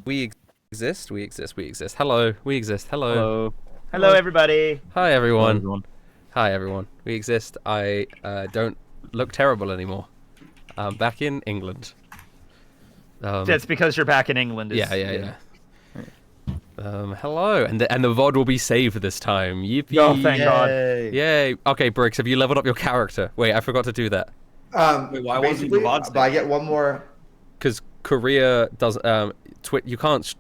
We exist. We exist. We exist. Hello. We exist. Hello. Hello. Hello, everybody. Hi, everyone. Hello, everyone. Hi, everyone. We exist. I don't look terrible anymore. I'm back in England. That's because you're back in England. Yeah. Hello, and the VOD will be saved this time. Yippee! Oh, thank God. Yay! Okay, Briggs, have you leveled up your character? Wait, I forgot to do that. Wait, why wasn't the VOD but I get one more. Because Korea does you can't.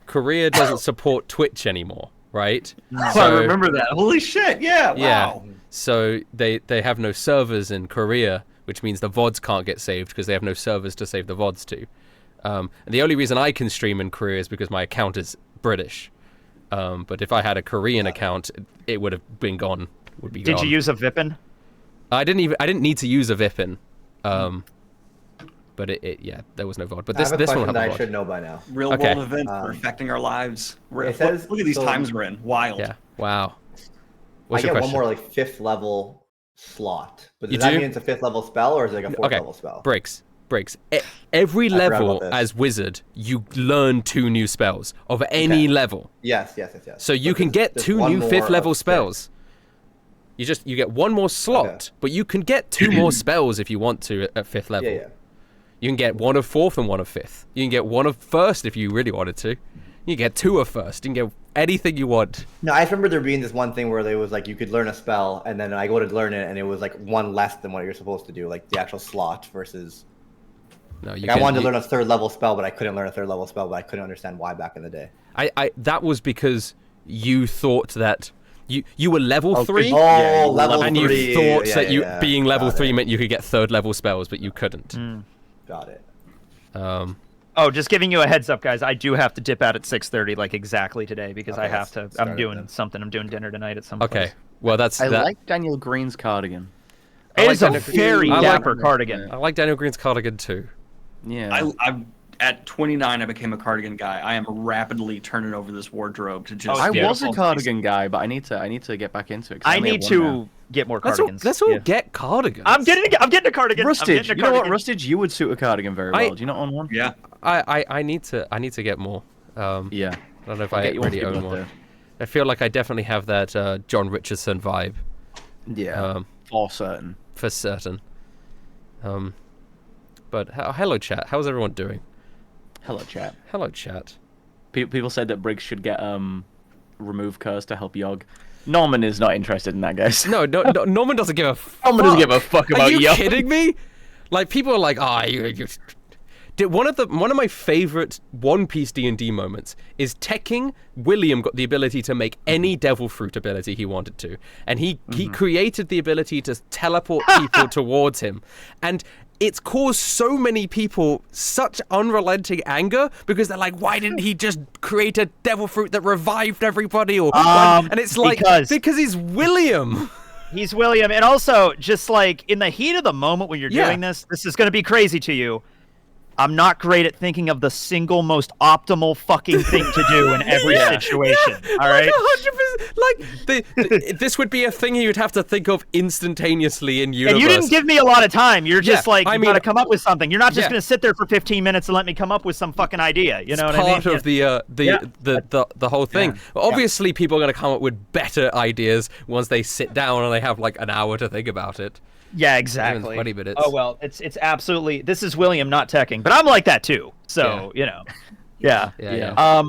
Korea doesn't support Twitch anymore, right? Oh, I remember that. Holy shit! Yeah. Wow. Yeah. So they have no servers in Korea, which means the VODs can't get saved because they have no servers to save the VODs to. And the only reason I can stream in Korea is because my account is British. But if I had a Korean account, it would have been gone. Did you use a VPN? I didn't need to use a VPN. But yeah, there was no VOD. But this one will have a I VOD. should know by now. Real world events are affecting our lives. Look at these times we're in. Wild. Yeah. Wow. I What's get your one question? more like 5th level slot. But You does that do? mean it's a 5th level spell or is it like a 4th level spell? Breaks. Every I forgot level about this. as wizard, you learn 2 new spells of any level. Yes. So you But can get there's 2 one new more 5th level of spells. You get 1 more slot, Okay. but you can get 2 more spells if you want to at 5th level. Yeah. You can get 1 of 4th and 1 of 5th. You can get 1 of 1st if you really wanted to. You can get 2 of 1st. You can get anything you want. No, I remember there being this one thing where there was like you could learn a spell and then I go to learn it and it was like 1 less than what you're supposed to do, like the actual slot versus. No, you Like I wanted to learn a 3rd level spell, but I couldn't learn a 3rd level spell, but I couldn't understand why back in the day. That was because you thought that you were level 3. Oh, level 3. And you thought that yeah. being level Got 3 it. meant you could get 3rd level spells, but you couldn't. Got it. Oh, just giving you a heads up, guys. I do have to dip out at 6:30, like exactly today, because I Okay, have to. let's I'm start doing then. something. I'm doing dinner tonight at some Okay, place. well that's I that. like Daniel Green's cardigan. It is a Daniel Green. very I like- dapper cardigan. I like Daniel Green's cardigan too. Yeah. I'm at 29. I became a cardigan guy. I am rapidly turning over this wardrobe to just. Oh, I yeah. was a cardigan guy, but I need to get back into it. 'cause I only need have one now. to get more Let's all cardigans. get cardigans. I'm getting a cardigan. Rustage. I'm You know what, cardigan. Rustage? You would suit a cardigan very well. Do you not own one? Yeah. I need to get more. Yeah. I don't know if I'll I get you one already for your own one. birthday. I feel like I definitely have that John Richardson vibe. Yeah. For certain. For certain. But hello chat. How's everyone doing? Hello, chat. Hello chat. People said that Briggs should get remove curse to help Yogg. Norman is not interested in that, guys. No, Norman doesn't give a fuck. Norman doesn't give a fuck about Are you Yogg. kidding me? Like people are like, you. One of my favorite One Piece D&D moments is Tekking. William got the ability to make any devil fruit ability he wanted to, and he created the ability to teleport people towards him, and it's caused so many people such unrelenting anger because they're like, why didn't he just create a devil fruit that revived everybody? And it's like because he's William. He's William, and also just like in the heat of the moment when you're Yeah. doing this is going to be crazy to you. I'm not great at thinking of the single most optimal fucking thing to do in every situation. All right. Like 100%. This would be a thing you'd have to think of instantaneously in universe. And you didn't give me a lot of time. You're just like, I you mean, gotta come up with something. You're not just yeah. gonna sit there for 15 minutes and let me come up with some fucking idea. You know what I mean? Part of the whole thing. Yeah. Well, obviously, people are going to come up with better ideas once they sit down and they have like an hour to think about it. Yeah, Even exactly. 20 minutes. Oh well, it's absolutely. This is William, not Tekking, but I'm like that too. So you know, yeah. Yeah.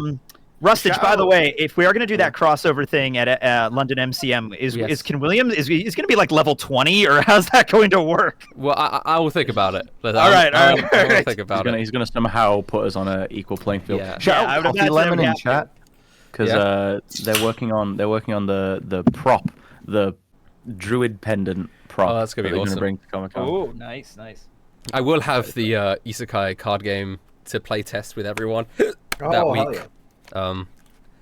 Rustage. By the way, if we are going to do that crossover thing at London MCM, is can William is he's going to be like level 20 or how's that going to work? Well, I will think about it. All right. I'll think about it. He's gonna somehow put us on an equal playing field. Yeah. Shout I out would Coffee imagine Lemon it would in have chat because they're working on the prop, the druid pendant prop. Oh, that's gonna be that they're awesome. bring to Comic-Con. Oh, nice. I will have the Isekai card game to play test with everyone that hell week. yeah.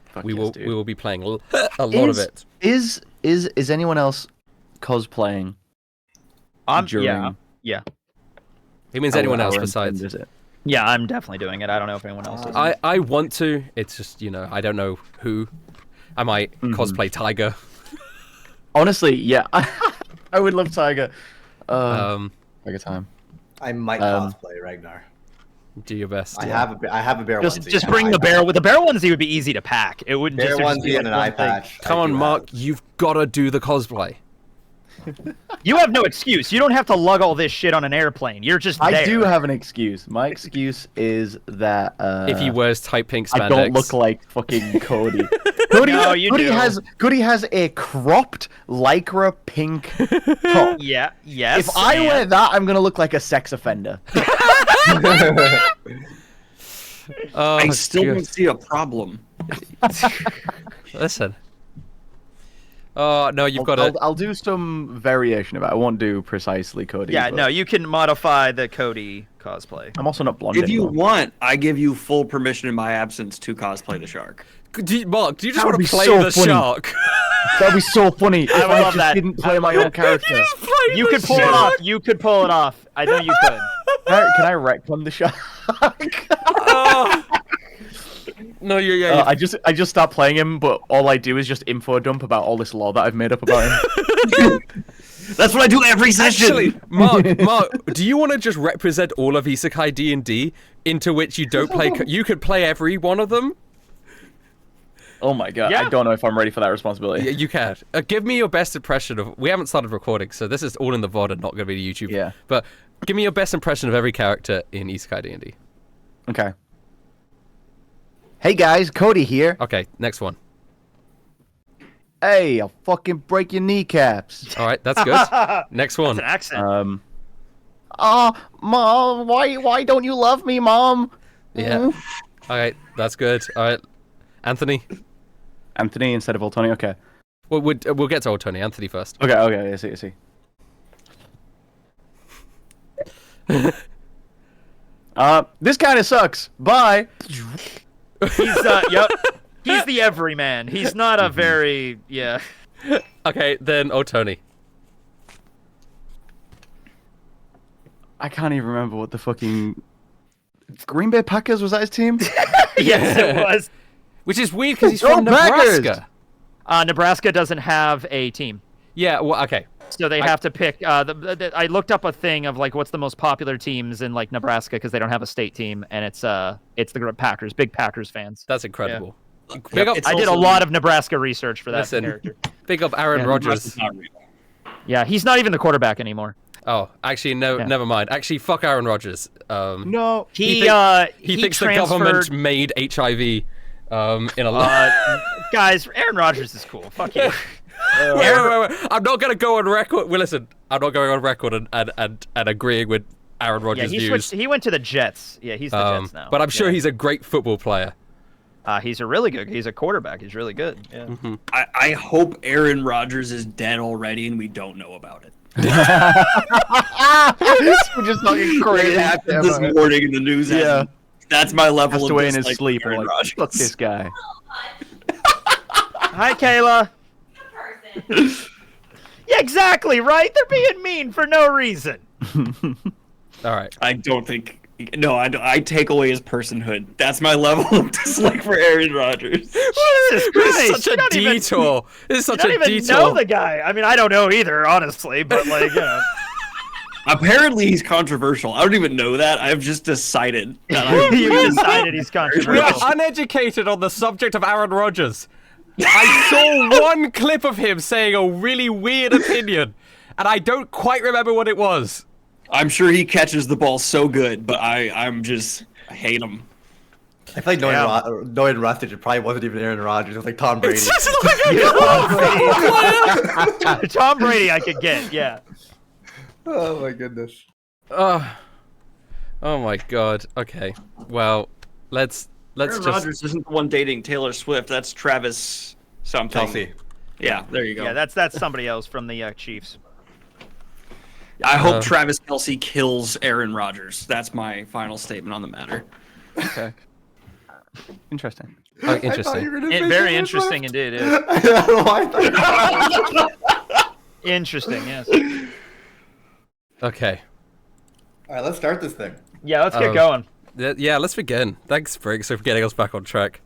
Fuck We yes, will dude. we will be playing a lot of it. Is anyone else cosplaying during? Yeah. It means anyone else our besides. visit? Yeah, I'm definitely doing it. I don't know if anyone else is. I want to. It's just I don't know who. I might cosplay Tiger. Honestly, yeah, I would love Tiger. Tiger time. I might cosplay Ragnar. Do your best. I have a bear onesie. Just and bring an the eye bear. patch. With the bear onesie would be easy to pack. It wouldn't Bear just be onesie like and an one eye thing. patch. Come I on, do Mark. have. You've got to do the cosplay. You have no excuse. You don't have to lug all this shit on an airplane. You're just there. I do have an excuse. My excuse is that If he wears tight pink spandex. I don't look like fucking Cody. Cody, No, you Cody do. has a cropped lycra pink top. Yeah. Yes. If I and- wear that, I'm gonna look like a sex offender. Oh, I still God. don't see a problem. Listen. Oh, no, you've got to... I'll do some variation of it. I won't do precisely Cody. Yeah. but No, you can modify the Cody cosplay. I'm also not blonde If you anymore. want, I give you full permission in my absence to cosplay the shark. Mark, do you just That would want be to play so the funny. shark? That'd be so funny. I if would I love just that. didn't play my own character. You could pull it off. You could pull it off. I know you could. Can I retcon the shark? Oh. No, yeah. I just start playing him, but all I do is just info dump about all this lore that I've made up about him. That's what I do every session. Actually, Mark, do you want to just represent all of Isekai D&D into which you don't play? You could play every one of them. Oh my god, Yeah. I don't know if I'm ready for that responsibility. Yeah, you can. Give me your best impression of... We haven't started recording, so this is all in the VOD and not going to be the YouTube. Yeah. But give me your best impression of every character in Isekai D&D. Okay. Hey guys, Cody here. Okay, next one. Hey, I'll fucking break your kneecaps. All right, that's good. Next one. It's an accent. Oh, Mom, why don't you love me, Mom? Yeah. All right, that's good. All right, Anthony. Anthony instead of Altoni, okay. We'll get to old Tony. Anthony first. Okay, I see. This kind of sucks. Bye. He's yep. He's the everyman. He's not a very Okay, then old Tony. I can't even remember what the fucking Green Bay Packers was that his team? Yes, it was. Which is weird because he's Go from Packers! Nebraska. Nebraska doesn't have a team, Yeah. Well, okay. so they have to pick. I looked up a thing of like what's the most popular teams in like Nebraska because they don't have a state team, and it's the Packers. Big Packers fans. That's incredible. Yep, Big up. it's I did a also- lot of Nebraska research for that Listen. character. Big up Aaron Yeah, Rodgers. It's not real. Yeah, he's not even the quarterback anymore. Oh, actually, no. Yeah. Never mind. Actually, fuck Aaron Rodgers. No. He He thinks transferred... the government made HIV in a lot. Guys, Aaron Rodgers is cool. Fuck you. Wait. I'm not gonna go on record. Well, listen, I'm not going on record and agreeing with Aaron Yeah, Rodgers' he views. switched. He went to the Jets. Yeah, he's the Jets now. But I'm sure Yeah. he's a great football player. He's a really good. He's a quarterback. He's really good. Yeah. Mm-hmm. I hope Aaron Rodgers is dead already and we don't know about it. We're just fucking crazy. It happened this morning in the news. Yeah. That's my level Passed of away in his dislike sleep. for I'm Aaron like, Rodgers. fuck this guy. Hi, Kayla. Yeah, exactly. Right? They're being mean for no reason. All right. I don't think. No, I take away his personhood. That's my level of dislike for Aaron Rodgers. Jesus This Christ! is such you a don't even- detour. This is You such don't a even detour. know the guy. I mean, I don't know either, honestly. But like, you know. Apparently, he's controversial. I don't even know that. I've just decided that I You decided he's We are controversial. uneducated on the subject of Aaron Rodgers. I saw one clip of him saying a really weird opinion, and I don't quite remember what it was. I'm sure he catches the ball so good, but I hate him. I feel like knowing Rustage, it probably wasn't even Aaron Rodgers. It was like Tom Brady. It's just like a Tom Brady, I could get. Yeah. Oh my goodness. Oh my god. Okay. Well, let's Aaron just. Rodgers isn't the one dating Taylor Swift. That's Travis something. Kelsey. Yeah, there you go. Yeah, that's somebody else from the Chiefs. I hope Travis Kelsey kills Aaron Rodgers. That's my final statement on the matter. Okay. Interesting. Oh, interesting. Very interesting indeed. Yeah. I don't know why I thought. Interesting. Yes. Okay. All right, let's start this thing. Yeah, let's get going. Yeah, let's begin. Thanks, Briggs, for getting us back on track.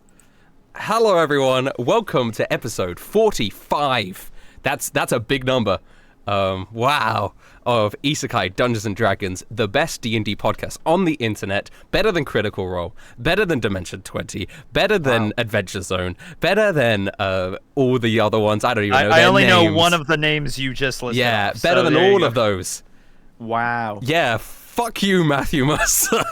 Hello, everyone. Welcome to episode 45. That's a big number wow, of Isekai Dungeons and Dragons, the best D&D podcast on the internet, better than Critical Role, better than Dimension 20, better than Adventure Zone, better than all the other ones. I don't even know I their only know names. one of the names you just listed. Yeah, off, better so than there you all go. of those. Wow. Yeah, fuck you, Matthew Mercer.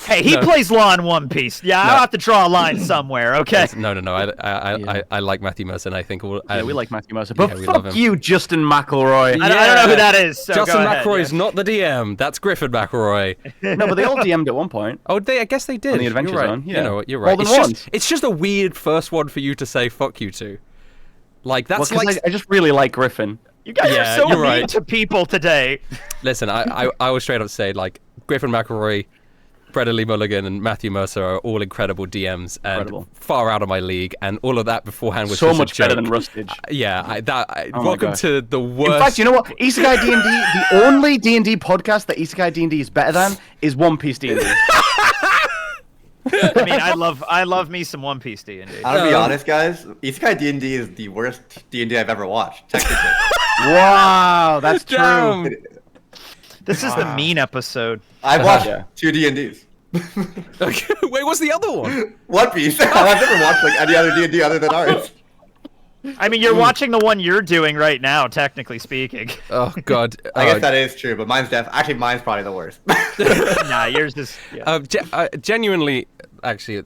Hey, he plays Law in One Piece. Yeah, I'll have to draw a line somewhere, okay? No. I like Matthew Mercer, and I think all. Yeah, we like Matthew Mercer. But we love fuck him. you, Justin McElroy. I don't know who that is, so Justin go ahead, McElroy's yeah. not the DM. That's Griffin McElroy. No, but they all DM'd at one point. Oh, I guess they did. On the Adventure You're right. Zone, yeah. You know what? You're right. More than once. It's just a weird first one for you to say "fuck you" to. Like that's Well, 'cause like. I just really like Griffin. You guys Yeah, are so you're mean right. to people today. Listen, I will straight up say like Griffin McElroy, Breda Lee Mulligan, and Matthew Mercer are all incredible DMs and Incredible. far out of my league, and all of that beforehand was So just much a better joke. than Rustage. Oh my welcome gosh. to the worst. In fact, you know what? Isekai D&D, the only D&D podcast that Isekai D&D is better than is One Piece D&D. I mean, I love me some One Piece D&D. I'm gonna be honest, guys. Isekai D&D is the worst D&D I've ever watched, technically. Wow, that's true. Damn. This is the mean episode. I've watched Yeah. 2 D&Ds. Okay, wait, what's the other one? One Piece. I've never watched like any other D&D other than ours. I mean, you're watching the one you're doing right now, technically speaking. Oh God. I guess that is true, but mine's mine's probably the worst. Nah, yours is. Yeah. Genuinely, actually,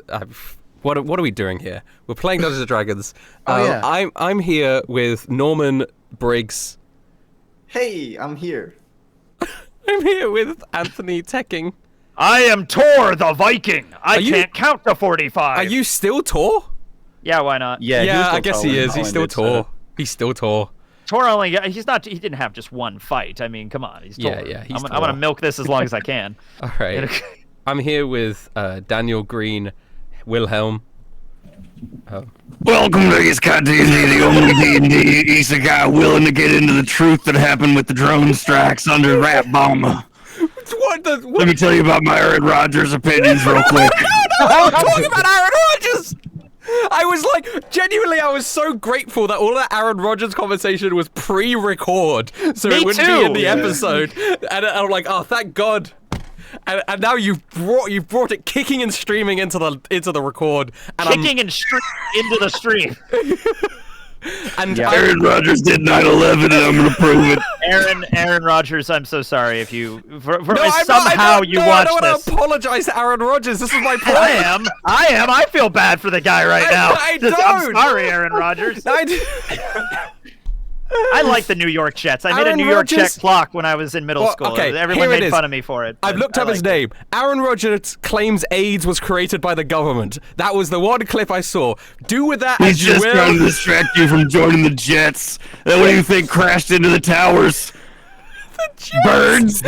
what are we doing here? We're playing Dungeons and Dragons. Yeah. I'm here with Norman Briggs. Hey, I'm here. I'm here with Anthony Tecking. I am Tor the Viking. I Are you- can't count to 45. Are you still Tor? Yeah, why not? Yeah, he was Yeah, still I guess he trolling. is. He's Colin still did, so- Tor. He's still Tor. Tor only. He's not. He didn't have just one fight. I mean, come on. He's Tor. Yeah, he's I'm Tor. gonna milk this as long as I can. All right. I'm here with Daniel Green, Wilhelm. Welcome to Isekai D&D, the only D&D Isekai willing to get into the truth that happened with the drone strikes under Rat Bomb. Let me tell you about my Aaron Rodgers opinions real quick. I'm talking about Aaron Rodgers. I was like, genuinely, I was so grateful that all that Aaron Rodgers conversation was pre-record, so Me it wouldn't be in the too. episode. And I'm like, oh, thank God. And now you've brought it kicking and streaming into the record, and Kicking and into the stream. and Yeah. Aaron Rodgers did 9/11 and I'm going to prove it. Aaron Rodgers, I'm so sorry if you No, somehow you I watched don't want this. to apologize to Aaron Rodgers. This is my point. I am. I feel bad for the guy right now. I I'm don't. sorry, Aaron Rodgers. I like the New York Jets. I made a Aaron New York Rodgers- Jet clock when I was in middle Well, school. okay, Everyone here it made is. fun of me for it. I've but looked I up his liked it. name. Aaron Rodgers claims AIDS was created by the government. That was the one clip I saw. Do with that He's as you just trying to will. distract you from joining the Jets. That what do you think crashed into the towers? Birds.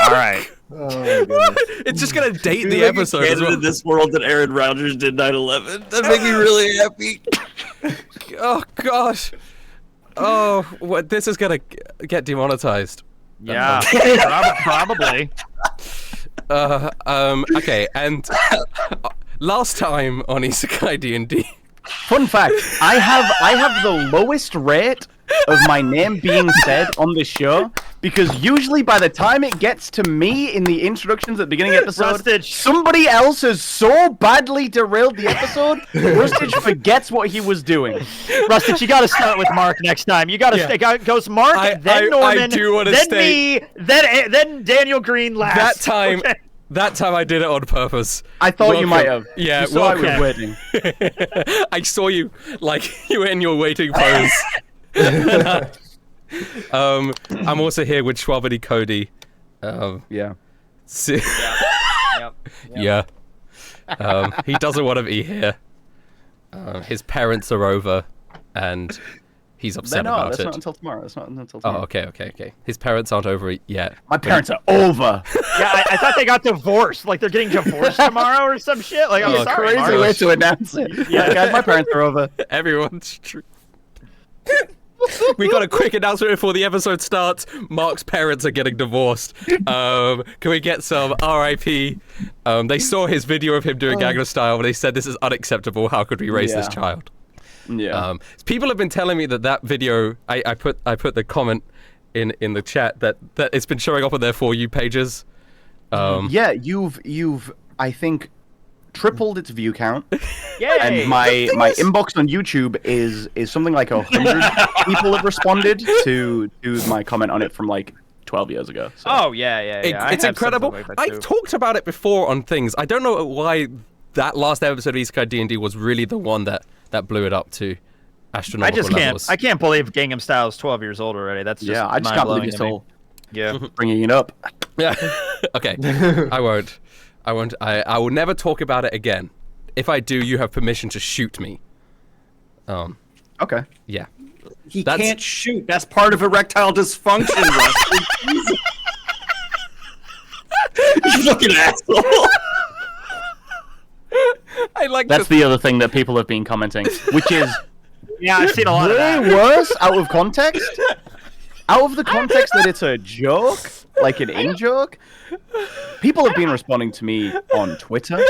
All right. Oh my goodness. It's just gonna date the episode as well. in this world that Aaron Rodgers did 9/11. That make me really happy. Oh gosh. Oh, what? This is gonna get demonetized. Yeah. Probably. Okay, and last time on Isekai D&D. Fun fact, I have the lowest rate of my name being said on this show because usually by the time it gets to me in the introductions at the beginning of the episode, Rustage. somebody else has so badly derailed the episode, Rustage forgets what he was doing. Rustic, you got to start with Mark next time. You got to stay. Goes Mark, then Norman, I do wanna then stay- me, then Daniel Green last. That time, Okay. that time I did it on purpose. I thought you Welcome. might have. Yeah, you saw I was welcome. waiting. I saw you, like, you were in your waiting pose. I'm also here with Schwabity Cody. Yeah. Si- Yeah. He doesn't want to be here. His parents are over, and he's upset about that's it. not until tomorrow. That's not until Oh, tomorrow. okay. His parents aren't over it yet. My parents are over. Yeah, I thought they got divorced. Like they're getting divorced tomorrow or some shit. Like I'm Oh, sorry, Crazy Mark. way to announce it. Yeah, guys, my parents are over. Everyone's true. We got a quick announcement before the episode starts. Mark's parents are getting divorced. Can we get some RIP? They saw his video of him doing Gangnam Style, and they said this is unacceptable. How could we raise this Yeah. child? Yeah. People have been telling me that video. I put the comment in the chat that it's been showing up on their For You pages. Yeah, you've I think tripled its view count. Yay! And my inbox on YouTube is something like 100 people have responded to my comment on it from like 12 years ago. So. Oh yeah. It's incredible. I've talked about it before on things. I don't know why that last episode of Isekai D&D was really the one that blew it up to astronomical levels. I can't believe Gangnam Style is 12 years old already. That's just I just can't believe you're still bringing it up. Yeah. Okay. I won't. I will never talk about it again. If I do, you have permission to shoot me. Okay. Yeah. He can't shoot. That's part of erectile dysfunction, Rusty. You fucking asshole. That's the other thing that people have been commenting, which is I've seen a lot of that. way worse out of context. Out of the context that it's a joke, like an in-joke. People have been responding to me on Twitter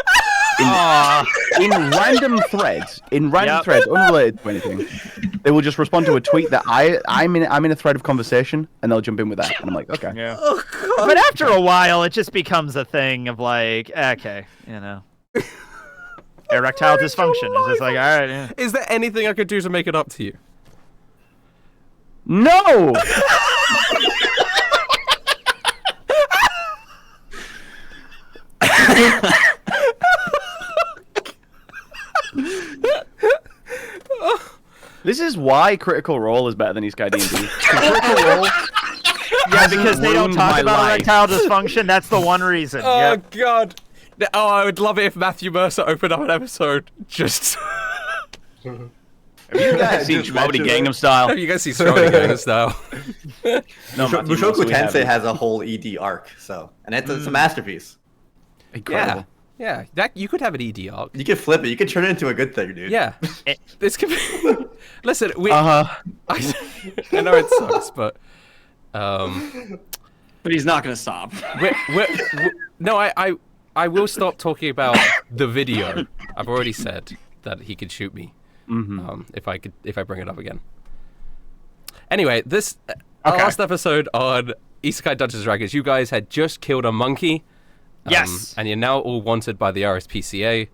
in random threads, unrelated to anything. They will just respond to a tweet that I'm in a thread of conversation, and they'll jump in with that, and I'm like, okay. Yeah. But after a while, it just becomes a thing of like, okay, erectile dysfunction. It's just like, all right. Yeah. Is there anything I could do to make it up to you? No. This is why Critical Role is better than Isekai D&D. Critical Role, because they don't talk about erectile dysfunction. That's the one reason. Oh God! Oh, I would love it if Matthew Mercer opened up an episode just. Have you guys seen Shmody Gangnam Style? Have you guys seen Shmody Gangnam Style? No, Mushoku Tensei has a whole ED arc, and it's a masterpiece. Incredible. Yeah, that you could have an ED arc. You could flip it. You could turn it into a good thing, dude. Yeah, this could be. Listen, Uh-huh. I know it sucks, but But he's not gonna stop. No, I will stop talking about the video. I've already said that he could shoot me. If I bring it up again. Anyway, this last episode on Isekai Dungeons & Dragons, you guys had just killed a monkey. Yes. And you're now all wanted by the RSPCA.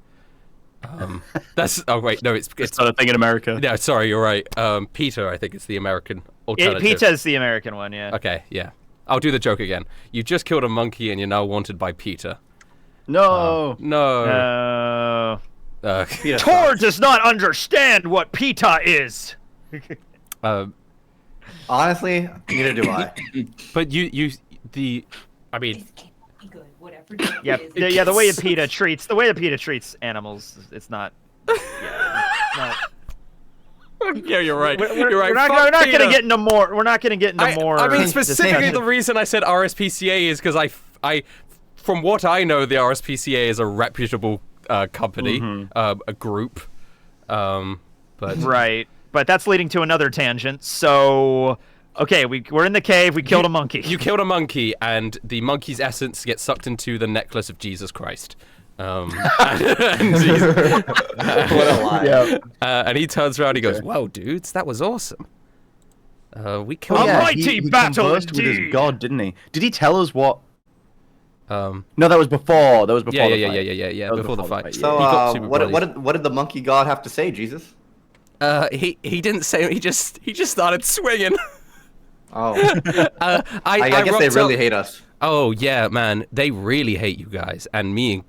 That's it's not a thing in America. Yeah, sorry, you're right. Peter, I think it's the American alternative. Peter's the American one, yeah. Okay, yeah. I'll do the joke again. You just killed a monkey and you're now wanted by Peter. No. No. Tor does not understand what PETA is. Honestly, neither do I. But I mean, Yeah, the way PETA treats animals, it's not. Yeah, you're right. You're right. We're not gonna get into more. We're not gonna get into more. I mean, specifically, the reason I said RSPCA is because I, from what I know, the RSPCA is a reputable company, a group. But right, but that's leading to another tangent. So, okay, we're in the cave. We killed a monkey. You killed a monkey, and the monkey's essence gets sucked into the necklace of Jesus Christ. What a lie. Yeah. And he turns around. He goes, "Whoa, dudes, that was awesome. We killed." A mighty battle conversed with his god, didn't he? Did he tell us what? No, that was before. That was before. Yeah. Before the fight. So, what did the monkey god have to say, Jesus? He didn't say. He just started swinging. Oh. I guess they really hate us. Oh yeah, man, they really hate you guys and me.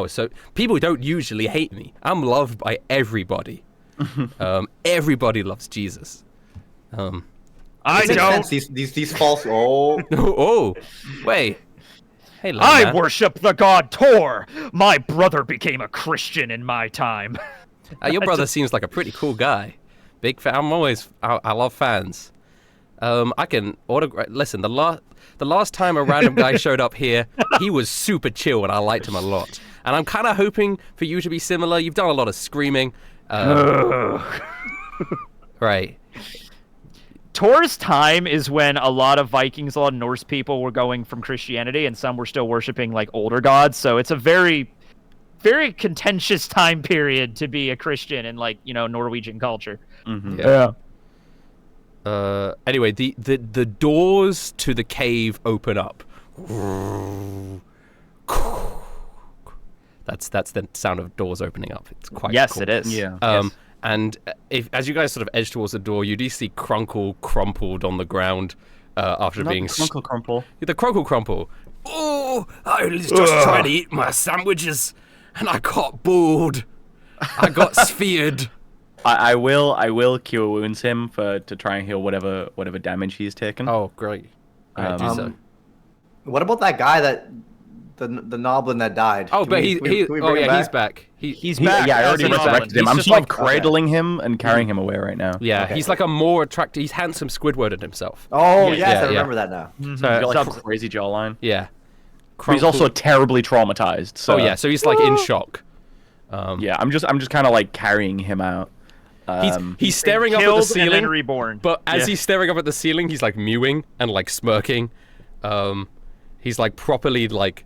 So people don't usually hate me. I'm loved by everybody. Everybody loves Jesus. I don't. These false. Oh. Oh, wait. Hey, I worship the god Tor. My brother became a Christian in my time. Your brother seems like a pretty cool guy. Big fan. I love fans. I can autograph. Listen, the last time a random guy showed up here, he was super chill and I liked him a lot. And I'm kind of hoping for you to be similar. You've done a lot of screaming. Right. Tor's time is when a lot of Vikings, a lot of Norse people were going from Christianity and some were still worshiping like older gods. So it's a very very contentious time period to be a Christian in like Norwegian culture. Mm-hmm. Yeah. Anyway, the doors to the cave open up. That's the sound of doors opening up. It's quite cool. It is. Yeah. And as you guys sort of edge towards the door, you do see Crunkle crumpled on the ground after Not being Crunkle Crumple. the Crunkle crumple. Oh, I was just trying to eat my sandwiches, and I got bored. I got sphered. I will cure wounds him to try and heal whatever damage he's taken. Oh, great. Alright, do so. What about that guy that the Noblin that died? Oh, Can but we bring him he's back. He's back. Yeah, I already as an resurrected Noblin. him. I'm He's just like just cradling him and carrying him away right now. Yeah, Okay. he's like a more attractive. He's handsome Squidwarded himself. Oh, yes, yeah, I remember that now. He's got like a crazy jawline. Yeah. But he's also terribly traumatized. So. Oh yeah, so he's like in shock. Yeah, I'm just kind of like carrying him out. He's staring up at the Killed and ceiling, then reborn. but as he's staring up at the ceiling, he's like mewing and like smirking. He's like properly like.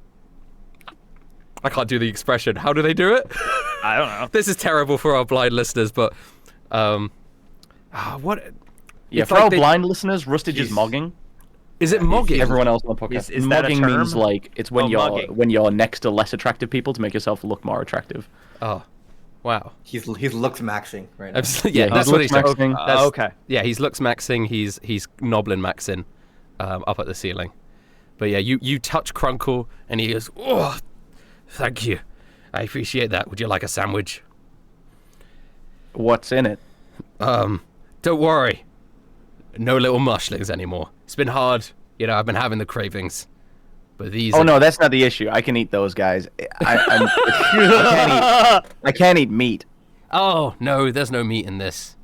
I can't do the expression. How do they do it? I don't know. This is terrible for our blind listeners, but what? Yeah, It's for like our they- blind listeners, Rustage is mogging. Is it mogging? Everyone else on the podcast. Is that a mogging means term? like it's when mugging. when you're next to less attractive people to make yourself look more attractive. Oh, wow. He's looks maxing right now. Yeah, that's he's what he's looks doing. maxing. That's- Okay. Yeah, he's looks maxing. He's Noblin maxing up at the ceiling. But yeah, you touch Crunkle and he goes, "Oh, thank you. I appreciate that. Would you like a sandwich?" What's in it? Don't worry. No little mushlings anymore. It's been hard. I've been having the cravings. But these Oh no, that's not the issue. I can eat those guys. I can't eat meat. Oh, no, there's no meat in this.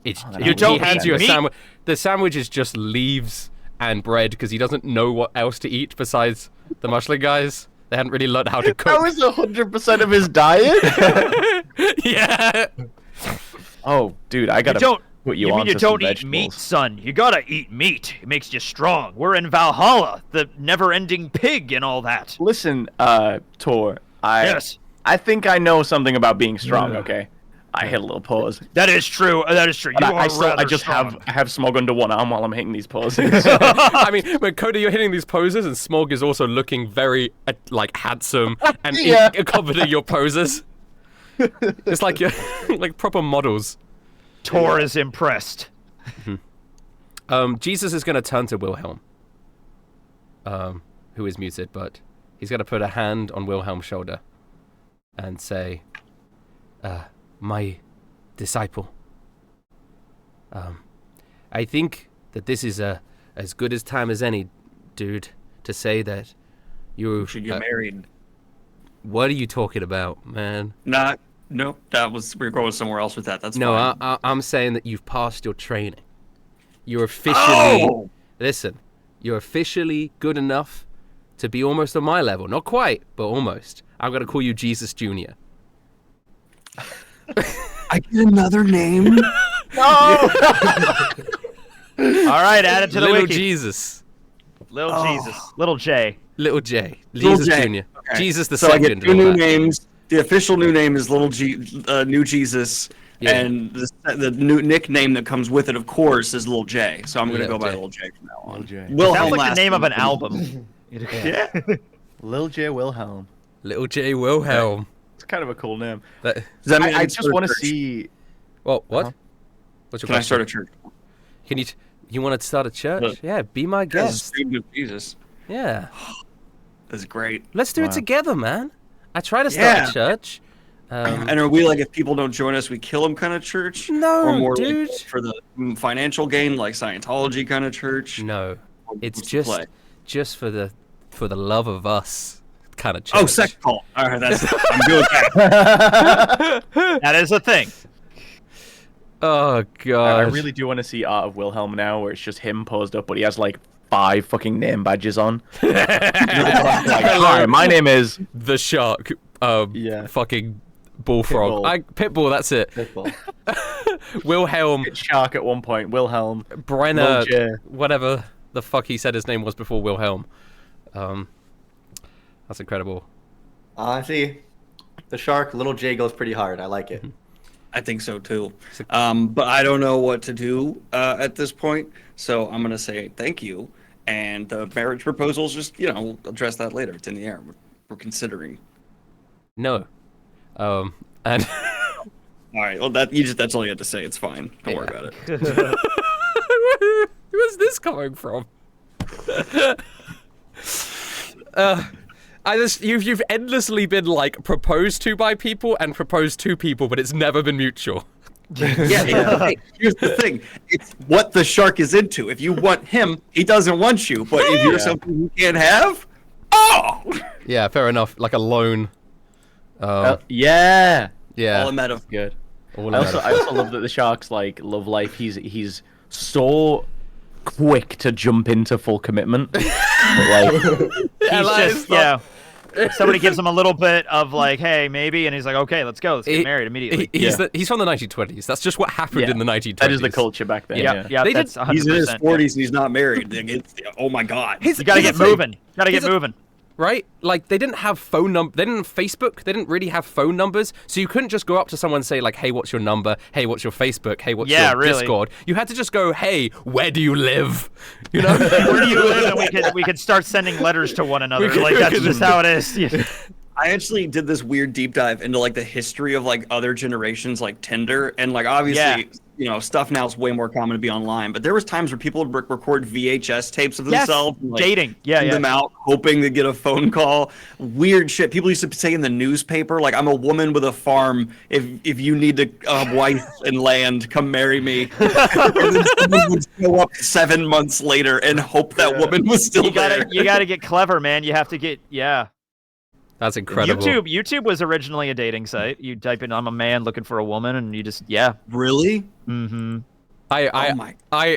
It's You don't he hands eat you a meat? sandwich. The sandwich is just leaves and bread because he doesn't know what else to eat besides the mushling guys. They hadn't really learned how to cook. That was 100% of his diet. Yeah. Oh, dude, I gotta put you mean on you to don't some eat meat, vegetables. son? You gotta eat meat. It makes you strong. We're in Valhalla, the never-ending pig and all that. Listen, Tor, Yes. I think I know something about being strong. Okay, I hit a little pause. That is true. That is true. You But are I rather just strong. have Smog under one arm while I'm hitting these poses. I mean, when Coda, you're hitting these poses, and Smog is also looking very like handsome and Yeah. accompanying your poses. It's like you're like proper models. Tor is impressed. Jesus is going to turn to Wilhelm, who is muted, but he's going to put a hand on Wilhelm's shoulder and say, my disciple, I think that this is as good as time as any, dude, to say that you Should get married. What are you talking about, man? Nope. We're going somewhere else with that. That's No, fine. I'm saying that you've passed your training. You're officially... Oh! Listen, you're officially good enough to be almost on my level. Not quite, but almost. I'm going to call you Jesus Jr. I get another name. All right, add it to the Little wiki. Jesus. Little Jesus. Little J. Little J. Little Jesus J. Jr. Okay. Jesus the So I second. get two and all new that. names. The official new name is Little New Jesus, Yeah. and the new nickname that comes with it, of course, is Little J. So I'm going to Little go by J. Little J from now on. Little J. Wilhelm Sounds like last the name of an name. album. Yeah. Lil J Wilhelm. Little J Wilhelm. It's kind of a cool name. That, Does that mean I can just start a want to church? see. well, what? Uh-huh. What's your Can I question? start a church? Can you want to start a church? Look. Yeah, be my As a guest. student of Jesus. Yeah. That's great. Let's do it Wow. together, man. I try to start Yeah. a church. And are we like, if people don't join us, we kill them kind of church? No, or more dude. Like for the financial gain, like Scientology kind of church? No, it's What's the play? just for the love of us kind of church. Oh, sex cult. All right, that's I'm good with that. That is a thing. Oh I god. really do want to see Art of Wilhelm now, where it's just him posed up, but he has like 5 fucking name badges on. Like, hi, my name is. The shark. Yeah. Fucking bullfrog. Pitbull. Pitbull. That's it. Pitbull. Wilhelm Shark at one point. Wilhelm. Brenner. Lil J. Whatever the fuck he said his name was before Wilhelm. That's incredible. Honestly, the shark, little J goes pretty hard. I like it. I think so too. But I don't know what to do at this point, so I'm gonna say thank you. And the marriage proposals, just we'll address that later. It's in the air. We're considering. No. And All right. Well, that's all you had to say. It's fine. Don't worry about it. Where's this coming from? You've endlessly been like proposed to by people and proposed to people, but it's never been mutual. Hey, here's the thing. It's what the shark is into. If you want him, he doesn't want you. But if you're something you can't have, Yeah, fair enough. Like a loan. Yeah. Yeah. all a metaphor. Good. All I about also love that the shark's like love life. He's so quick to jump into full commitment. But, like, He's just somebody gives him a little bit of like, hey, maybe, and he's like, okay, let's go, let's get married immediately. He's from the 1920s. That's just what happened in the 1920s. that is the culture back then. Yeah, They that's did- 100%. He's in his 40s and he's not married. Oh my God. You gotta get moving. Gotta get moving. Right? Like, they didn't have phone number. They didn't have Facebook. They didn't really have phone numbers. So you couldn't just go up to someone and say, like, hey, what's your number? Hey, what's your Facebook? Hey, what's your Discord? You had to just go, hey, where do you live? You know? Where do you live? And we could start sending letters to one another. Like, that's just how it is. I actually did this weird deep dive into like the history of like other generations, like Tinder, and like obviously, stuff now is way more common to be online. But there was times where people would record VHS tapes of themselves, and, like, dating, send them out, hoping to get a phone call. Weird shit. People used to say in the newspaper, like, "I'm a woman with a farm. If you need a wife and land, come marry me." And then someone would show up 7 months later and hope that woman was still there. You gotta get clever, man. You have to get That's incredible. YouTube was originally a dating site. You type in "I'm a man looking for a woman" and you just Really? Mm-hmm.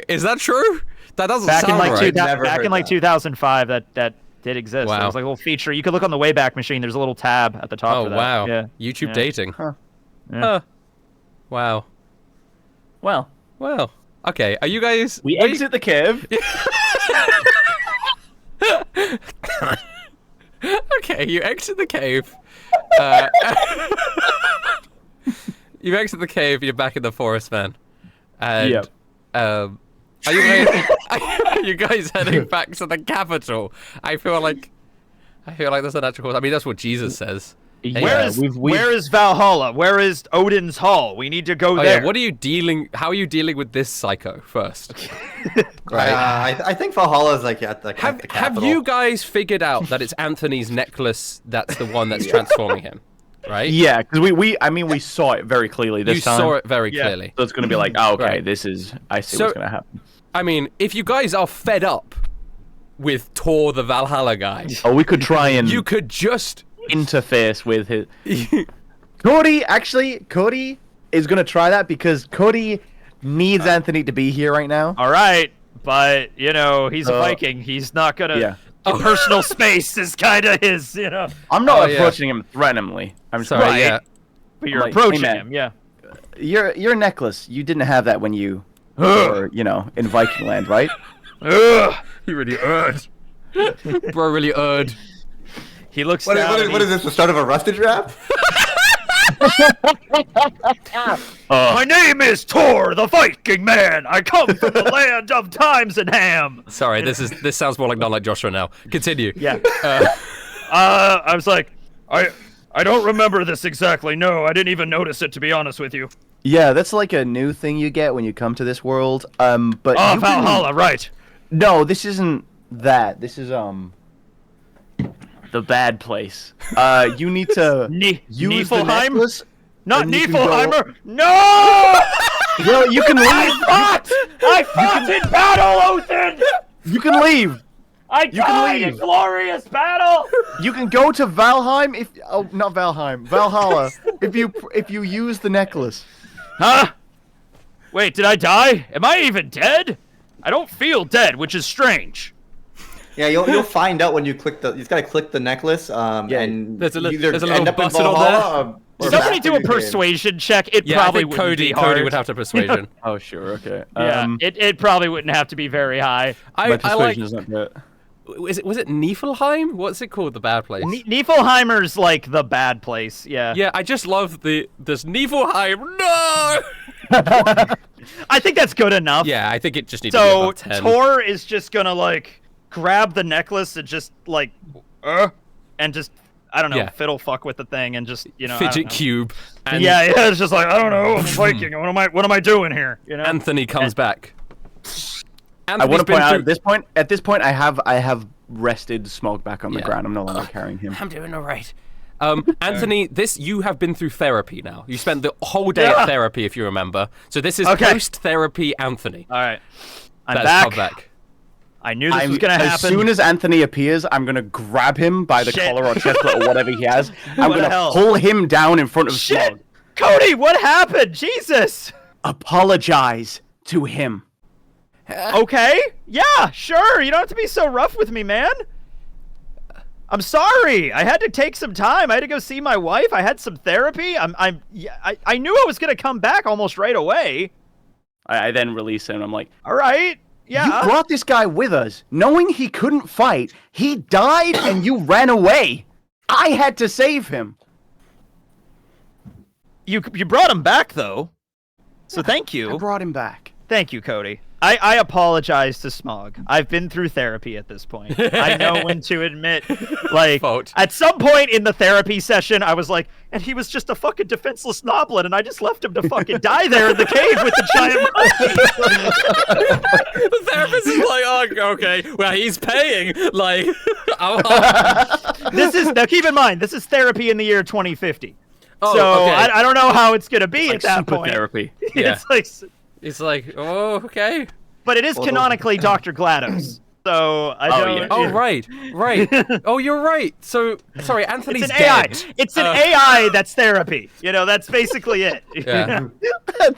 Is that true? That doesn't Back sound in like right. back in like 2005, that did exist. Wow. There was like a little feature. You could look on the Wayback Machine. There's a little tab at the top. Oh of that. wow! Yeah. YouTube dating. Huh. Yeah. Huh. Wow. Well, Okay. Are you guys? we exit the cave. Okay, you exit the cave. You exit the cave. You're back in the forest, man. And Yep. are you guys heading back to the capital? I feel like there's a natural course. I mean, that's what Jesus says. Hey, Where is Valhalla? Where is Odin's Hall? We need to go there. Yeah, how are you dealing with this psycho first? I think Valhalla is like at the Have capital. you guys figured out that it's Anthony's necklace that's the one that's transforming him? Right? Yeah, because we saw it very clearly this time. You saw it very clearly. So it's going to be like, oh, okay, Right. I see what's going to happen. I mean, if you guys are fed up with Thor the Valhalla guy, Oh, we could try and you could just interface with his... Cody is going to try that because Cody needs Anthony to be here right now. All right, but he's a Viking. He's not gonna. Yeah. Personal space is kind of his. I'm not yeah. approaching him threateningly. I'm sorry. sorry. Yeah. But you're Like, approaching hey, man. him. Yeah. Your necklace, you didn't have that when you were, in Viking land, right? He really erred. Bro, really erred. He looks. What down and is this? The start of a rustage rap? My name is Thor, the Viking man. I come from the land of times and ham. Sorry, this sounds more like not like Joshua now. Continue. Yeah. I was like, I don't remember this exactly. No, I didn't even notice it, to be honest with you. Yeah, that's like a new thing you get when you come to this world. But Oh, you can- Valhalla, right. No, this isn't that. This is the bad place. You need to use the Niflheim? necklace. Not and you can go- Niflheimer. No! Well, you can leave. I fought in battle, Othin! You can leave. I You can died in leave. glorious battle! You can go to Valheim not Valheim, Valhalla. if you use the necklace. Huh? Wait, did I die? Am I even dead? I don't feel dead, which is strange. Yeah, you'll find out when you click the. You just gotta click the necklace. And There's a you either little end up in button on Valhalla or Somebody back do to a your game. persuasion check. It Yeah, probably I think wouldn't be hard. Cody would have to persuasion. Oh sure, okay. Yeah, it probably wouldn't have to be very high. my I like persuasion is not good. was it Niflheim? What's it called? The bad place. Niflheimer's like the bad place. Yeah. Yeah, I just love this Niflheim. No. I think that's good enough. Yeah, I think it just needs to be So above 10. Tor is just gonna like grab the necklace and just like, and just I don't know, Yeah. fiddle fuck with the thing and just I don't know. Fidget cube. And Yeah, it's just like I don't know, I'm a Viking. What am I doing here? You know. Anthony comes back. I want to point out at this point, I have rested Smog back on the Yeah. ground. I'm no longer carrying him. I'm doing all right. Anthony, you have been through therapy now. You spent the whole day at therapy, if you remember. So this is post-therapy Anthony. All right, I'm That's back. come back. I knew this was gonna happen. As soon as Anthony appears, I'm gonna grab him by the collar or chestplate or whatever he has. I'm What the gonna hell? pull him down in front of Smog. Cody, what happened? Jesus. Apologize to him. Okay. Yeah, sure. You don't have to be so rough with me, man. I'm sorry. I had to take some time. I had to go see my wife. I had some therapy. I knew I was gonna come back almost right away. I then release him. I'm like, All right. Yeah. you brought this guy with us, knowing he couldn't fight. He died, and you ran away. I had to save him. You brought him back though. So thank I you. brought him back. Thank you, Cody. I apologize to Smog. I've been through therapy at this point. I know when to admit, like, Fault. at some point in the therapy session, I was like, and he was just a fucking defenseless noblin, and I just left him to fucking die there in the cave with the giant monkey. The therapist is like, oh, okay, well, he's paying. Like, Now keep in mind, this is therapy in the year 2050. Oh, so okay. I don't know how it's gonna be Like at that super point. therapy. Yeah. It's like, it's like, oh, okay. but it is canonically Dr. GLaDOS. So I don't. yeah. Oh, right. Oh, you're right. So, sorry, Anthony's It's an AI. dead. It's an AI that's therapy. That's basically it. Yeah.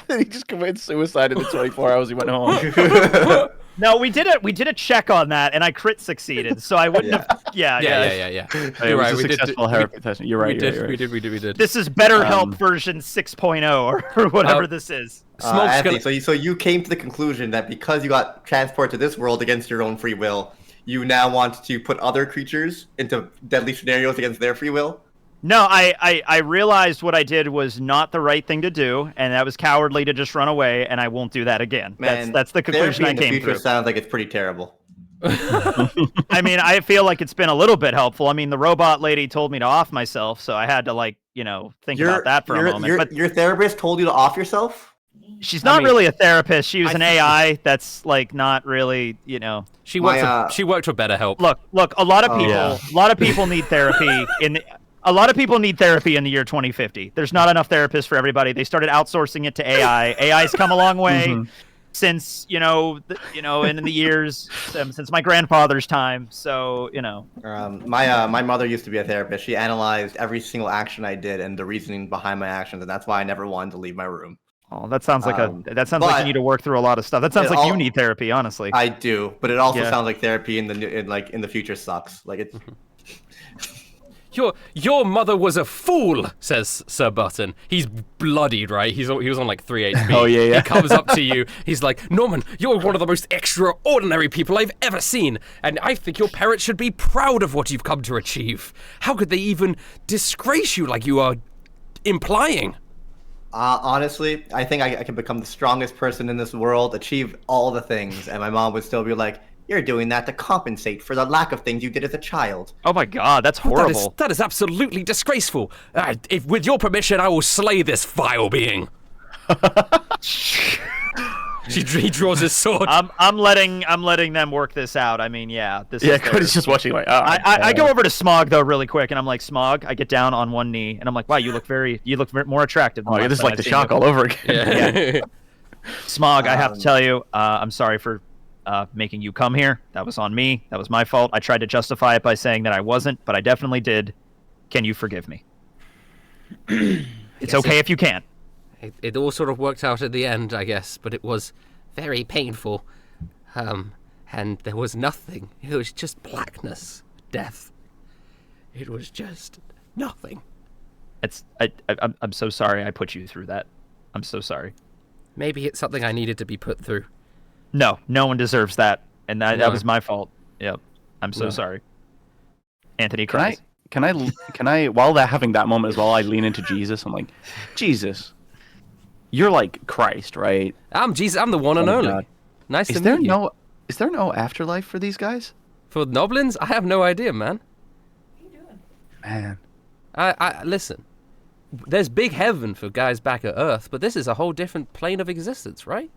He just committed suicide in the 24 hours he went home. No, we did a check on that, and I crit succeeded. So I wouldn't have. Yeah. Yeah. It You're was right. a We did. successful therapy session. You're right. We did. This is BetterHelp version 6.0 or whatever this is. Smoke's Anthony, gonna... so you came to the conclusion that because you got transported to this world against your own free will, you now want to put other creatures into deadly scenarios against their free will? No, I realized what I did was not the right thing to do, and that was cowardly to just run away, and I won't do that again. Man, That's the conclusion therapy I in the came future through. sounds like it's pretty terrible. I mean, I feel like it's been a little bit helpful. I mean, the robot lady told me to off myself, so I had to think about that for a moment. But Your therapist told you to off yourself? she's not mean, really a therapist. She was an AI that's like not really, She worked for BetterHelp. Look, a lot of people, Yeah. a lot of people need therapy a lot of people need therapy in the year 2050. There's not enough therapists for everybody. They started outsourcing it to AI. AI's come a long way since, in the years since my grandfather's time. So, My mother used to be a therapist. She analyzed every single action I did and the reasoning behind my actions, and that's why I never wanted to leave my room. Oh, that sounds like like but you need to work through a lot of stuff. That sounds it like you all- need therapy, honestly. I do, but it also Yeah. sounds like therapy in the future sucks. Like it's Your mother was a fool, says Sir Button. He's bloodied, right? He was on like 3 HP. Oh, yeah. He comes up to you. He's like, Norman, you're one of the most extraordinary people I've ever seen, and I think your parents should be proud of what you've come to achieve. How could they even disgrace you like you are implying? honestly, I think I could become the strongest person in this world, achieve all the things, and my mom would still be like, "You're doing that to compensate for the lack of things you did as a child." Oh my god, that's horrible. That is absolutely disgraceful. If, with your permission, I will slay this vile being. He draws his sword. I'm letting them work this out. I mean, yeah, this is Cody's just watching like, I go over to Smog though really quick, and I'm like, Smog, I get down on one knee, and I'm like, wow, you look more attractive. Than Oh, last this is time like I've the seen shock you." all over again. Yeah. Smog, I have to tell you, I'm sorry for making you come here. That was on me. That was my fault. I tried to justify it by saying that I wasn't, but I definitely did. Can you forgive me? It's okay if you can't. It all sort of worked out at the end, I guess, but it was very painful. And there was nothing. It was just blackness, death. It was just nothing. I'm so sorry I put you through that. I'm so sorry. Maybe it's something I needed to be put through. No one deserves that, and that No. was my fault. Yep. I'm so sorry. Anthony Can I, cries. can I, while they're having that moment as well, I lean into Jesus. I'm like, Jesus, you're like Christ, right? I'm Jesus. I'm the one and Oh, only. God. Nice to Is there meet you. is there no afterlife for these guys? For Noblins, I have no idea, man. Man. I listen. There's big heaven for guys back at Earth, but this is a whole different plane of existence, right?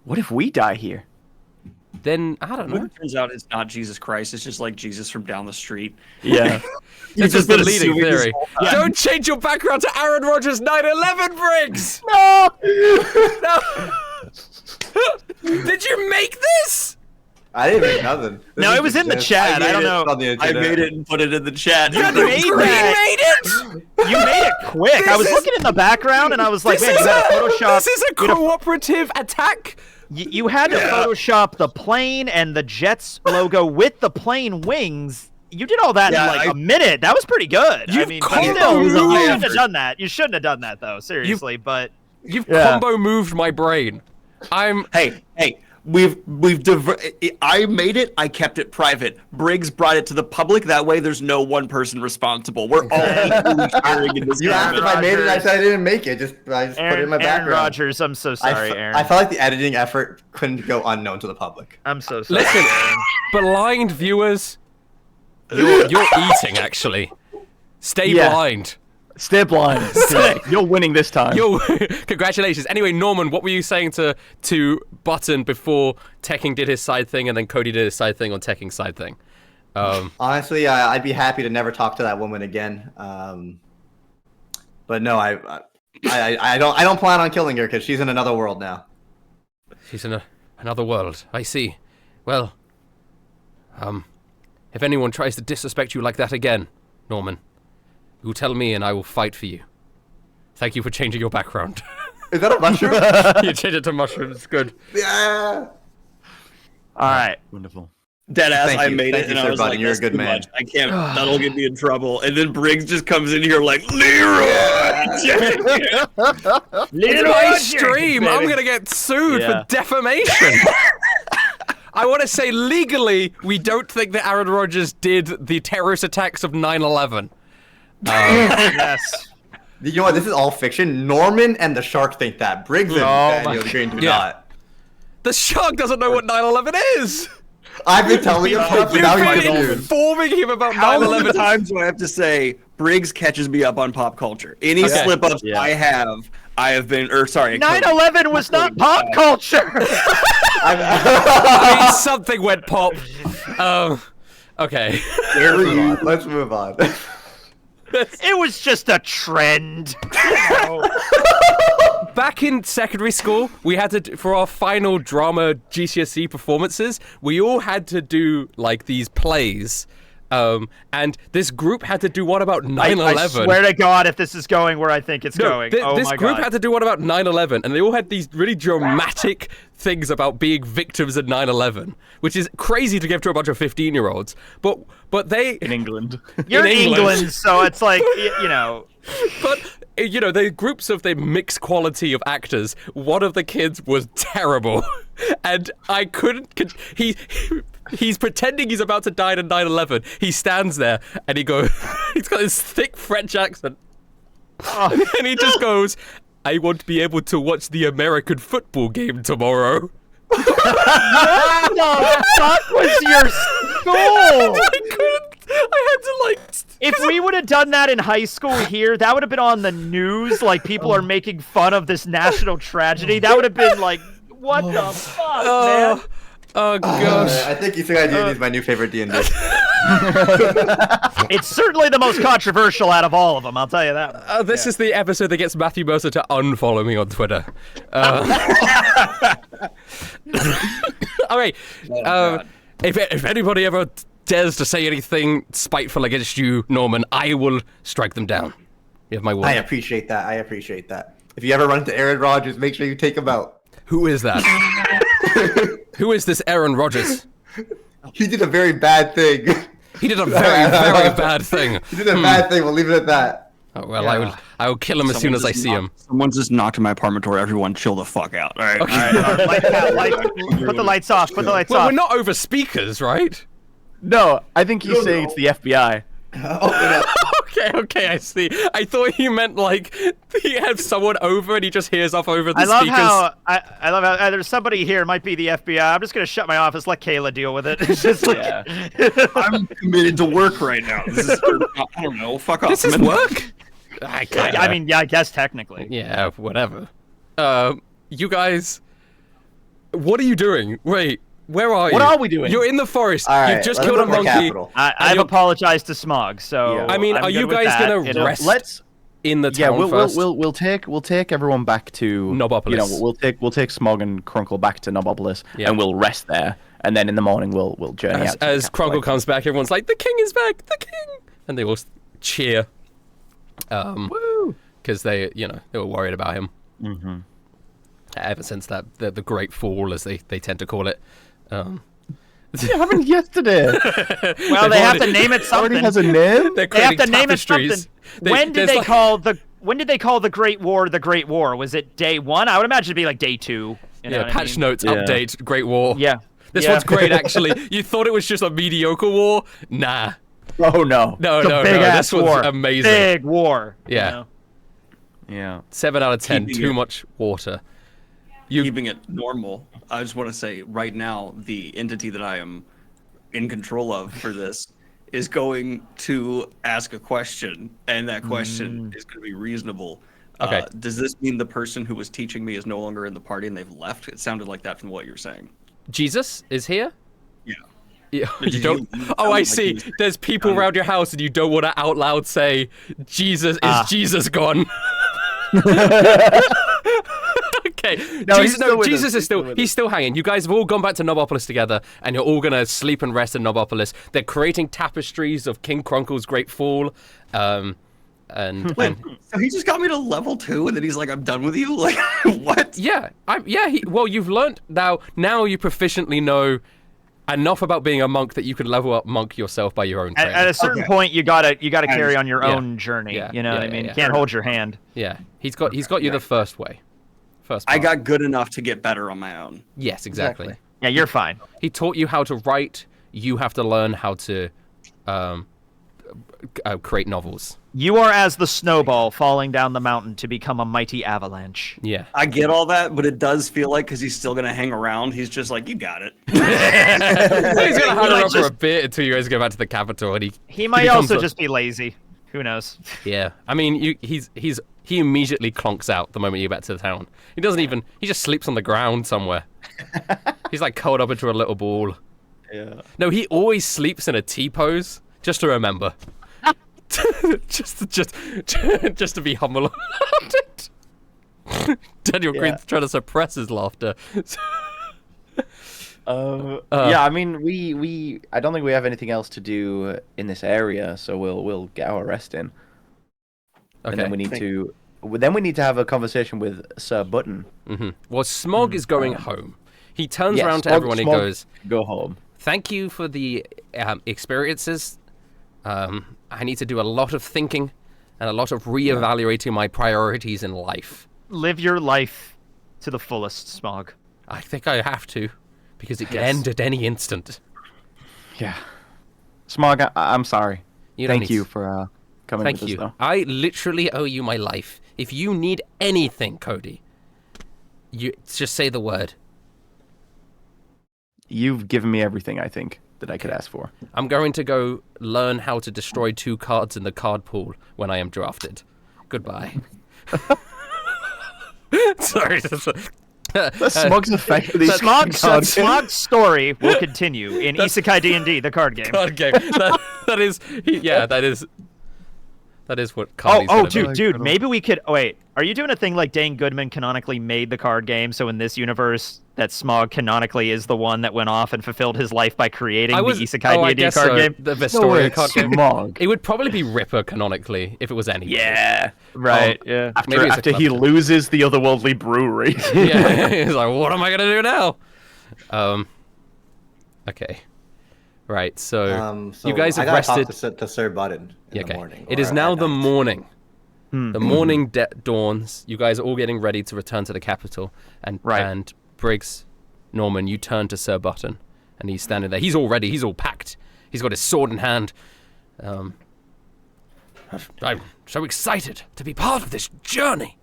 What if we die here? Then I don't know. It turns out it's not Jesus Christ. It's just like Jesus from down the street. Yeah. This is the leading theory. Yeah. Don't change your background to Aaron Rodgers 9/11, Briggs. No! No. Did you make this? I didn't make nothing. No, it was in the chat. I don't know. I made it and put it in the chat. You The made green that. made it. You made it quick. I was This is- looking in the background and I was like, This man, is you had to Photoshop. This is a cooperative attack. You had to Photoshop the plane and the Jets logo with the plane wings. You did all that in like a minute. That was pretty good. I mean, but still, you shouldn't have done that. You shouldn't have done that though. Seriously, but You've combo moved my brain. Hey, I made it. I kept it private. Briggs brought it to the public. That way, there's no one person responsible. We're all equally sharing in this You asked if I made it. I said I didn't make it. I just put it in my Aaron background. Rodgers, I'm so sorry, Aaron. I felt like the editing effort couldn't go unknown to the public. I'm so sorry. Listen, Aaron. blind viewers, you're eating actually. Stay Yeah. blind. Stay blind. You're winning this time. Congratulations. Anyway, Norman, what were you saying to Button before Tekking did his side thing and then Cody did his side thing on Tekking's side thing? Honestly, I'd be happy to never talk to that woman again. But no, I don't plan on killing her because she's in another world now. She's in another world. I see. Well, if anyone tries to disrespect you like that again, Norman, you tell me and I will fight for you. Thank you for changing your background. Is that a mushroom? You changed it to mushrooms. Good. Yeah. All right. Wonderful. Deadass, Thank I you. made Thank it, you, and sir, I was buddy. like, You're a "That's good too man." much. I can't. That'll get me in trouble." And then Briggs just comes in here like, "Leroy." It's my stream. I'm gonna get sued Yeah. for defamation. I want to say legally, we don't think that Aaron Rodgers did the terrorist attacks of 9/11. Yes. You know what? This is all fiction. Norman and the shark think that. Briggs and Daniel Green do Yeah. not. The shark doesn't know what 9/11 is. I've been telling him stuff, but now You've he's been confused. informing him about How many 9/11. times do I have to say Briggs catches me up on pop culture? Any Okay. slip-ups I have been, or sorry, 9/11 was not pop culture. I mean, something went pop. Okay. Let's move on. It was just a trend. Back in secondary school, we had to, for our final drama GCSE performances, we all had to do like these plays. And this group had to do one about 9/11. I swear to God, if this is going where I think it's going. Oh this my group God. had to do one about 9/11, and they all had these really dramatic things about being victims of 9/11, which is crazy to give to a bunch of 15-year-olds. But they In England. You're in in England. England, so it's like, you know. But, you know, the groups of the mixed quality of actors, one of the kids was terrible. And I couldn't... He's pretending he's about to die in 9/11. He stands there and he goes... He's got this thick French accent. And he just goes, "I won't be able to watch the American football game tomorrow." What the fuck was your school? I had to, like... If we would have done that in high school here, that would have been on the news. Like, people are making fun of this national tragedy. That would have been like, what the fuck, man? Oh, gosh. I think Isekai D&D is my new favorite D&D. It's certainly the most controversial out of all of them, I'll tell you that. This is the episode that gets Matthew Mercer to unfollow me on Twitter. All right. If anybody ever dares to say anything spiteful against you, Norman, I will strike them down. You have my word. I appreciate that. If you ever run into Aaron Rodgers, make sure you take him out. Who is that? Who is this Aaron Rodgers? He did a very bad thing. He did a very, very bad thing. He did a bad thing. We'll leave it at that. Oh, well, I will kill him as soon as I see him. Someone just knocked on my apartment door. Everyone, chill the fuck out. All right. Put the lights off. Put the lights Well, off. we're not over speakers, right? No, I think he's saying it's the FBI. Okay, I see. I thought you meant like he had someone over and he just hears off over the I love speakers. how I love how there's somebody here. It might be the FBI. I'm just gonna shut my office. Let Kayla deal with it. It's just like I'm committed to work right now. This is I don't know. Fuck off. This is work. I mean, yeah, I guess technically. Yeah, whatever. You guys, what are you doing? Wait, where are you? What are we doing? You're in the forest. All right, You've just let's killed a go to the monkey. capital. I've apologized to Smog, so Yeah. I mean, I'm are you good with guys that, gonna you know? rest in the town first? We'll take everyone back to Nobopolis. You know, we'll take Smog and Crunkle back to Nobopolis, Yeah. and we'll rest there. And then in the morning we'll journey out. To As the capital. Crunkle comes back, everyone's like, "The king is back! The king!" And they all cheer. Because they were worried about him. Mm-hmm. Ever since that the Great Fall, as they tend to call it. It happened yesterday. Well, they have to name it Already something. has a name. They're They have creating to name it tapestries. something. When did there's they like- call the Great War the Great War? Was it day 1? I would imagine it'd be like day 2. You know Yeah, what I patch mean? notes, Yeah. update, Great War. Yeah. This Yeah. one's great, actually. You thought it was just a mediocre war? Nah. Oh no. No, It's a no, big no. ass This one's war. amazing. Big war. you Yeah. know? Yeah. 7 out of 10. Keeping Too it- much water. Keeping it normal. I just want to say right now, the entity that I am in control of for this is going to ask a question, and that question is going to be reasonable. Okay. Does this mean the person who was teaching me is no longer in the party and they've left? It sounded like that from what you're saying. Jesus is here? Yeah. Yeah, Did you you- don't. you Oh, I sounded like see. he was There's people kind of- around your house, and you don't want to out loud say, "Jesus is Jesus gone." Okay. No, he's Jesus, still with Jesus us. is still. with He's still hanging. You guys have all gone back to Nobopolis together, and you're all gonna sleep and rest in Nobopolis. They're creating tapestries of King Crunkle's great fall. And So he just got me to level 2, and then he's like, "I'm done with you." Like, what? yeah, well, you've learned now. Now you proficiently know enough about being a monk that you can level up monk yourself by your own training. At a certain point, you gotta carry on your Yeah. own journey. Yeah, You know what yeah, I mean? yeah, You can't hold your hand. Yeah, he's got you the first way. First I part. got good enough to get better on my own. Yes, exactly. Yeah, you're fine. He taught you how to write. You have to learn how to create novels. You are as the snowball falling down the mountain to become a mighty avalanche. Yeah. I get all that, but it does feel like because he's still gonna hang around, he's just like, "You got it." He's gonna hang might around for a just- bit until you guys go back to the capital, and He might becomes also a- just be lazy. Who knows? Yeah. I mean, he immediately clonks out the moment you get back to the town. He doesn't even. He just sleeps on the ground somewhere. He's like curled up into a little ball. Yeah. No, he always sleeps in a T pose, just to remember. just to be humble about it. Daniel Green's trying to suppress his laughter. Yeah, I mean, we I don't think we have anything else to do in this area, so we'll get our rest in. And Okay. then we need to have a conversation with Sir Button. Well, Smog is going home. He turns Yes, around to Smog- everyone and Smog, goes, "Go home." "Thank you for the experiences. I need to do a lot of thinking and a lot of reevaluating my priorities in life. Live your life to the fullest, Smog. I think I have to, because it can Yes. end at any instant." Yeah. Smog, I'm sorry. You don't Thank need you to- for coming Thank with you. us, though. I literally owe you my life. If you need anything, Cody, you just say the word. You've given me everything I think that I could ask for. I'm going to go learn how to destroy 2 cards in the card pool when I am drafted. Goodbye. Sorry. Smog's effect for these Smog's story will continue in Isekai D&D, the card game. Card game. That is what Carly's Oh, gonna be. dude, maybe we could. Oh, wait, are you doing a thing like Dane Goodman canonically made the card game? So in this universe, that Smog canonically is the one that went off and fulfilled his life by creating the Isekai I D&D guess card so. game? The Vestoria card game. Smog. It would probably be Ripper canonically if it was any. Yeah. Right. Yeah. Maybe it's a After he club. loses the otherworldly brewery. Yeah. He's like, what am I gonna do now? Okay. Right. So, So you guys I have gotta rested. talk to Sir Button in Okay. the morning. It is or now at the night. morning. The morning dawns. You guys are all getting ready to return to the capital, and Right. and Briggs, Norman, you turn to Sir Button, and he's standing there. He's all ready. He's all packed. He's got his sword in hand. I'm so excited to be part of this journey.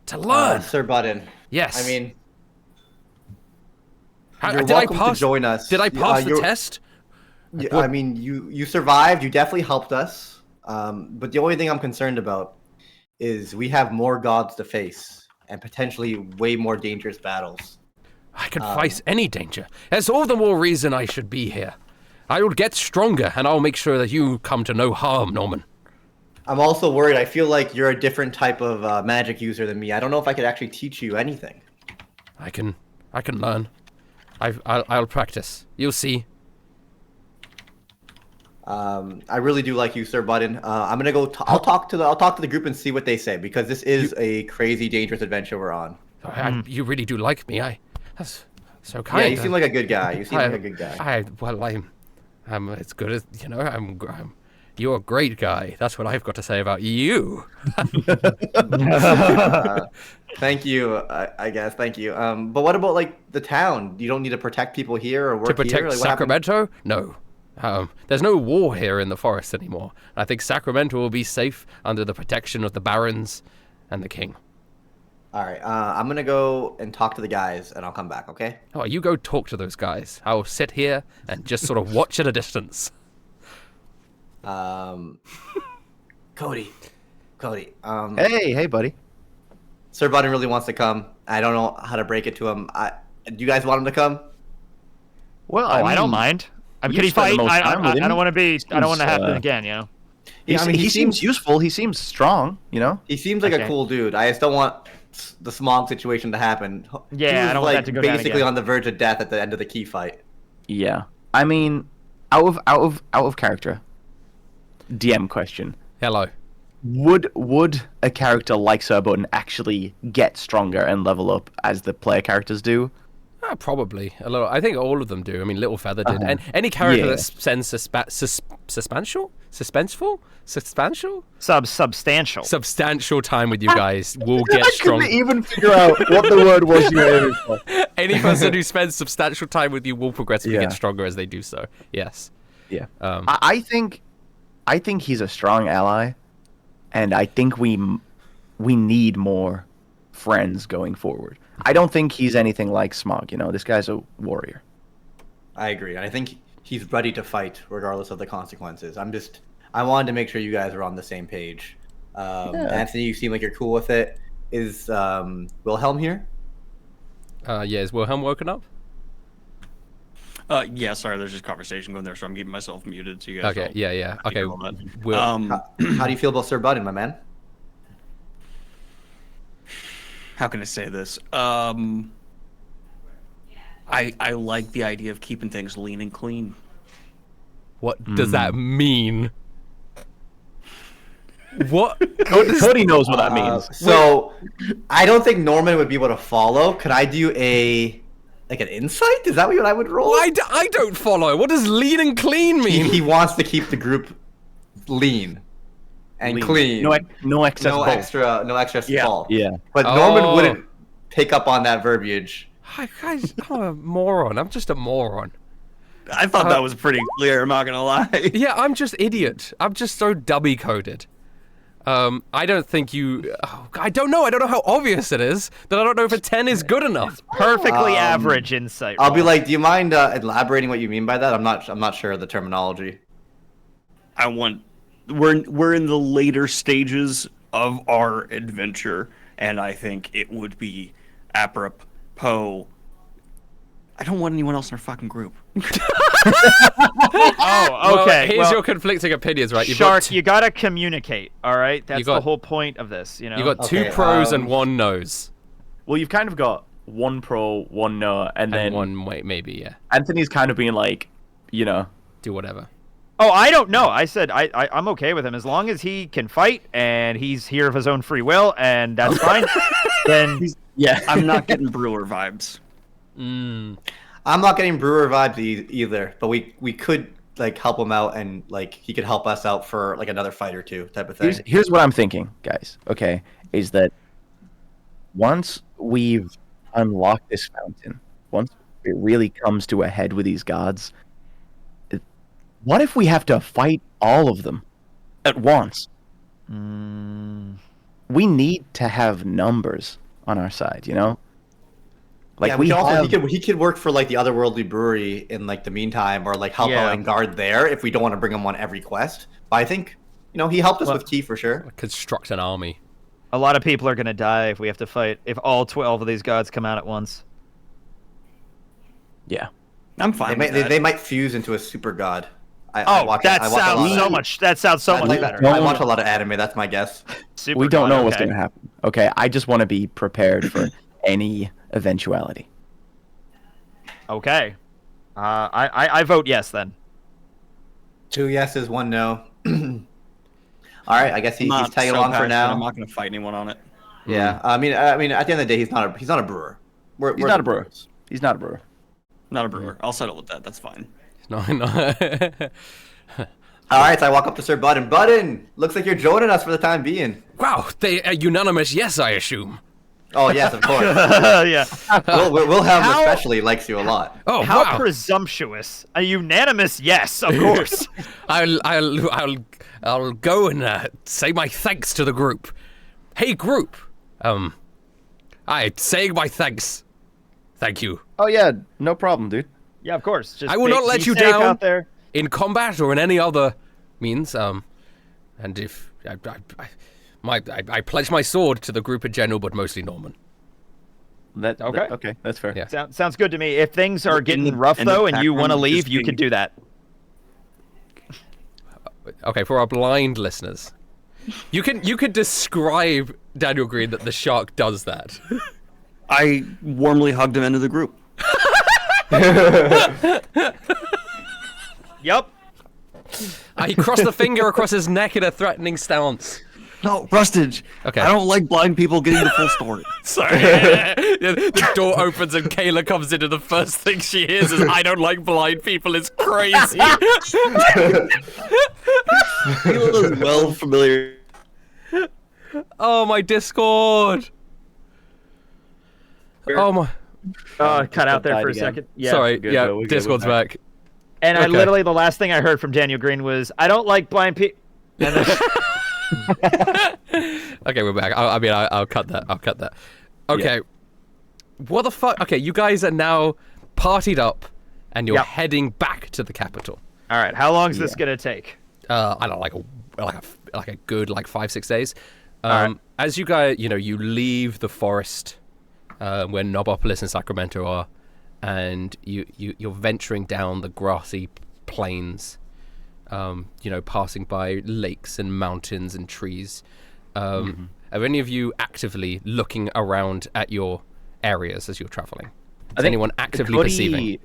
To learn. Sir Button. Yes. I mean, Did welcome I pass? to join us. Did I pass the test? I mean, you survived. You definitely helped us. But the only thing I'm concerned about is we have more gods to face and potentially way more dangerous battles. I can face any danger. That's all the more reason I should be here. I will get stronger, and I'll make sure that you come to no harm, Norman. I'm also worried. I feel like you're a different type of magic user than me. I don't know if I could actually teach you anything. I can learn. I'll practice. You'll see. I really do like you, Sir Button. I'm gonna go. I'll talk to the group and see what they say, because this is a crazy, dangerous adventure we're on. You really do like me. That's so kind. Yeah, you seem like a good guy. You seem like a good guy. I'm as good as you're a great guy. That's what I've got to say about you. Thank you. I guess. Thank you. But what about like the town? You don't need to protect people here or work To protect here? Like, Sacramento? No. There's no war here in the forest anymore. I think Sacramento will be safe under the protection of the barons and the king. All right. I'm gonna go and talk to the guys, and I'll come back. Okay. Oh, you go talk to those guys. I'll sit here and just sort of watch at a distance. Cody. Hey, buddy. Sir Button really wants to come. I don't know how to break it to him. Do you guys want him to come? Well, I don't mind. Could he fight? I don't want to be. I don't want to happen again. Yeah, I mean, he seems useful. He seems strong. He seems like a cool dude. I just don't want the Smog situation to happen. Yeah, I don't want that to go down basically again. on the verge of death at the end of the key fight. Yeah, I mean, out of character. DM question. Hello. Would a character like Sir Button actually get stronger and level up as the player characters do? Probably a little. I think all of them do. I mean, Little Feather did. And any character that spends substantial time with you guys will get strong. I couldn't even figure out what the word was you were aiming for. Any person who spends substantial time with you will progressively get stronger as they do so. Yes. Yeah. I think he's a strong ally, and I think we need more friends going forward. I don't think he's anything like Smog. This guy's a warrior. I agree. I think he's ready to fight regardless of the consequences. I wanted to make sure you guys are on the same page. Anthony, you seem like you're cool with it. Is Wilhelm here? Yeah, is Wilhelm woken up? Yeah, sorry, there's just conversation going there, so I'm keeping myself muted so you guys. Okay, yeah. Okay. How do you feel about Sir Button, my man? How can I say this? I like the idea of keeping things lean and clean. What does that mean? What? Cody knows what that means. So, I don't think Norman would be able to follow. Could I do an insight? Is that what I would roll? I don't follow. What does lean and clean mean? He wants to keep the group lean and clean. No excess. No extra fault. Yeah. But Norman wouldn't pick up on that verbiage. I'm a moron. I'm just a moron. I thought that was pretty clear, I'm not gonna lie. Yeah, I'm just idiot. I'm just so dummy coded. I don't think you. I don't know. I don't know how obvious it is that I don't know if a 10 is good enough. Perfectly average insight. I'll be like, do you mind elaborating what you mean by that? I'm not sure of the terminology. We're in the later stages of our adventure, and I think it would be apropos. I don't want anyone else in our fucking group. Oh, okay. Here's your conflicting opinions, right? Shark, you gotta communicate, all right? That's the whole point of this, You got two pros and one no's. Well, you've kind of got one pro, one no, and then one maybe, yeah. Anthony's kind of being like, do whatever. Oh, I don't know. I said I'm okay with him as long as he can fight and he's here of his own free will, and that's fine. Then I'm not getting Brewer vibes. I'm not getting Brewer vibes either, but we could help him out, and he could help us out for another fight or two type of thing. Here's what I'm thinking, guys. Okay, is that once we've unlocked this fountain, once it really comes to a head with these gods, What if we have to fight all of them at once? We need to have numbers on our side, you know? Like yeah, he could work for like the Otherworldly Brewery in like the meantime, or like help out and guard there if we don't want to bring him on every quest. But I think he helped us with Key for sure. Construct an army. A lot of people are gonna die if we have to fight. If all 12 of these gods come out at once. Yeah. I'm fine. They might fuse into a super god. That sounds so much better. I watch a lot of anime. That's my guess. We don't know what's going to happen. Okay, I just want to be prepared for any eventuality. Okay. I vote yes then. 2 yeses, 1 no. All right, I guess he's tagging along for now. I'm not going to fight anyone on it. Yeah, I mean, at the end of the day, he's not a brewer. He's not a brewer. He's not a brewer. Not a brewer. I'll settle with that. That's fine. No. All right, so I walk up to Sir Button. Button, looks like you're joining us for the time being. Wow, they are unanimous yes, I assume. Oh yes, of course. Yeah. We'll have him especially likes you a lot. Oh, How wow. presumptuous! A unanimous yes, of course. I'll go and say my thanks to the group. Hey, group. I saying my thanks. Thank you. Oh yeah, no problem, dude. Yeah, of course. Just I will not let be you safe down out there. in combat or in any other means. And if I pledge my sword to the group in general, but mostly Norman. Okay, that's fair. Yeah. Sounds good to me. If things are getting rough though, and you want to leave, you can do that. Okay, for our blind listeners, you could describe Daniel Green that the shark does that. I warmly hugged him into the group. Yep. He crossed the finger across his neck in a threatening stance. No, Rustage. Okay. I don't like blind people getting the full story. Sorry. The door opens and Kayla comes in, and the first thing she hears is, "I don't like blind people." It's crazy. Kayla is well familiar. Oh, my Discord. Oh my. Cut out there for a again. second. Yeah. Sorry. good, Yeah, though. We're good. Discord's We're back. And I Okay. literally, the last thing I heard from Daniel Green was, "I don't like blind people." Okay, we're back. I'll cut that. I'll cut that. Okay. What the fuck? Okay, you guys are now partied up, and you're Yep. heading back to the capital. All right. How long is this gonna take? I don't know, like a good 5-6 days. Alright. As you guys, you leave the forest where Nobopolis and Sacramento are, and you're venturing down the grassy plains. Passing by lakes and mountains and trees. Are any of you actively looking around at your areas as you're traveling? Is anyone actively perceiving?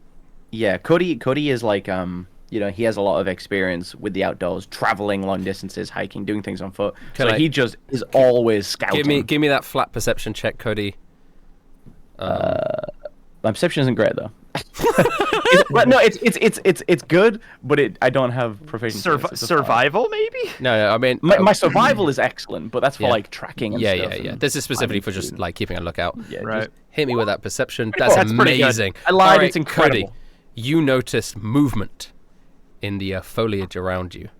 Yeah, Cody is like he has a lot of experience with the outdoors, traveling long distances, hiking, doing things on foot. He just is always scouting. Give me that flat perception check, Cody. My perception isn't great though. It's good, but I don't have proficiency. Survival, maybe? No, I mean My survival is excellent, but that's for Yeah. like tracking and stuff. Yeah. and This is specifically for finding just food. like keeping a lookout. Yeah, Right. just- Hit me with that perception. That's pretty good. amazing. I lied, All right, it's incredible. Cody, you notice movement in the foliage around you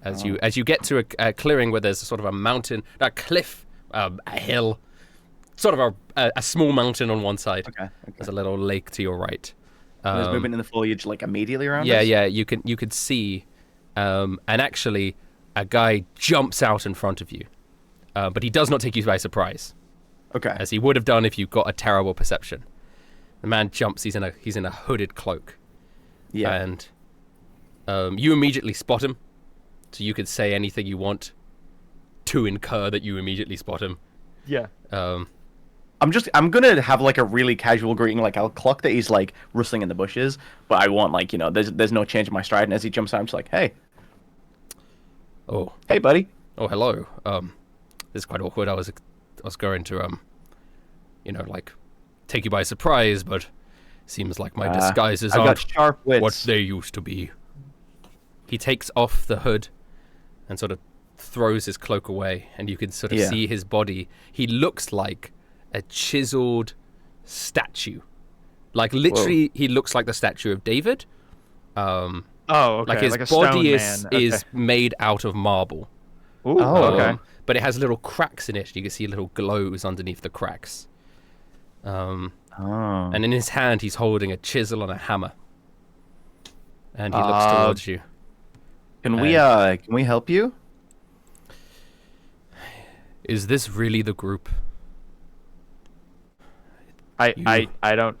as you get to a clearing where there's sort of a mountain, a cliff, a hill, sort of a small mountain on one side. Okay. There's a little lake to your right. There's movement in the foliage like immediately around Yeah, us? yeah. You could see, and actually, a guy jumps out in front of you, but he does not take you by surprise, Okay. as he would have done if you got a terrible perception. The man jumps. He's in a hooded cloak. Yeah. And you immediately spot him, so you could say anything you want to incur that you immediately spot him. Yeah. I'm gonna have like a really casual greeting, like I'll clock that he's like rustling in the bushes, but I want like there's no change in my stride, and as he jumps out, I'm just like, hey, hey buddy. Oh, hello. This is quite awkward. I was going to take you by surprise, but seems like my disguises I've aren't got sharp wits. what they used to be. He takes off the hood and sort of throws his cloak away, and you can sort of see his body. He looks like a chiseled statue. Like literally, he looks like the statue of David. Oh, okay. Like his a body stone man. is made out of marble. Ooh, okay. But it has little cracks in it. You can see little glows underneath the cracks. And in his hand, he's holding a chisel and a hammer. And he looks towards you. Can we help you? Is this really the group? I don't.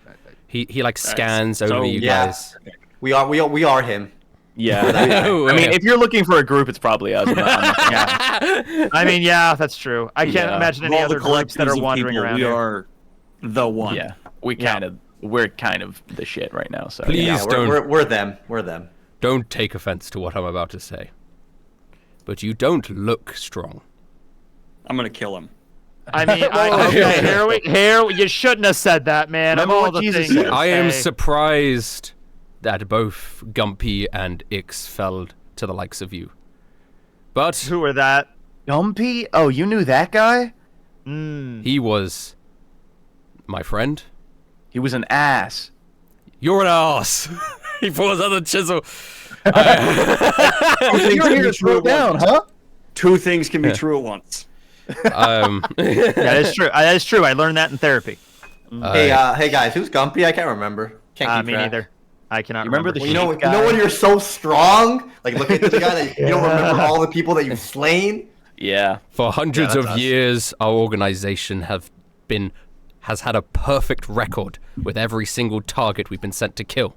He like scans over you yeah. guys. We are him. Yeah. I mean, if you're looking for a group, it's probably us. Yeah. I mean, yeah, that's true. I can't imagine any All other the groups that are collectives of wandering people, around we here. are the one. Yeah. We're kind of the shit right now. So Please Yeah, don't we're them. We're them. don't take offense to what I'm about to say. But you don't look strong. I'm gonna kill him. I mean, here you shouldn't have said that, man. Remember Of all what the Jesus things said. to I am say. surprised that both Gumpy and Ix fell to the likes of you. But Who are that? Dumpy? Oh, you knew that guy? he was my friend. He was an ass. You're an ass. He pulls out the chisel. You're here to throw down, huh? Two things can be true at once. That is true. That is true. I learned that in therapy. Hey guys, who's Gumpy? I can't remember. Can't keep Me track. neither. I cannot remember remember. the Well, sheep guy? you know when you're so strong, like look at the guy that you don't remember all the people that you've slain. Yeah. For hundreds that's of us. years, our organization has had a perfect record with every single target we've been sent to kill.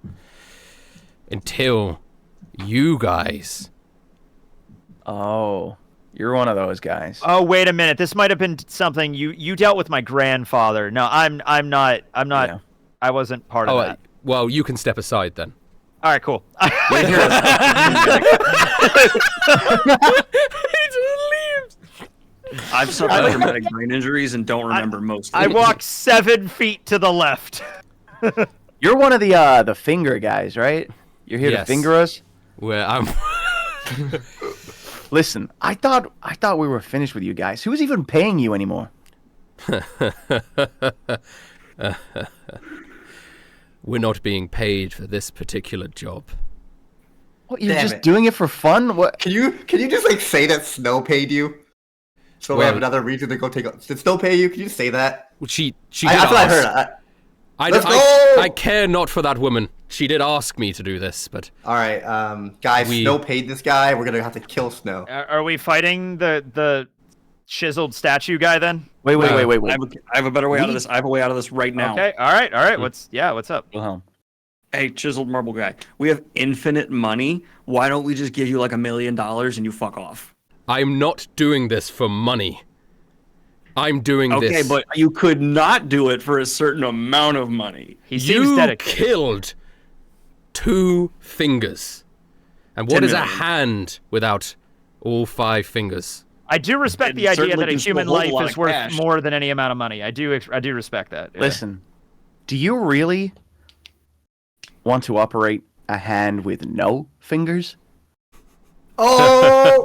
Until you guys. Oh, you're one of those guys. Oh, wait a minute. This might have been something you dealt with my grandfather. No, I'm not. Yeah. I wasn't part of that. Well, you can step aside then. All right, cool. I've suffered traumatic brain injuries and don't remember most. I walked 7 feet to the left. You're one of the finger guys, right? You're here to Yes. finger us? Where I'm. Listen, I thought we were finished with you guys. Who's even paying you anymore? We're not being paid for this particular job. What, you're Damn just it. doing it for fun? What? Can you just like say that Snow paid you? So we have Well- another reason to go take. Did Snow pay you? Can you just say that? Well, she That's did what I ask. heard. Let's I go! care not for that woman. She did ask me to do this, but All right, guys. We- Snow paid this guy. We're gonna have to kill Snow. Are we fighting the chiseled statue guy then? Wait. I have a better way out of this. I have a way out of this right now. Okay. All right. What's up? Wilhelm. Hey, chiseled marble guy. We have infinite money. Why don't we just give you like $1 million and you fuck off? I'm not doing this for money. I'm doing Okay, this. but you could not do it for a certain amount of money. He seems You dedicated. killed 2 fingers. And what 10 is a million. hand without all 5 fingers? I do respect And the idea certainly that a can still human hold a life lot is of worth cash. more than any amount of money. I do respect that. Yeah. Listen, do you really want to operate a hand with no fingers? Oh,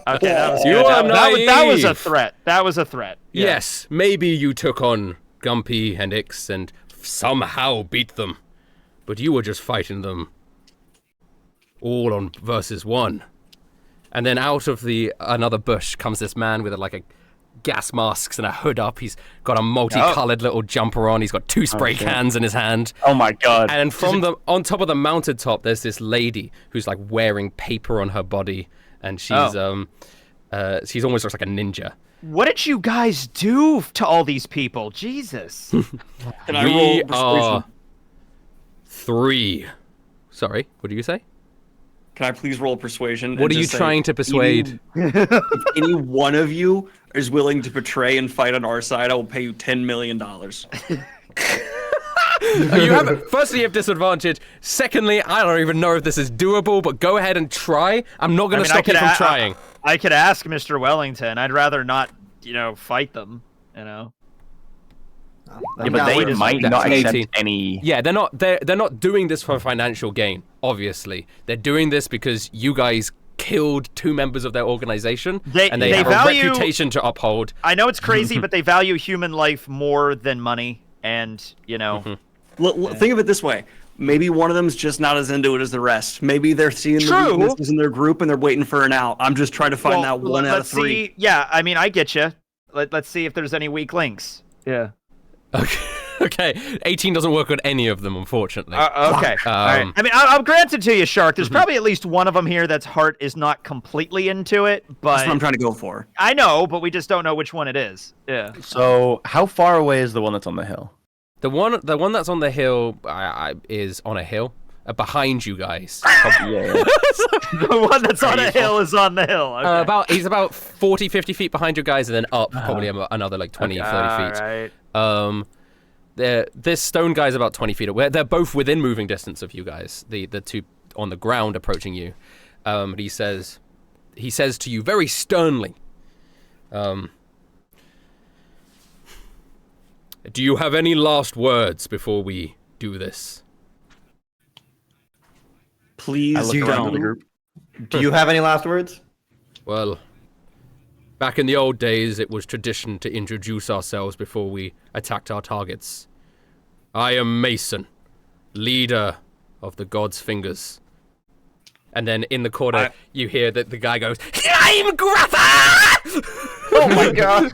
Okay, that was You good. are That was a naive. threat. That was a threat. Yeah. Yes, maybe you took on Gumpy and Ix and somehow beat them. But you were just fighting them all on versus 1. And then out of another bush comes this man with a gas mask and a hood up. He's got a multicolored little jumper on. He's got 2 spray cans in his hand. Oh my god. And on top of the mountaintop, there's this lady who's like wearing paper on her body, and she's almost looks like a ninja. What did you guys do to all these people? Jesus. Can I We roll persuasion? are 3. Sorry, what do you say? Can I please roll persuasion? What are you trying to persuade? If any one of you is willing to betray and fight on our side, I will pay you $10 million. Firstly, you have disadvantage. Secondly, I don't even know if this is doable, but go ahead and try. I'm not going to stop you from trying. I could ask Mr. Wellington. I'd rather not, fight them. Yeah, but they might That's not accept 18. any. Yeah, they're not doing this for financial gain, obviously. They're doing this because you guys killed 2 members of their organization, and they have value- a reputation to uphold. I know it's crazy, but they value human life more than money, and Think of it this way. maybe one of them's just not as into it as the rest. Maybe they're seeing the weaknesses in their group and they're waiting for an out. I'm just trying to find that one out of 3. Yeah, I mean, I get you. Let's see if there's any weak links. Yeah. Okay. 18 doesn't work on any of them, unfortunately. Okay. All right. I mean, I'm granted to you, Shark. There's probably at least one of them here that's heart is not completely into it, but that's what I'm trying to go for. I know, but we just don't know which one it is. Yeah. So, how far away is the one that's on the hill? The one that's on the hill is on a hill behind you guys. The one that's on a hill is on the hill. Okay. He's about 40, 50 feet behind you guys, and then up probably another like 20, 30 feet. Right. This stone guy's about 20 feet away. They're both within moving distance of you guys. The two on the ground approaching you. He says to you very sternly, do you have any last words before we do this? Please don't. Do you have any last words? Well, back in the old days, it was tradition to introduce ourselves before we attacked our targets. I am Mason, leader of the God's Fingers. And then in the corner, you hear that the guy goes, I'm Grappa! Oh my god.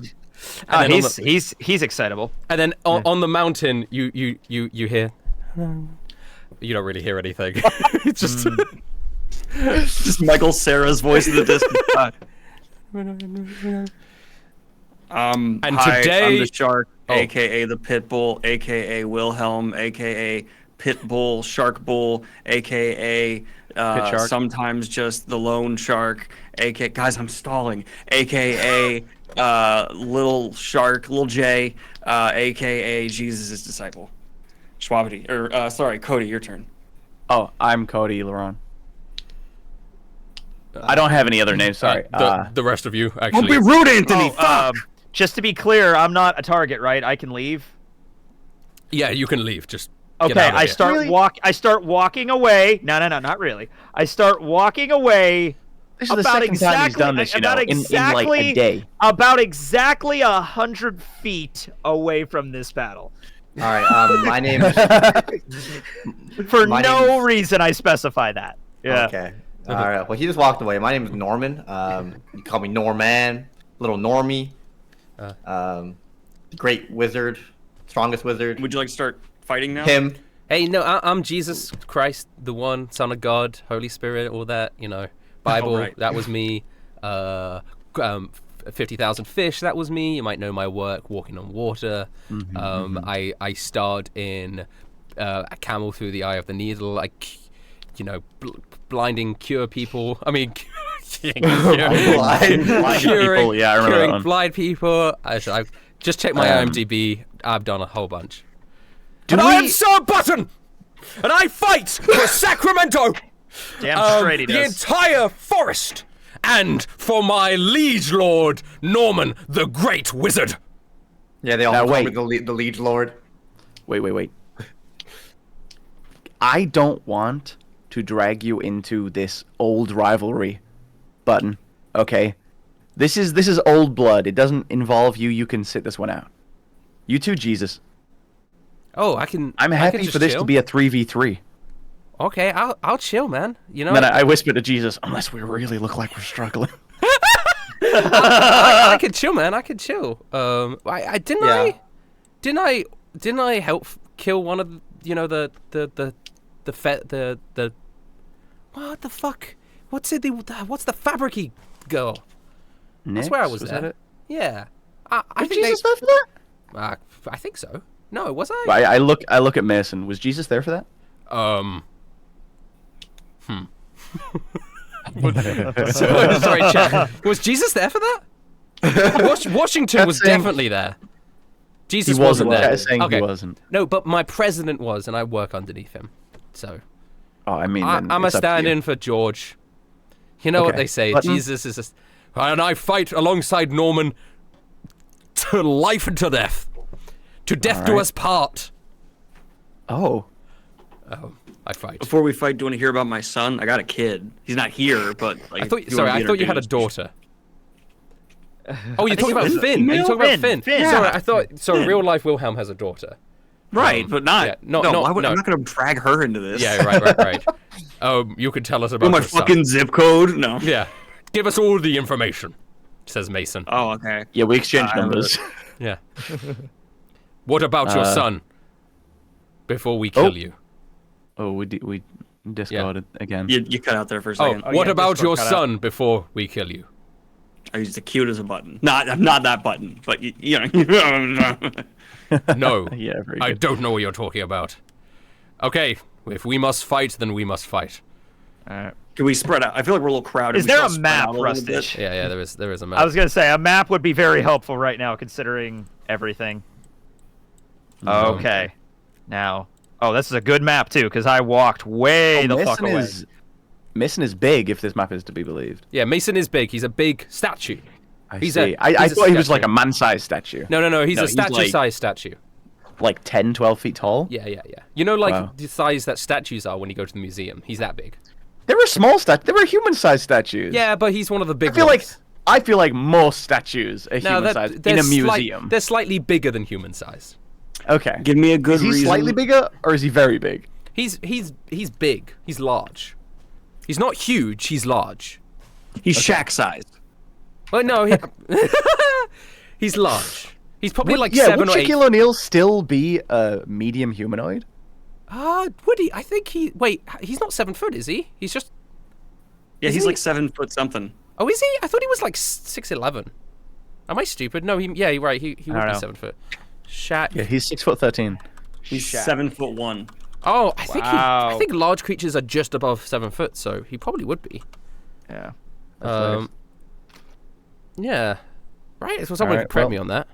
He's excitable. And then on the mountain, you hear. You don't really hear anything. It's just just Michael Cera's voice in the distance. And hi, today I'm the Shark, aka the Pitbull, aka Wilhelm, aka Pitbull, Shark Bull, aka sometimes just the Lone Shark, aka guys, I'm stalling, aka Little Shark, Little J, aka Jesus' disciple. Schwabity, or sorry, Cody, your turn. Oh, I'm Cody Laron. I don't have any other names. Sorry. The rest of you actually. Don't be rude, Anthony. Just to be clear, I'm not a target, right? I can leave. Yeah, you can leave. Just okay. Get out of I here. start walking away. No, not really. I start walking away. This is the second time he's done this, in like a day. About exactly 100 feet away from this battle. All right. My name is. For no reason, I specify that. Yeah. Okay. All right. Well, he just walked away. My name is Norman. You call me Norman, little Normie. Great wizard, strongest wizard. Would you like to start fighting now? Him. Hey, no, I'm Jesus Christ, the one, Son of God, Holy Spirit, all that, Bible, right. That was me. 50,000 fish, that was me. You might know my work, walking on water. I starred in A Camel Through the Eye of the Needle. Blinding cure people. I mean, Blind people. Yeah, I remember that curing one. blind people. I just checked my IMDb. I've done a whole bunch. I am Sir Button, and I fight for Sacramento. Damn straight he The does. entire forest, and for my liege lord Norman, the Great Wizard. Yeah, they all Now, call me wait. the liege lord. Wait. I don't want to drag you into this old rivalry, Button. Okay, this is old blood. It doesn't involve you. You can sit this one out. You too, Jesus. Oh, I can. I'm I happy can just for this chill. to be a 3v3. Okay, I'll chill, man. And then I whispered to Jesus, unless we really look like we're struggling. I could chill, man. I could chill. Didn't I help kill one of the what the fuck? What's the fabricy girl? I swear I was That there. it? Yeah. I think Jesus there for that? I think so. No, was I? I look at Mason. Was Jesus there for that? Sorry, chat. Was Jesus there for that? Washington was definitely there. Jesus He wasn't there. there. Saying Okay. he wasn't. No, but my president was, and I work underneath him. So Oh, I mean, I'm a it's up to you. stand-in for George. You know what Okay. they say? Button. Jesus is and I fight alongside Norman to life and to death. To death do right. us part. Oh. I fight. Before we fight, do you want to hear about my son? I got a kid. He's not here, but like, I thought if you wanna be you had a introduced. daughter. Oh, you're talking about Finn. Are you talking about Finn? Finn. Sorry, I thought. So real life Wilhelm has a daughter. Right, but not. yeah, no, no, why would, no. I'm not going to drag her into this. Yeah, right. You could tell us about Oh, my your son. fucking zip code? No. Yeah. Give us all the information, says Mason. Oh, okay. Yeah, we exchange numbers. Yeah. What about your son? Before we kill you. Oh, we discarded again. You cut out there for a Oh, second. what yeah, about Discord your cut out. son before we kill you? I used the cute as a button. Not that button, but you know. No. Yeah, very I good. don't know what you're talking about. Okay, if we must fight, then we must fight. Alright. Can we spread out? I feel like we're a little crowded. Is We there should a all spread map, out a little bit. Rustage? Yeah, there is a map. I was gonna say a map would be very helpful right now, considering everything. Okay, now, this is a good map too, because I walked way the fuck away. Mason is big, if this map is to be believed. Yeah, Mason is big. He's a big statue. I He's see. a- I he's a thought he was statue. like a man-sized statue. No. He's No, a he's like- statue-sized statue. Like 10, 12 feet tall? Yeah. You know, like Wow. the size that statues are when you go to the museum. He's that big. There were small statues. There were human-sized statues. Yeah, but he's one of the big I ones. feel like most statues are human-sized in a museum. They're slightly bigger than human-sized. Okay. Give me a good Is he reason. slightly bigger, or is he very big? He's big. He's large. He's not huge. He's large. He's Shaq-sized. Well, no, he's large. He's probably like yeah, 7 would or 8. Shaquille O'Neal still be a medium humanoid? Would he? I think he. Wait, he's not 7 foot, is he? He's just. Yeah, Isn't he's he- like 7 foot something. Oh, is he? I thought he was like 6'11". Am I stupid? No, you're right. He would don't be know. 7 foot. Shaq. Yeah, he's 6'13". He's 7'1". Oh, I think Wow. I think large creatures are just above 7 foot, so he probably would be. Yeah. Yeah. Right. So someone Alright, could correct well- me on that.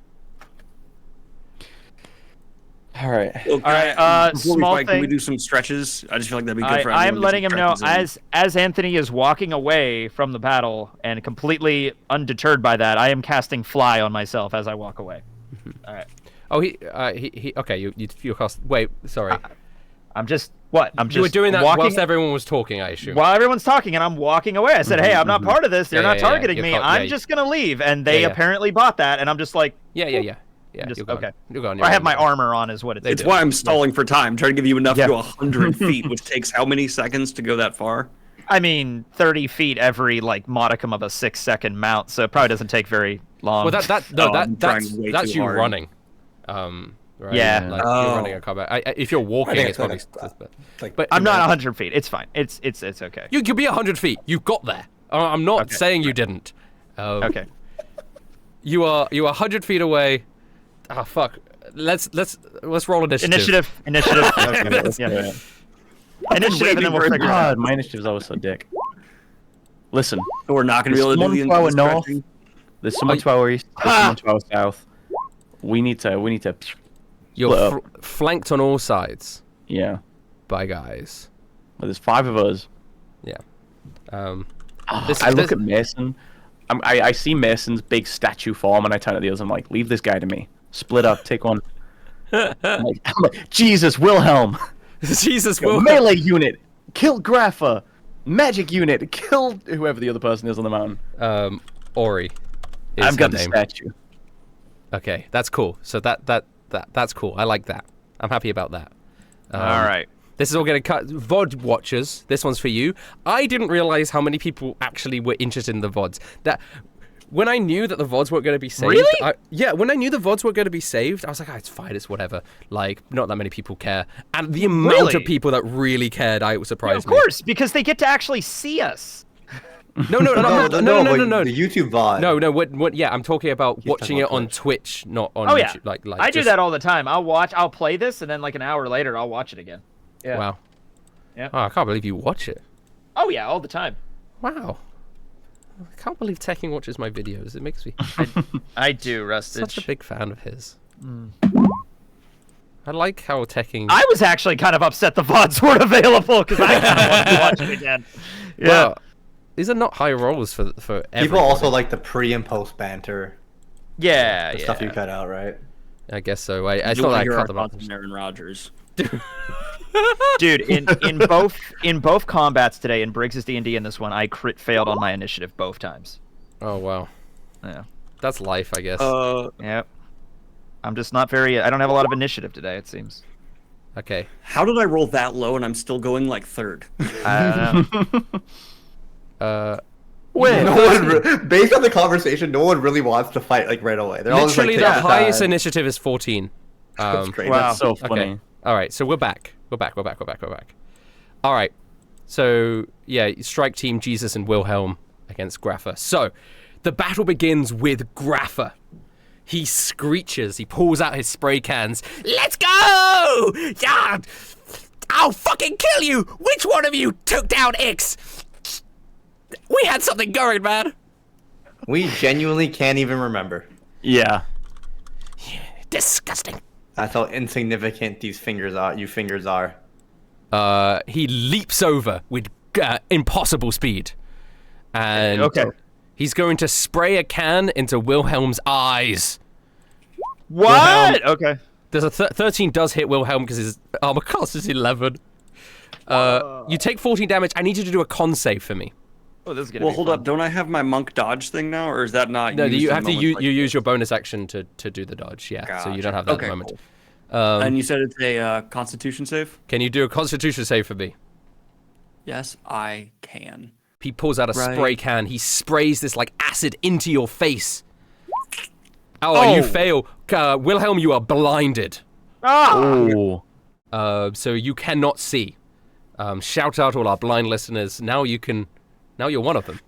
All right. All right, small Can we thing. do some stretches? I just feel like that'd be good for I'm everyone to letting get him some know stretches in. as Anthony is walking away from the battle and completely undeterred by that. I am casting fly on myself as I walk away. All right. Oh, he. Okay, you cost. Wait, sorry. I'm just what? I'm just You were doing that walking whilst everyone was talking, I assume. while everyone's talking, and I'm walking away. I said, "Hey, I'm not part of this. They're Yeah, not yeah, yeah. targeting You're me. yeah, I'm just gonna leave." And they Yeah. apparently bought that, and I'm just like, Yeah. just- You're gone. okay. You're gone. I have my armor on, is what It's do. why I'm stalling for time, trying to give you enough Yeah. to go 100 feet, which takes how many seconds to go that far? I mean, 30 feet every like modicum of a 6-second mount, so it probably doesn't take very long. Well, I'm trying that's way that's too you hard. running. Right? Yeah. Like Oh. you're running a combat. If you're walking, think it's it's probably. like- But I'm not 100 feet. It's fine. It's okay. You could be 100 feet. You got there. I'm not Okay. saying you didn't. Okay. You are 100 feet away. Ah, fuck. Let's roll initiative. Initiative. Okay. Yeah. Initiative, and then we'll figure it out. God, my initiative's always so dick. Listen, So we're not going to be able to do the Someone to our intense north. stretching? there's someone to our east, there's someone to our south. We need to. You're Split flanked on all sides Yeah. by guys. Well, there's 5 of us. Yeah. I look at Mason. I see Mason's big statue form, and I turn to the others. I'm like, leave this guy to me. Split up, take one. I'm like, Jesus, Wilhelm. Jesus will. Melee unit, kill Grapha. Magic unit, kill whoever the other person is on the mountain. Ori. Is I've got her the name. statue. Okay, that's cool. So that's cool. I like that. I'm happy about that. All right. This is all getting cut. VOD watchers, this one's for you. I didn't realize how many people actually were interested in the VODs. That when I knew that the VODs weren't going to be saved. Really? When I knew the VODs were going to be saved, I was like, it's fine, it's whatever. Like, not that many people care. And the amount Really? of people that really cared, I was Yeah, surprised. of course, because they get to actually see us. No. but No. The YouTube VOD. No. What? Yeah, I'm talking about He's watching talking it about on Twitch, not on Oh yeah. YouTube. Like I do just- that all the time. I'll play this, and then like an hour later, I'll watch it again. Yeah. Wow. Yeah. Oh, I can't believe you watch it. Oh yeah, all the time. Wow. I can't believe Tekking watches my videos. It makes me I do, Rustage. such a big fan of his. I like how Tekking. I was actually kind of upset the VODs weren't available because I kind of wanted to watch it again. Yeah. Well, these are not high rolls for People everyone. also like the pre and post banter. Yeah. The Yeah. stuff you cut out, right? I guess so. I Do you thought want I to hear cut our them up. thoughts on Aaron Rodgers? Dude, in both combats today, in Briggs' D&D and this one, I crit failed on my initiative both times. Oh wow, Yeah. that's life, I guess. Yep. I'm just not very. I don't have a lot of initiative today. It seems. Okay. How did I roll that low and I'm still going like third? I don't know. Wait, No one, based on the conversation, no one really wants to fight like right away. They're all just, like, Literally, take the their highest time. initiative is 14. That's great. Wow. That's so funny. Okay. All right, so we're back. We're back. All right. So, yeah, strike team Jesus and Wilhelm against Graffa. So, the battle begins with Graffa. He screeches. He pulls out his spray cans. Let's go! Yeah! I'll fucking kill you! Which one of you took down Ix? We had something going, man. We genuinely can't even remember. Yeah. Disgusting. That's how insignificant these fingers are. You fingers are. He leaps over with impossible speed. And Okay. he's going to spray a can into Wilhelm's eyes. What? Okay. There's a 13 does hit Wilhelm because his armor class is 11. You take 14 damage. I need you to do a con save for me. Oh, this is gonna Well, be hold fun. up. Don't I have my monk dodge thing now, or is that not? No, used you in have to moments like you this? use your bonus action to do the dodge. Yeah, so you don't Gotcha. have that at Okay, the moment. cool. And you said it's a Constitution save. Can you do a Constitution save for me? Yes, I can. He pulls out a Right. spray can. He sprays this like acid into your face. Oh, and you fail. Wilhelm, you are blinded. Oh. So you cannot see. Shout out all our blind listeners. Now you can. Now you're one of them.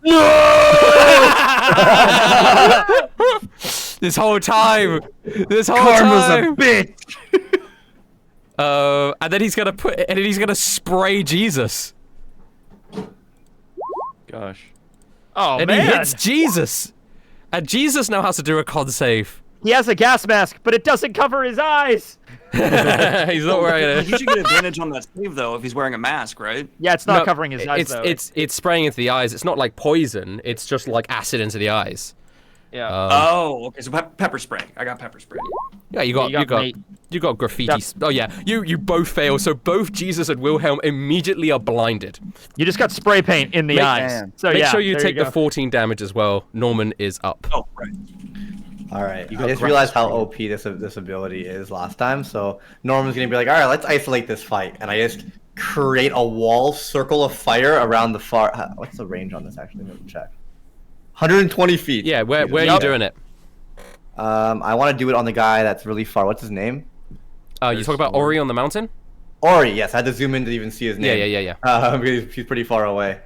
This whole time. This whole Karma's time. a bitch. And then he's gonna spray Jesus. Gosh. Oh And man. he hits Jesus. And Jesus now has to do a con save. He has a gas mask, but it doesn't cover his eyes. He's not wearing He it. should get advantage on that save though if he's wearing a mask, right? Yeah, it's not No, covering his eyes though. It's spraying into the eyes. It's not like poison. It's just like acid into the eyes. yeah. Oh, okay. So pepper spray. I got pepper spray. Yeah, you got mate. you got graffiti. Yep. Oh yeah, you both fail. So both Jesus and Wilhelm immediately are blinded. You just got spray paint in the Make- eyes. So Make yeah, sure you there take the go. 14 damage as well. Norman is up. Oh, right. All right. got I just grapple realized how spray. OP this ability is last time. So Norman's gonna be like, all right, let's isolate this fight, and I just create a wall circle of fire around the far. What's the range on this actually? Let me check. 120 feet. Yeah, where are you Yup. doing it? I want to do it on the guy that's really far. What's his name? You talk about Ori on the mountain? Ori. Yes, I had to zoom in to even see his name. Yeah. Because he's pretty far away.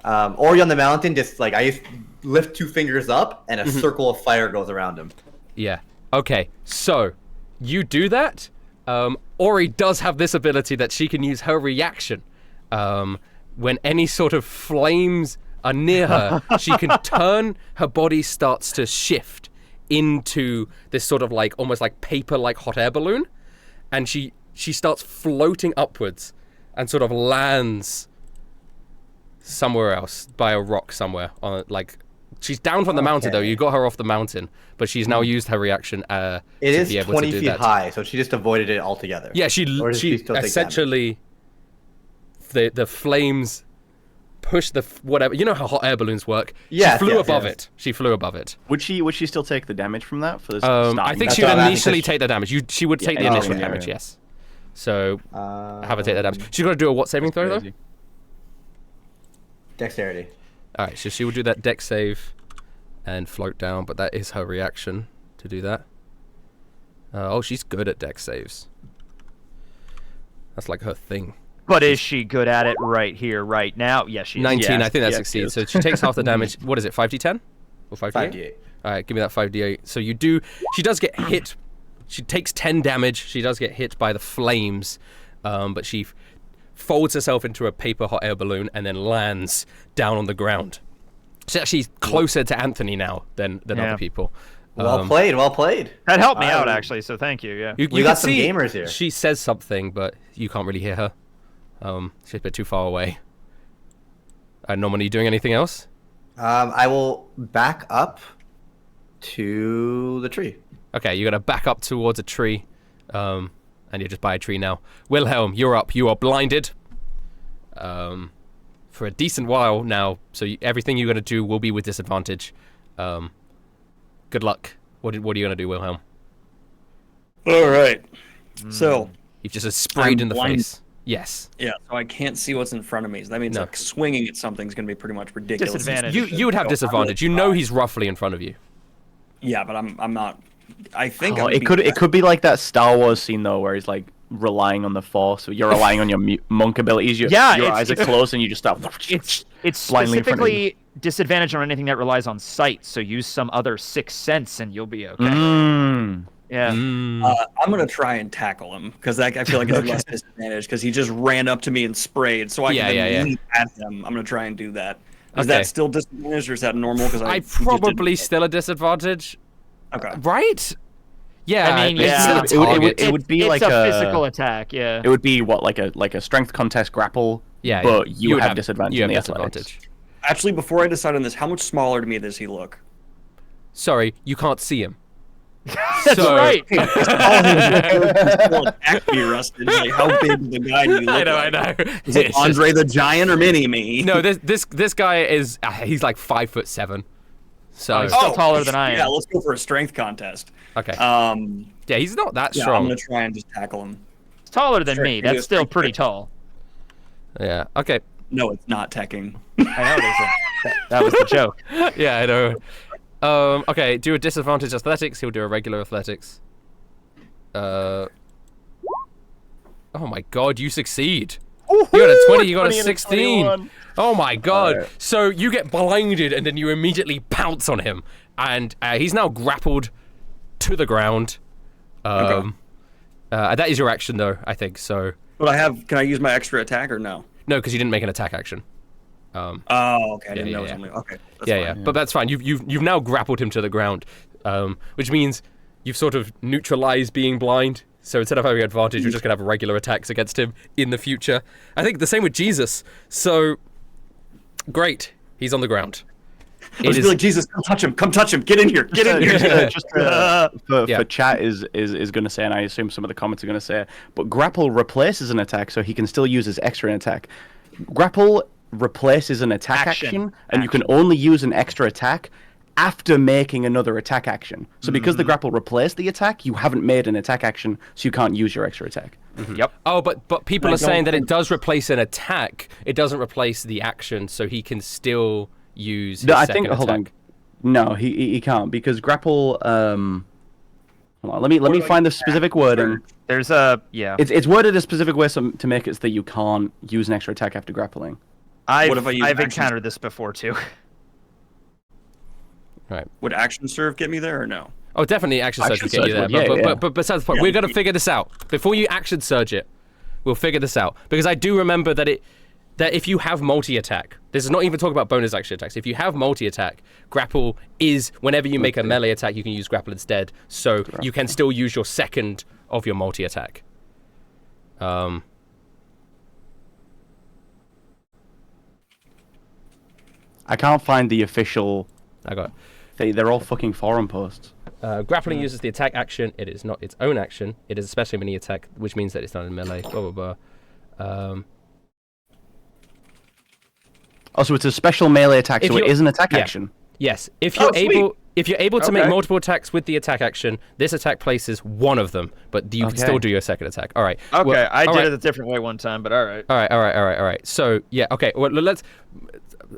Ori on the mountain, just like I just lift two fingers up, and a circle of fire goes around him. Yeah. Okay, so you do that. Ori does have this ability that she can use her reaction. When any sort of flames are near her, she can turn her body starts to shift into this sort of like almost like paper like hot air balloon, and she starts floating upwards and sort of lands somewhere else by a rock somewhere on like she's down from the mountain though. Okay. You got her off the mountain, but she's now used her reaction It to is be able 20 to do feet that. high, so she just avoided it altogether. Yeah, Or she does she still take essentially the flames push the whatever. You know how hot air balloons work. Yes, she flew yes, above yes. it. She flew above it. Would she still take the damage from that for this? I think That's she would what I'm asking, initially so take the damage. She would take the Yeah, initial yeah, damage. yeah. Yes. So have her take that Um, damage. She's got to do a what saving throw though? Crazy. Dexterity. All right, so she will do that deck save and float down, but that is her reaction to do that. Oh, she's good at deck saves. That's like her thing. But is she good at it right here, right now? Yes, she is. 19, Yes, I think that yes, succeeds. yes. So she takes half the damage. What is it, 5d10? Or 5d8? 5d8. All right, give me that 5d8. So you do... She does get hit. She takes 10 damage. She does get hit by the flames, but she folds herself into a paper hot air balloon and then lands down on the ground. She's actually closer to Anthony now than Yeah. other people. Well played, well played. That helped me out Um, actually, so thank you. Yeah. You We can got some see gamers here. She says something, but you can't really hear her. She's a bit too far away. Norman, are you doing anything else? I will back up to the tree. Okay, you're gonna back up towards a tree, and you're just by a tree now. Wilhelm, you're up. You are blinded for a decent while now, so everything you're gonna do will be with disadvantage. Good luck. What are you gonna do, Wilhelm? All right. So You've just sprayed I'm in the blind. face. Yes. yeah, so I can't see what's in front of me. So that means No. like swinging at something is going to be pretty much ridiculous. Disadvantage. You would have disadvantage. You know he's roughly in front of you. Yeah, but I'm not. I think Oh, I'm it could be like that Star Wars scene though, where he's like relying on the Force. So you're relying on your monk abilities. Your eyes are closed, and you just start. It's blindly in front of you. specifically disadvantage on anything that relies on sight. So use some other sixth sense, and you'll be okay. Yeah. I'm gonna try and tackle him because I feel like it's less disadvantage because he just ran up to me and sprayed, so I can then leap at him. I'm gonna try and do that. Is Okay. that still disadvantage or is that normal? Because I probably still a disadvantage. Okay. Right? Yeah. I mean, it's yeah. still a target. It would be it's like a a physical attack. Yeah. It would be what like a strength contest grapple. Yeah, but you you would have disadvantage. You in have the athletics. disadvantage. Actually, before I decide on this, how much smaller to me does he look? Sorry, you can't see him. That's So- right. Attack me, Rusted. Like, how big of a guy do you look I know, like? I know. Is it It's just- Andre the Giant or Mini Me? No, this guy is he's like 5'7". So he's still taller than I am. Yeah, let's go for a strength contest. okay. Yeah, Yeah, he's not that I'm strong. gonna try and just tackle him. It's taller than Sure, me. you do That's a still strength pretty check. tall. Yeah. Okay. No, it's not teching. I know it isn't. That was the joke. Yeah, I know. Okay, do a disadvantage athletics. He'll do a regular athletics. Oh my god, you succeed. You got a 20, you got a 16. Oh my god. Alright. So you get blinded and then you immediately pounce on him. And he's now grappled to the ground. That is your action though, I think. So But can I use my extra attack or no? no, because you didn't make an attack action. Oh, okay. I didn't know it was only okay. That's Yeah, fine. but that's fine. You've now grappled him to the ground, which means you've sort of neutralized being blind. So instead of having advantage, you're just gonna have regular attacks against him in the future. I think the same with Jesus. So great, he's on the ground. I was like, Jesus, come touch him, get in here, get in here. Yeah. For chat is going to say, and I assume some of the comments are going to say, but grapple replaces an attack, so he can still use his extra attack. Grapple replaces an attack action, and you can only use an extra attack after making another attack action. So because the grapple replaced the attack, you haven't made an attack action, so you can't use your extra attack. Yep. Oh, but people I are saying don't that it does replace an attack. It doesn't replace the action, so he can still use. His No, I second think. Hold on. attack. No, he can't because grapple. Hold on. Let me find the specific wording. There's a It's worded a specific way to make it so that you can't use an extra attack after grappling. What if I use I've action? encountered this before too. Right. Would action serve get me there or no? Oh, definitely action surge will Action get you there. surge would, yeah. But besides the point, we're gonna figure this out before you action surge it. We'll figure this out because I do remember that if you have multi-attack, this is not even talking about bonus action attacks. If you have multi-attack, grapple is whenever you make a melee attack, you can use grapple instead. So you can still use your second of your multi-attack. I can't find the official. I got it. They're all fucking forum posts. Grappling uses the attack action. It is not its own action. It is a special mini attack, which means that it's not in melee. Blah blah blah. Also, it's a special melee attack, If so it you're- is an attack yeah. action. Yes, if you're sweet. able to make Okay. multiple attacks with the attack action, this attack places one of them, but you can Okay. still do your second attack. All right. Okay, Well, I all did right. it a different way one time, but all right. All right. So yeah, okay. Well, let's.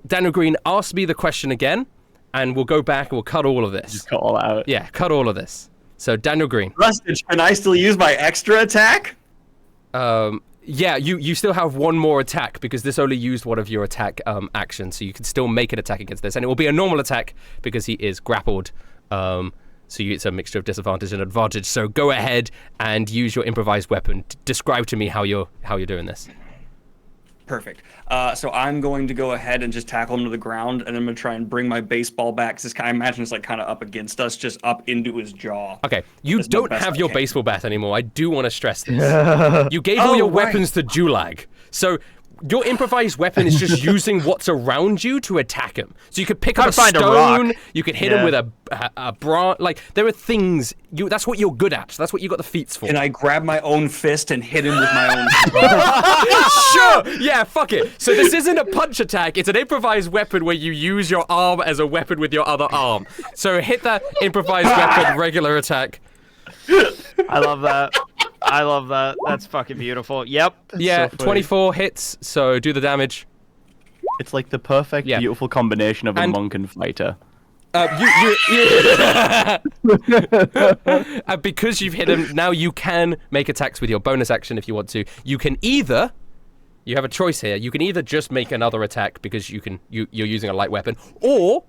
Daniel Green, ask me the question again, and we'll go back and we'll cut all of this. Just cut all that out. Yeah, cut all of this. So Daniel Green. Rustage, can I still use my extra attack? Yeah, you still have one more attack because this only used one of your attack actions, so you can still make an attack against this, and it will be a normal attack because he is grappled. So it's a mixture of disadvantage and advantage. So go ahead and use your improvised weapon. Describe to me how you're doing this. Perfect. So I'm going to go ahead and just tackle him to the ground, and I'm going to try and bring my baseball bat. 'Cause I imagine it's like kind of up against us, just up into his jaw. Okay, you That's my don't best have I your can. baseball bat anymore. I do want to stress this. You gave all Oh, your right. weapons to Julag. So your improvised weapon is just using what's around you to attack him. So you could pick up a Can't find a rock. stone, you could hit him with a branch. Like, there are things, that's what you're good at. That's what you got the feats for. Can I grab my own fist and hit him with my own? Sure! Yeah, fuck it. So this isn't a punch attack, it's an improvised weapon where you use your arm as a weapon with your other arm. So hit that improvised weapon, regular attack. I love that. I love that. That's fucking beautiful. Yep. Yeah, so funny. 24 hits, so do the damage. It's like the perfect, Yeah. beautiful combination of a And- monk and fighter. Because you've hit him, now you can make attacks with your bonus action if you want to. You can either, you have a choice here. You can either just make another attack because you're using a light weapon, or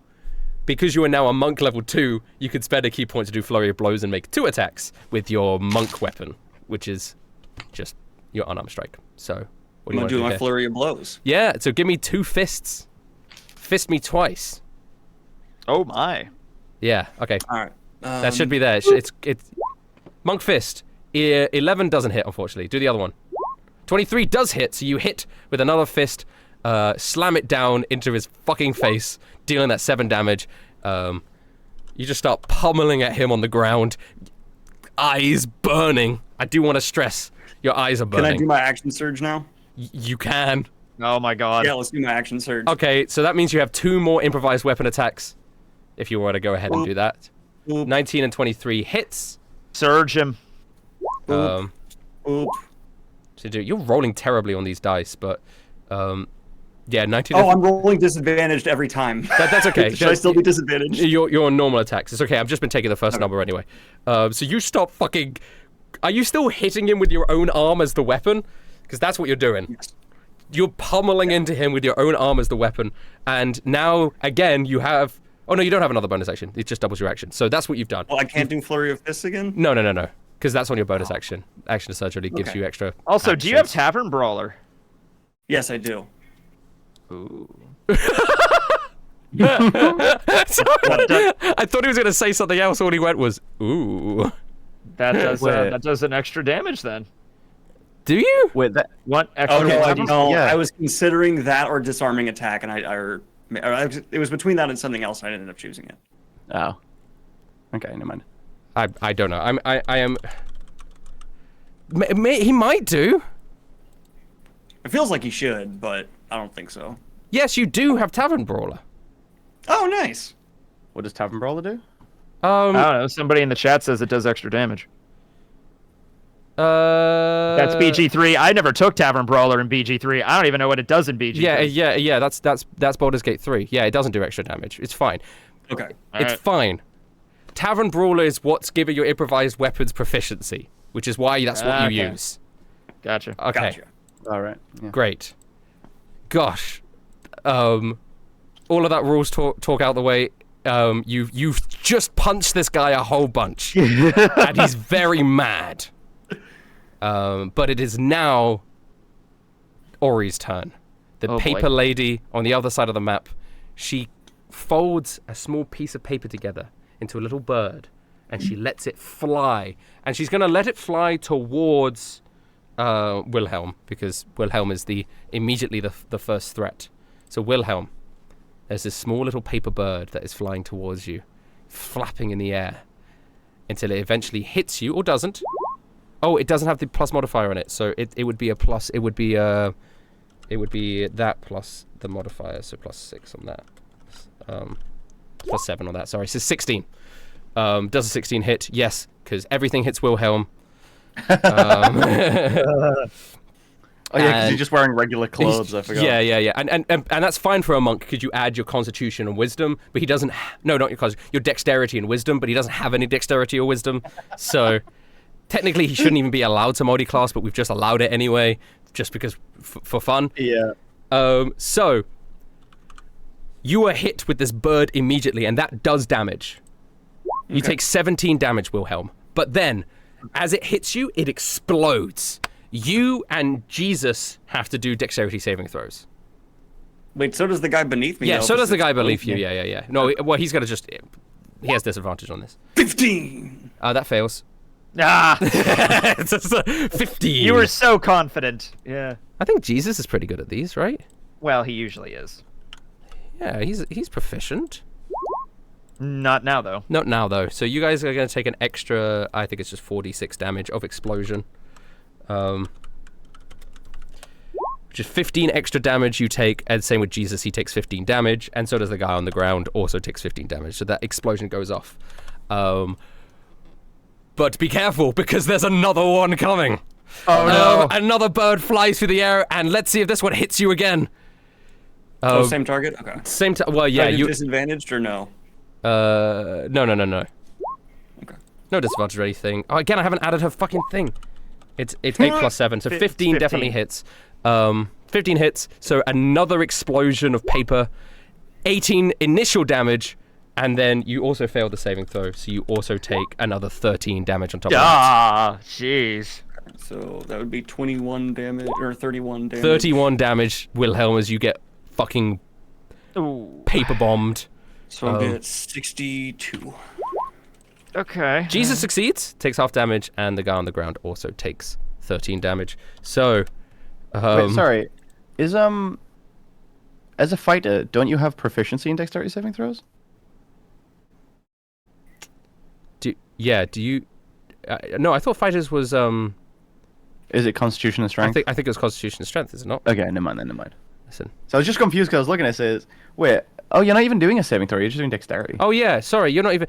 because you are now a monk level 2, you could spend a key point to do flurry of blows and make 2 attacks with your monk weapon, which is just your unarmed strike. So, what do I'm you gonna want to do do my here? flurry of blows. Yeah, so give me 2 fists. Fist me twice. Oh my. Yeah, okay. All right. That should be there. It's Monk Fist. 11 doesn't hit, unfortunately. Do the other one. 23 does hit, so you hit with another fist, slam it down into his fucking face, dealing that 7 damage. You just start pummeling at him on the ground, eyes burning. I do want to stress, your eyes are Can burning. I do my action surge now? You can. Oh my god. Yeah, let's do my action surge. Okay, so that means you have 2 more improvised weapon attacks, if you want to go ahead and do that. Oop. 19 and 23 hits. Surge him. Um, Oop. you're rolling terribly on these dice, but yeah, 19. Oh, I'm rolling disadvantaged every time. That's okay. Should I still be disadvantaged? Your on normal attacks. It's okay. I've just been taking the first number anyway. So you stop fucking. Are you still hitting him with your own arm as the weapon? Because that's what you're doing. Yes. You're pummeling into him with your own arm as the weapon, and now again you have. Oh no, you don't have another bonus action. It just doubles your action. So that's what you've done. Well, I can't do flurry of fists again. No. Because that's on your bonus action. Action surge really gives Okay. you extra. Also, do you have actions. Tavern Brawler? Yes, I do. Ooh. I thought he was going to say something else. All he went was, ooh. That does an extra damage then. Do you? Wait, that What extra Okay, damage? no, Yeah. I was considering that or disarming attack, and it was between that and something else, and I ended up choosing it. oh, okay, never mind. I don't know. I am. He might do. It feels like he should, but I don't think so. Yes, you do have Tavern Brawler. Oh, nice. What does Tavern Brawler do? I don't know. Somebody in the chat says it does extra damage. That's BG3. I never took Tavern Brawler in BG3. I don't even know what it does in BG3. Yeah. That's Baldur's Gate 3. Yeah, it doesn't do extra damage. It's fine. Okay. It's Alright. fine. Tavern Brawler is what's giving your improvised weapons proficiency, which is why that's what you Okay. use. Gotcha. Okay. Gotcha. All right. Yeah. Great. Gosh. All of that rules talk out the way. You've just punched this guy a whole bunch, and he's very mad. But it is now Ori's turn. The Oh, boy. paper lady on the other side of the map, she folds a small piece of paper together into a little bird, and she lets it fly. And she's going to let it fly towards Wilhelm, because Wilhelm is immediately the first threat. So Wilhelm, there's this small little paper bird that is flying towards you, flapping in the air, until it eventually hits you, or doesn't. Oh, it doesn't have the plus modifier on it, so it would be a plus. It would be that plus the modifier, so plus 6 on that. Plus 7 on that. Sorry, so 16. Does a 16 hit? Yes, because everything hits Wilhelm. Oh yeah, because And- you're just wearing regular clothes. I forgot. Yeah. And that's fine for a monk because you add your constitution and wisdom, but he doesn't. No, not your constitution. Your dexterity and wisdom, but he doesn't have any dexterity or wisdom. So technically, he shouldn't even be allowed to multi-class, but we've just allowed it anyway, just because for fun. Yeah. So you are hit with this bird immediately, and that does damage. You take 17 damage, Wilhelm. But then, as it hits you, it explodes. You and Jesus have to do dexterity saving throws. Wait, so does the guy beneath me. Yeah, though, so does the guy because- beneath you. Yeah. No, well, he's gonna just. He has disadvantage on this. 15. That fails. Ah, It's just a 15. you were so confident. Yeah. I think Jesus is pretty good at these, right? Well, he usually is. Yeah, he's proficient. Not now, though. Not now though. So you guys are gonna take an extra. I think it's just 46 damage of explosion. Which is 15 extra damage you take, and same with Jesus, he takes 15 damage, and so does the guy on the ground, also takes 15 damage. So that explosion goes off. But But be careful, because there's another one coming. Oh no! Another bird flies through the air, and let's see if this one hits you again. Same target? Okay. Same time. Well, yeah, Are you. disadvantaged or no? No. Okay. No disadvantage or anything. Oh, again, I haven't added her fucking thing. It's 8 plus 7, so 15 definitely hits. 15 hits, so another explosion of paper. 18 initial damage, and then you also failed the saving throw, so you also take another 13 damage on top of that. Ah, jeez. So that would be 21 damage, or 31 damage. 31 damage, Wilhelm, as you get fucking Ooh. paper bombed. So I'll get 62. Okay. Jesus succeeds, takes half damage, and the guy on the ground also takes 13 damage. So, Wait, sorry. Is as a fighter, don't you have proficiency in dexterity saving throws? do you? No, I thought fighters was Is it Constitution and I Strength? think it was Constitution and Strength, is it not? Okay, never mind then, never mind. Listen. So I was just confused because I was looking at it, says, wait, oh, you're not even doing a saving throw, you're just doing dexterity. Oh yeah, sorry, you're not even.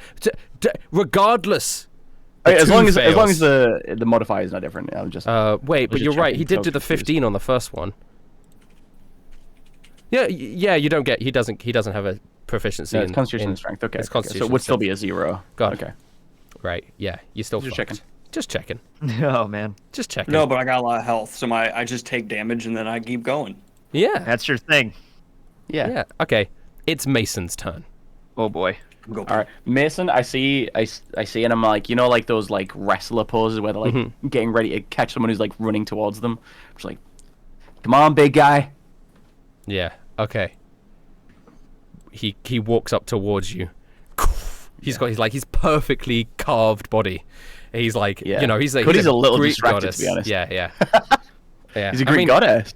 Regardless. Okay, as two long as fails. the modifier is not different, I'm just. Wait, but just you're right. checking, He so did do the confused. 15 on the first one. Yeah, you don't get. He doesn't have a proficiency No, it's in Constitution in- and Strength. Okay, it's okay, Constitution so it would and still Strength. be a 0. God. Okay. Right. Yeah, you still Just fucked. checking. Just checking. Oh man. Just checking. No, but I got a lot of health, so I just take damage and then I keep going. Yeah. That's your thing. Yeah. Yeah. Okay. It's Mason's turn. Oh boy. Go. All right, Mason. I see, and I'm like, like those like wrestler poses where they're like getting ready to catch someone who's like running towards them. Just like, come on, big guy. Yeah. Okay. He walks up towards you. He's got his perfectly carved body. He's like, Yeah. he's Cody's a little Greek distracted, goddess. to be honest. Yeah, yeah. Yeah. He's a Greek goddess.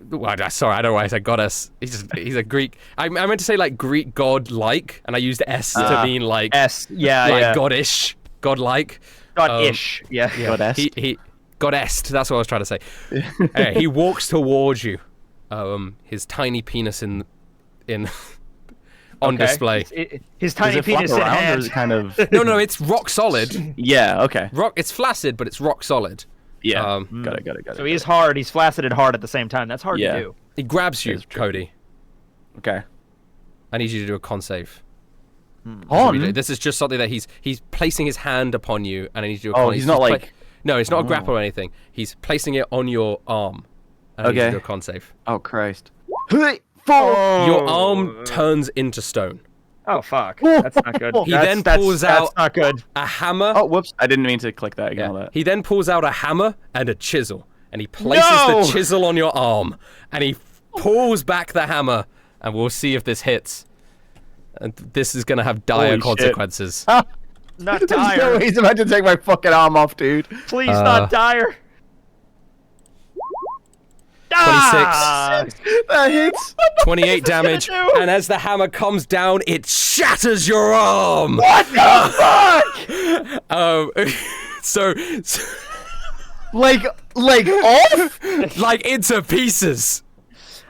Well, sorry, I don't know why I said goddess. He's a Greek. I meant to say like Greek god-like, and I used S to mean like S. Yeah. like yeah. goddish, godlike. God-ish. Yeah. Goddess. He goddess. That's what I was trying to say. Anyway, he walks towards you. His tiny penis in on Okay. display. His Does tiny it flap penis in around, or hand. is it kind of? No, it's rock solid. Yeah. Okay. It's flaccid, but it's rock solid. Yeah. Got it. So he's hard. He's flaccid and hard at the same time. That's hard Yeah. to do. He grabs you, It's tricky. Cody. Okay. I need you to do a con save. On. This is just something that he's placing his hand upon you, and I need you to do a Oh, con. he's not like. No, it's not a grapple or anything. He's placing it on your arm. And I need you to Okay. do a con save. Oh Christ. Your arm turns into stone. Oh fuck. That's not good. He then pulls out That's not good. a hammer. Oh, whoops! I didn't mean to click that. Ignore that. He then pulls out a hammer and a chisel, and he places No! the chisel on your arm, and he pulls back the hammer, and we'll see if this hits. And this is gonna have dire Holy shit. consequences. Not There's no dire. way he's about to take my fucking arm off, dude. Please, not dire. 26. Ah! That hits. 28 damage, do? and as the hammer comes down, it shatters your arm. What the fuck? So Like off? like into pieces.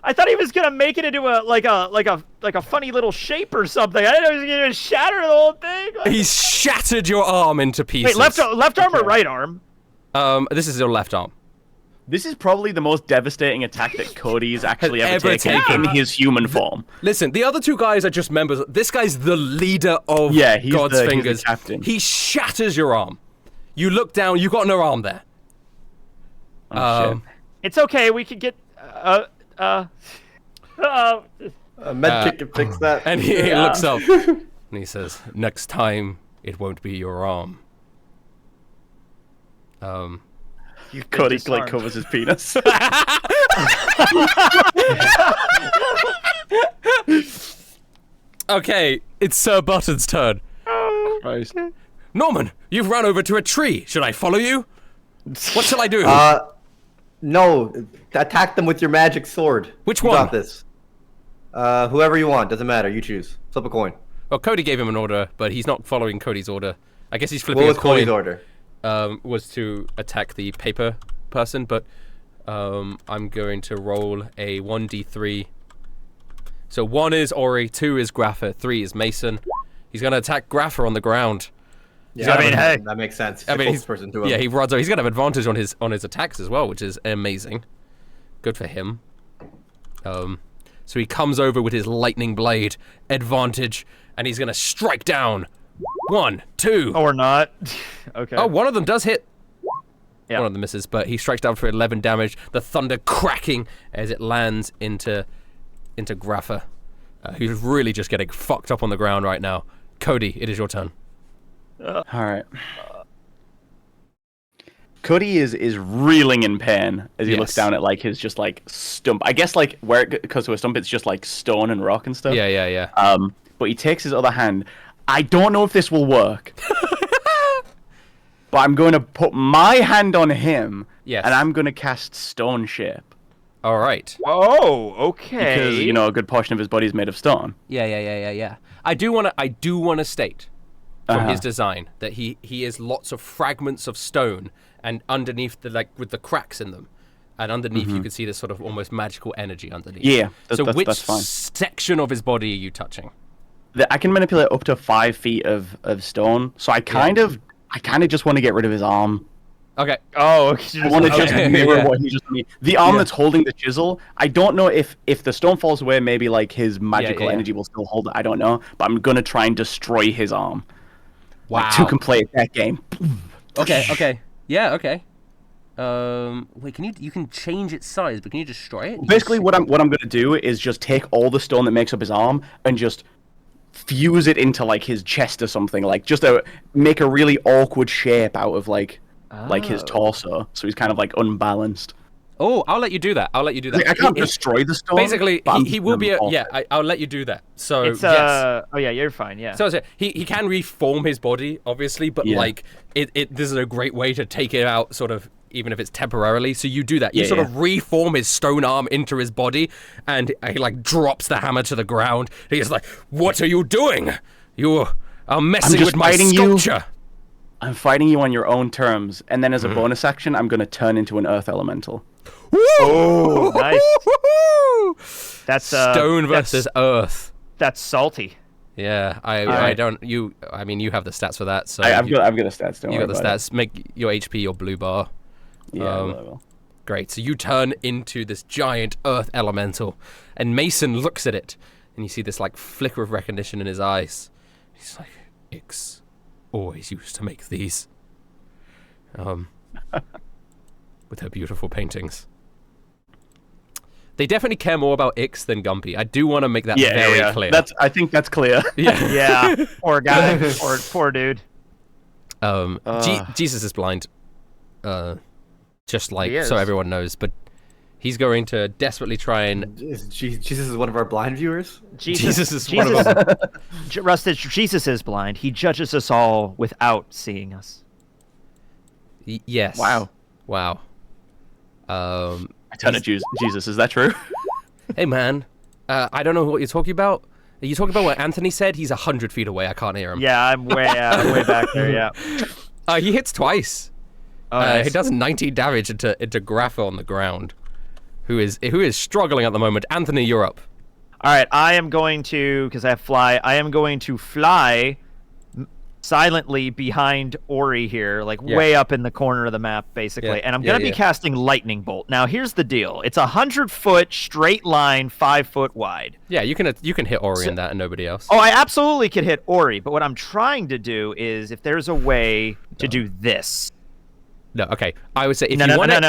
I thought he was gonna make it into a funny little shape or something. I didn't know he was gonna shatter the whole thing. He's shattered your arm into pieces. Wait, left arm or right arm? This is your left arm. This is probably the most devastating attack that Cody's actually Has ever ever taken taken. in his human form. Listen, the other two guys are just members. This guy's the leader of Yeah, he's God's the Fingers. captain. He shatters your arm. You look down. You got no arm there. Oh, shit. It's okay. We could get A med kit can fix that. And he looks up and he says, "Next time, it won't be your arm." Cody disarmed. like covers his penis. Okay, it's Sir Button's turn. Christ. Norman, you've run over to a tree. Should I follow you? What shall I do? No, attack them with your magic sword. Which You one? got this. Whoever you want, doesn't matter. You choose. Flip a coin. Well, Cody gave him an order, but he's not following Cody's order. I guess he's flipping What was a coin. Cody's order? Was to attack the paper person, but I'm going to roll a 1d3. So 1 is Ori, 2 is Graffer, 3 is Mason. He's going to attack Graffer on the ground. Yeah, I mean, hey. that makes sense. I mean, Closest person to him. yeah, he runs. He's gonna have advantage on his attacks as well, which is amazing. Good for him. So he comes over with his lightning blade, advantage, and he's gonna strike down. 1, 2. Or not. Okay. Oh, one of them does hit. Yeah. One of them misses, but he strikes down for 11 damage. The thunder cracking as it lands into Grapha, who's really just getting fucked up on the ground right now. Cody, it is your turn. All right. Cody is reeling in pain as he looks down at like his just like stump. I guess like where it goes to a stump, it's just like stone and rock and stuff. Yeah. But he takes his other hand. I don't know if this will work. But I'm going to put my hand on him. Yes. And I'm going to cast Stone Shape. All right. Oh, okay. Because a good portion of his body is made of stone. Yeah. I do want to state from his design that he is lots of fragments of stone, and underneath with the cracks in them, and underneath you can see this sort of almost magical energy underneath. Yeah. So which that's fine. section of his body are you touching? I can manipulate up to 5 feet of stone. So I kind of just want to get rid of his arm. Okay. Oh, I want to just mirror what he just made. The arm that's holding the chisel, I don't know if the stone falls away, maybe like his magical energy will still hold it. I don't know. But I'm going to try and destroy his arm. Wow. Like, 2 can play that game. Okay. Yeah, okay. Wait, you can change its size, but can you destroy it? Basically, what I'm going to do is just take all the stone that makes up his arm and just fuse it into like his chest or something. Like just make a really awkward shape out of like his torso, so he's kind of like unbalanced. Oh, I'll let you do that. I can't destroy the stone. Basically, he will be. I'll let you do that. So it's yes. Oh yeah, you're fine. Yeah. So he can reform his body, obviously, but like this is a great way to take it out, sort of, even if it's temporarily. So you do that. You sort of reform his stone arm into his body, and he like drops the hammer to the ground. He's like, "What are you doing? You are messing with my sculpture." I'm fighting you on your own terms, and then as a bonus action, I'm going to turn into an earth elemental. Oh, nice. That's stone versus earth. That's salty. Yeah, I don't. You have the stats for that. So I've got the stats. Don't you worry got the about stats. Make your HP your blue bar. Yeah. Great. So you turn into this giant earth elemental, and Mason looks at it, and you see this like flicker of recognition in his eyes. He's like, Ix always used to make these. With her beautiful paintings. They definitely care more about Ix than Gumpy. I do want to make that very clear. I think that's clear. Yeah. Poor guy. Poor dude. Jesus is blind. Just like so everyone knows, but he's going to desperately try and. Jesus is one of our blind viewers. Jesus is one of them. Rustage, Jesus is blind. He judges us all without seeing us. Yes. Wow. I turn to Jesus. Is that true? Hey man, I don't know what you're talking about. Are you talking about what Anthony said? He's 100 feet away. I can't hear him. Yeah, I'm way back there. Yeah. He hits twice. Nice. He does 19 damage into Grapha on the ground, who is struggling at the moment. Anthony, you're up. All right, I am going to, because I have fly. I am going to fly silently behind Ori here, like way up in the corner of the map, basically. And I'm going to be casting Lightning Bolt. Now, here's the deal. It's 100-foot straight line, 5-foot wide. Yeah, you can hit Ori in that and nobody else. Oh, I absolutely could hit Ori, but what I'm trying to do is, if there's a way to do this. No, okay. I would say if no. Hold on.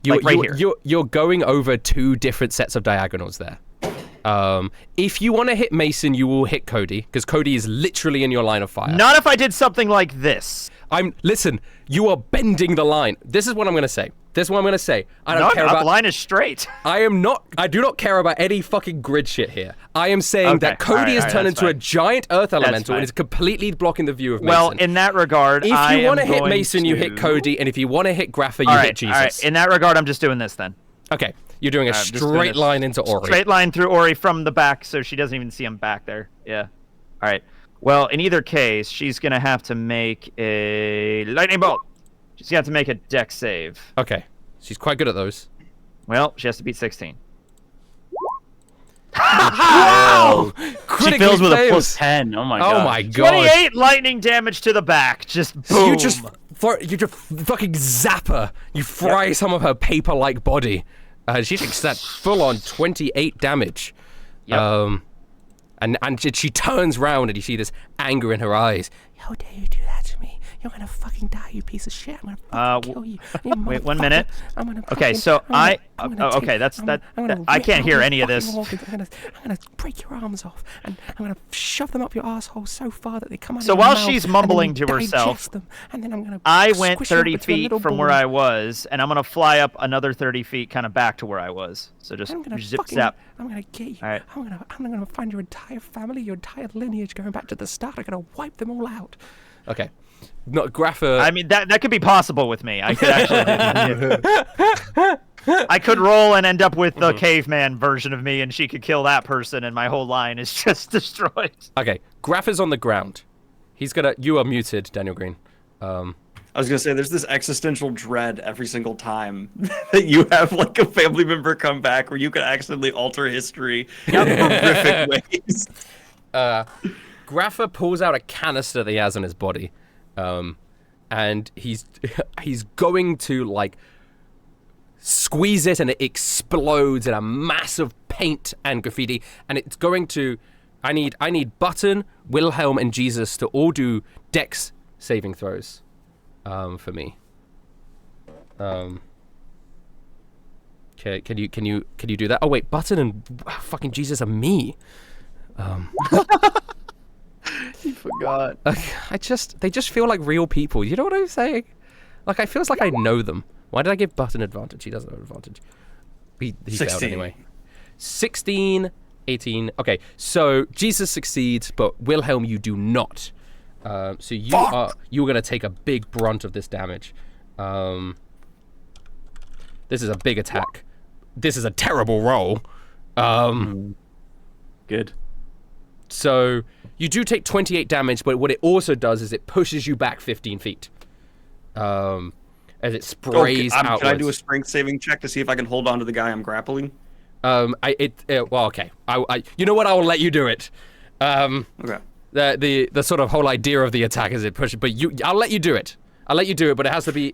Right here. You're going over 2 different sets of diagonals there. If you want to hit Mason, you will hit Cody, because Cody is literally in your line of fire. Not if I did something like this. Listen, you are bending the line. This is what I'm going to say. I don't care about... the line is straight. I do not care about any fucking grid shit here. I am saying that Cody has turned into a giant earth elemental and is completely blocking the view of Mason. Well, in that regard, if you want to hit Mason, you hit Cody, and if you want to hit Grapha, you hit Jesus. All right. In that regard, I'm just doing this then. Okay. You're doing a straight line into Ori. Straight line through Ori from the back, so she doesn't even see him back there. Yeah. All right. Well, in either case, she's going to have to make a lightning bolt. She's going to have to make a dex save. Okay. She's quite good at those. Well, she has to beat 16. Wow! She fills with a plus 10. Oh my god. Oh my god. 28 lightning damage to the back. Just boom. You just fucking zap her. You fry some of her paper-like body. She takes that full-on 28 damage. Yep. And she turns round and you see this anger in her eyes. How dare you do that to me? You're gonna fucking die, you piece of shit. I'm gonna fucking kill you. Wait 1 minute. I'm gonna Okay, so I can't hear any of this. I'm gonna break your arms off and I'm gonna shove them up your asshole so far that they come out. So of your while mouth, she's and mumbling then to herself, digest them, and then I'm gonna I went squish them up 30 into a feet little from where ball. I was, and I'm gonna fly up another 30 feet, kind of back to where I was. So just I'm gonna zip fucking, zap. I'm gonna get you. All right. I'm gonna find your entire family, your entire lineage going back to the start. I'm gonna wipe them all out. Okay. Not Grapha. I mean, that could be possible with me. I could actually do that. I could roll and end up with the caveman version of me, and she could kill that person, and my whole line is just destroyed. Okay. Grapha's on the ground. He's gonna. You are muted, Daniel Green. I was gonna say, there's this existential dread every single time that you have like a family member come back, where you could accidentally alter history in horrific ways. Grapha pulls out a canister that he has on his body, and he's going to like squeeze it, and it explodes in a massive paint and graffiti, and it's going to. I need Button, Wilhelm, and Jesus to all do Dex saving throws, for me. Okay, can you do that? Oh wait, Button and fucking Jesus are me. You forgot. They just feel like real people. You know what I'm saying? Like, I feels like I know them. Why did I give Button advantage? He doesn't have advantage. He failed 16. anyway. 16, 18. Okay, so Jesus succeeds, but Wilhelm, you do not. So you're gonna take a big brunt of this damage. This is a big attack. This is a terrible roll. Good. So you do take 28 damage, but what it also does is it pushes you back 15 feet. As it sprays outwards. Can I do a strength saving check to see if I can hold on to the guy I'm grappling? Well, okay. You know what? I will let you do it. Okay. The sort of whole idea of the attack is it pushes, but I'll let you do it. I'll let you do it, but it has to be.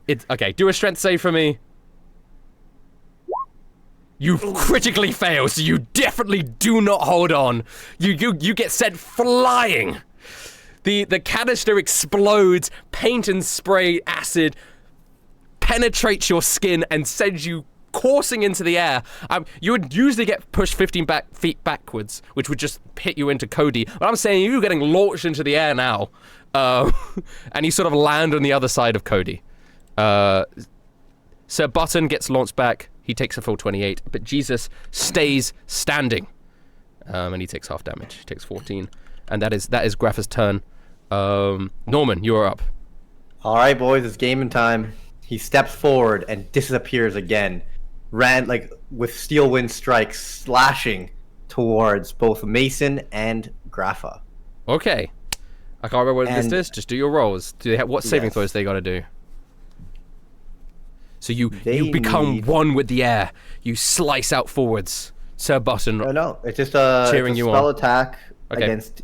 It's okay. Do a strength save for me. You critically fail, so you definitely do not hold on. You get sent flying. The canister explodes, paint and spray acid penetrates your skin and sends you coursing into the air. You would usually get pushed 15 feet backwards, which would just hit you into Cody. But I'm saying you're getting launched into the air now. And you sort of land on the other side of Cody. Sir Button gets launched back. He takes a full 28, but Jesus stays standing, and he takes half damage. He takes 14, and that is Grapha's turn. Norman, you are up. All right, boys, it's gaming time. He steps forward and disappears again. Ran like with steel wind strikes, slashing towards both Mason and Grapha. Okay, I can't remember what this is. Just do your rolls. Do they have what saving throws they got to do? So you become one with the air. You slice out forwards. Sir Button. No, it's just a spell attack against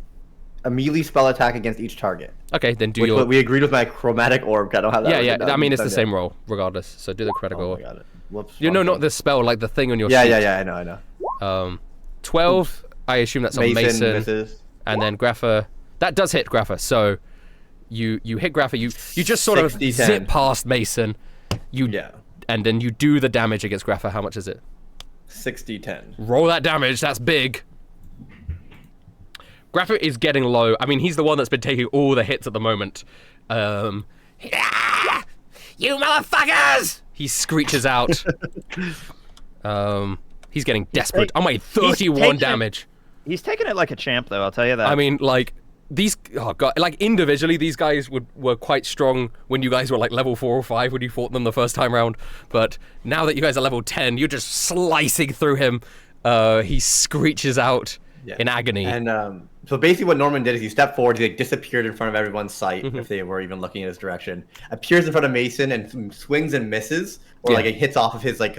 a melee spell attack against each target. Okay, then do But we agreed with my chromatic orb. I don't have that. Yeah. I mean, it's the same roll regardless. So do the critical. Oh my god. Whoops. You know, not the spell, like the thing on your sheet. Yeah. I know. 12. I assume that's on Mason. Misses. And then Grapha. That does hit Grapha. So you hit Grapha. You just sort of zip past Mason. And then you do the damage against Grapha. How much is it? 60-10. Roll that damage. That's big. Grapha is getting low. I mean, he's the one that's been taking all the hits at the moment. You motherfuckers! He screeches out. He's getting desperate. Oh my, 31 damage. He's taking it like a champ, though. I'll tell you that. I mean, like like individually, these guys were quite strong when you guys were like level 4 or 5 when you fought them the first time round. But now that you guys are level 10, you're just slicing through him. He screeches out in agony. And so basically, what Norman did is he stepped forward, he like disappeared in front of everyone's sight if they were even looking in his direction. Appears in front of Mason and swings and misses, or like it hits off of his like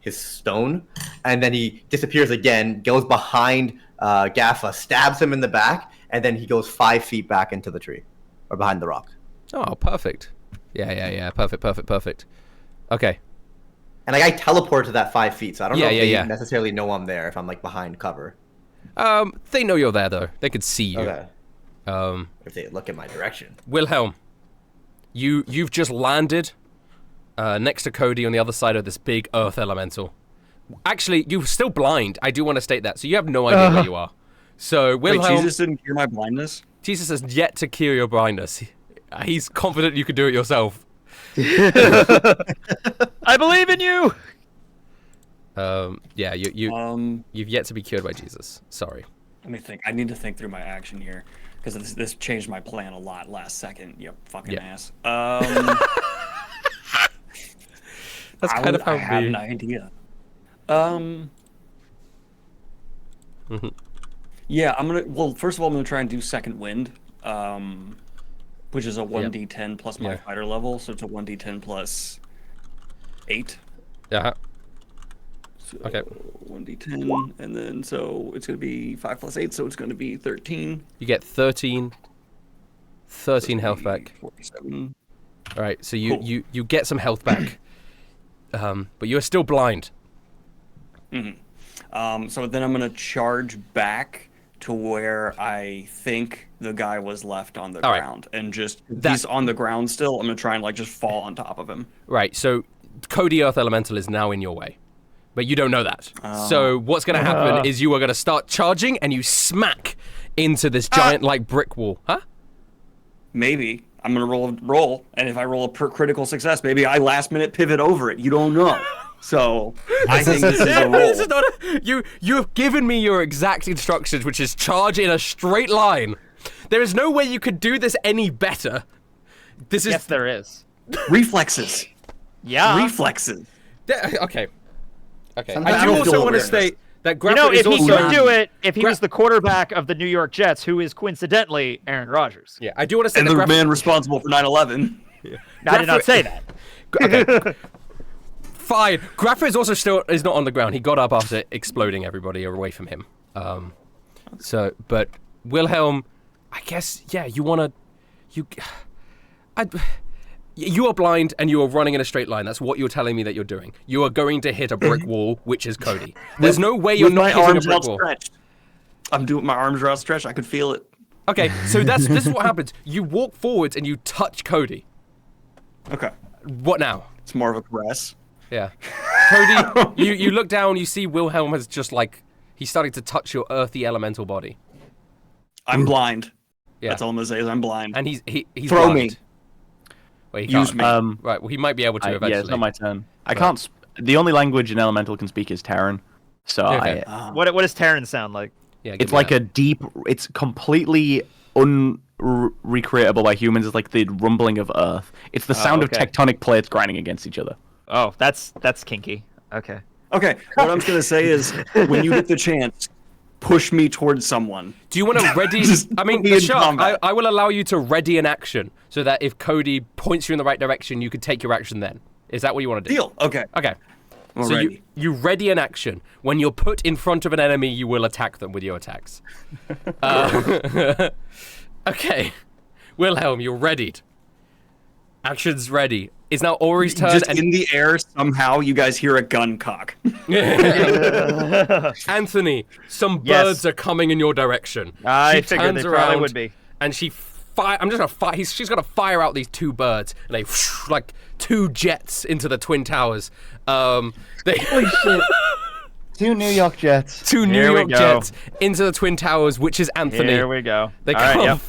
his stone, and then he disappears again, goes behind Gaffa, stabs him in the back, and then he goes 5 feet back into the tree, or behind the rock. Oh, perfect. Yeah. Perfect. Okay. And like I teleport to that 5 feet, so I don't know if they yeah. necessarily know I'm there if I'm like behind cover. They know you're there though. They could see you. Okay. If they look in my direction. Wilhelm, you've just landed next to Cody on the other side of this big earth elemental. Actually, you're still blind. I do want to state that. So you have no idea where you are. So Wilhelm... Wait, Jesus didn't cure my blindness? Jesus has yet to cure your blindness. He's confident you can do it yourself. I believe in you. Yeah, you've yet to be cured by Jesus. Sorry. Let me think. I need to think through my action here because this changed my plan a lot last second. You fucking ass. That's kind of how I have an idea. Yeah, I'm gonna. Well, first of all, I'm gonna try and do second wind, which is a 1d10 plus my fighter level, so it's a 1d10 plus 8. Yeah. So Okay. 1d10, and then so it's gonna be 5 plus 8, so it's gonna be 13. You get 13 health back. 47. All right, so Cool. you get some health back, but you're still blind. So then I'm gonna charge back to where I think the guy was left on the All right. ground, and just he's on the ground still. I'm gonna try and like just fall on top of him. Right, so Cody Earth Elemental is now in your way, but you don't know that. So what's going to happen is you are going to start charging, and you smack into this giant like brick wall. Huh? Maybe I'm gonna roll, and if I roll a critical success, maybe I last minute pivot over it. You don't know. So I think this is a roll. This is not you've given me your exact instructions, which is charge in a straight line. There is no way you could do this any better. This is Yes, there is. Reflexes. Yeah. Reflexes. Okay. Sometimes I I do don't also feel want to awareness. state that You Grappa know, is if he also... could do it, if he was the quarterback of the New York Jets, who is coincidentally Aaron Rodgers. Yeah, I do want to say And that the Grappa... man responsible for 9/11. I did not say that. Okay. Fine. Grappa is also is not on the ground. He got up after exploding everybody away from him. But Wilhelm, I guess, yeah, you are blind and you are running in a straight line. That's what you're telling me that you're doing. You are going to hit a brick wall, which is Cody. There's no way you're With not my hitting a arms brick wall. outstretched. My arms are outstretched. I could feel it. Okay, so this is what happens. You walk forwards and you touch Cody. Okay. What now? It's more of a caress. Yeah. Cody, you look down, you see Wilhelm has just like, he's starting to touch your earthy elemental body. I'm blind. Yeah. That's all I'm gonna say is I'm blind. And he's Throw blind. me. Wait, he Use can't. me. Right, well, he might be able to eventually. Yeah, it's not my turn. I can't. The only language an elemental can speak is Terran. So Okay. What does Terran sound like? Yeah, give it's me like that. a deep. It's completely unrecreatable by humans. It's like the rumbling of Earth. It's the sound okay. of tectonic plates grinding against each other. Oh, that's kinky. Okay. Okay. What I'm gonna say is, when you get the chance, push me towards someone. Do you want to ready? Just I mean, put me in sure. combat. I will allow you to ready an action so that if Cody points you in the right direction, you could take your action then. Is that what you want to do? Deal. Okay. Okay. I'm So ready. you ready an action. When you're put in front of an enemy, you will attack them with your attacks. Okay. Wilhelm, you're readied. Action's ready. It's now Ori's turn. Just and in the air, somehow you guys hear a gun cock. Anthony, some Yes. birds are coming in your direction. I She figured turns they probably around would be. And she I'm just gonna fire. She's gonna fire out these 2 birds, and they like 2 jets into the twin towers. They Holy shit! 2 New York Jets. 2 New Here we York go. jets into the twin towers, which is Anthony. Here we go. They All right, come. yep.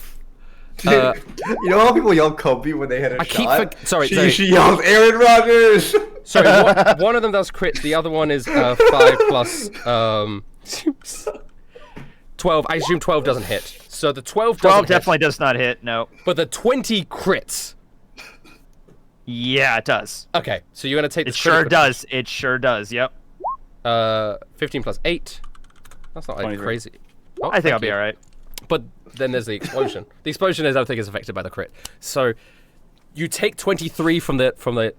You know how people yell Kobe when they hit a I keep shot? sorry. She yells Aaron Rodgers. Sorry, one of them does crits. The other one is 5 plus 12. I assume 12 doesn't hit. So the 12 doesn't 12 hit, definitely does not hit. No. but the 20 crits. Yeah, it does. Okay, so you're gonna take. It this sure critical does. It sure does. Yep. 15 plus 8. That's not like 23. crazy. Oh, I think thank I'll be you. all right. But then there's the explosion. The explosion is, I don't think, is affected by the crit. So you take 23 from the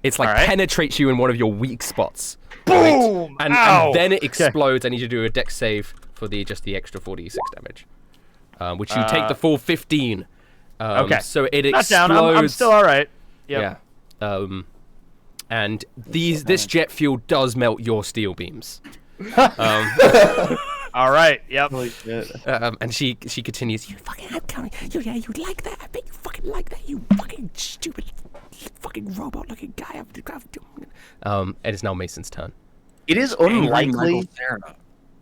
It's like Alright. penetrates you in one of your weak spots. Boom! And Ow! then it explodes. I need you to do a dex save for just the extra 4d6 damage, which you take the full 15. Okay. So it Not explodes. down. I'm still all right. Yep. Yeah. And this jet fuel does melt your steel beams. All right. Yep. Holy shit. And she continues. You fucking I'm counting. You like that? I bet you fucking like that. You fucking stupid, fucking robot-looking guy. And it's now Mason's turn. It is Angry unlikely. Michael Cera.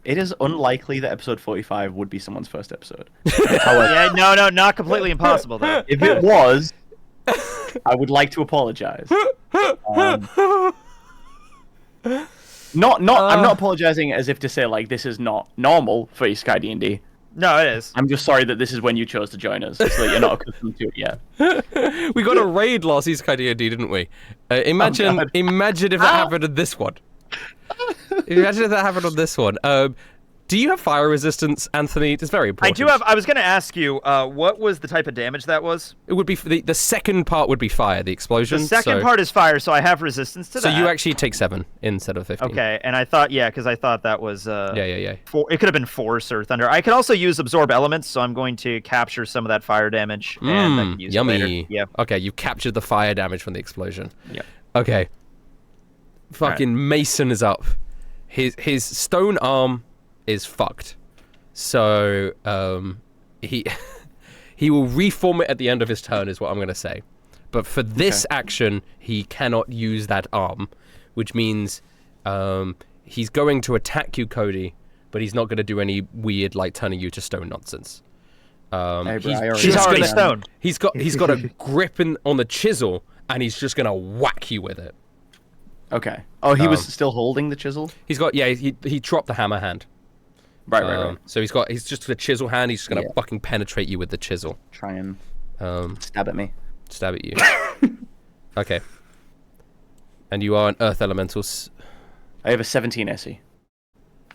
It is unlikely that episode 45 would be someone's first episode. Yeah. No. Not completely impossible though. If it was, I would like to apologize. I'm not apologizing as if to say like this is not normal for Isekai D&D. No, it is. I'm just sorry that this is when you chose to join us, so that you're not accustomed to it yet. We got a raid last Isekai D&D, didn't we? Imagine God. if that happened in this one. Imagine if that happened on this one. Do you have fire resistance, Anthony? It's very I important. do have. I was going to ask you, what was the type of damage that was? It would be the second part would be fire, the explosion. The second part is fire, so I have resistance to that. So you actually take 7 instead of 15. Okay, and I thought, because I thought that was. Yeah. It could have been force or thunder. I could also use absorb elements, so I'm going to capture some of that fire damage and I can use it later. Yummy. Yeah. Okay, you captured the fire damage from the explosion. Yeah. Okay. Fucking Mason is up. His stone arm is fucked. So he will reform it at the end of his turn is what I'm going to say. But for this action, he cannot use that arm, which means he's going to attack you, Cody, but he's not going to do any weird like turning you to stone nonsense. He's already stoned. He's got a grip on the chisel, and he's just going to whack you with it. Okay. Oh, he was still holding the chisel? He dropped the hammer hand. Right. So he's just the chisel hand. He's just gonna fucking penetrate you with the chisel. Try and stab at me. Stab at you. Okay. And you are an earth elemental. I have a 17 AC.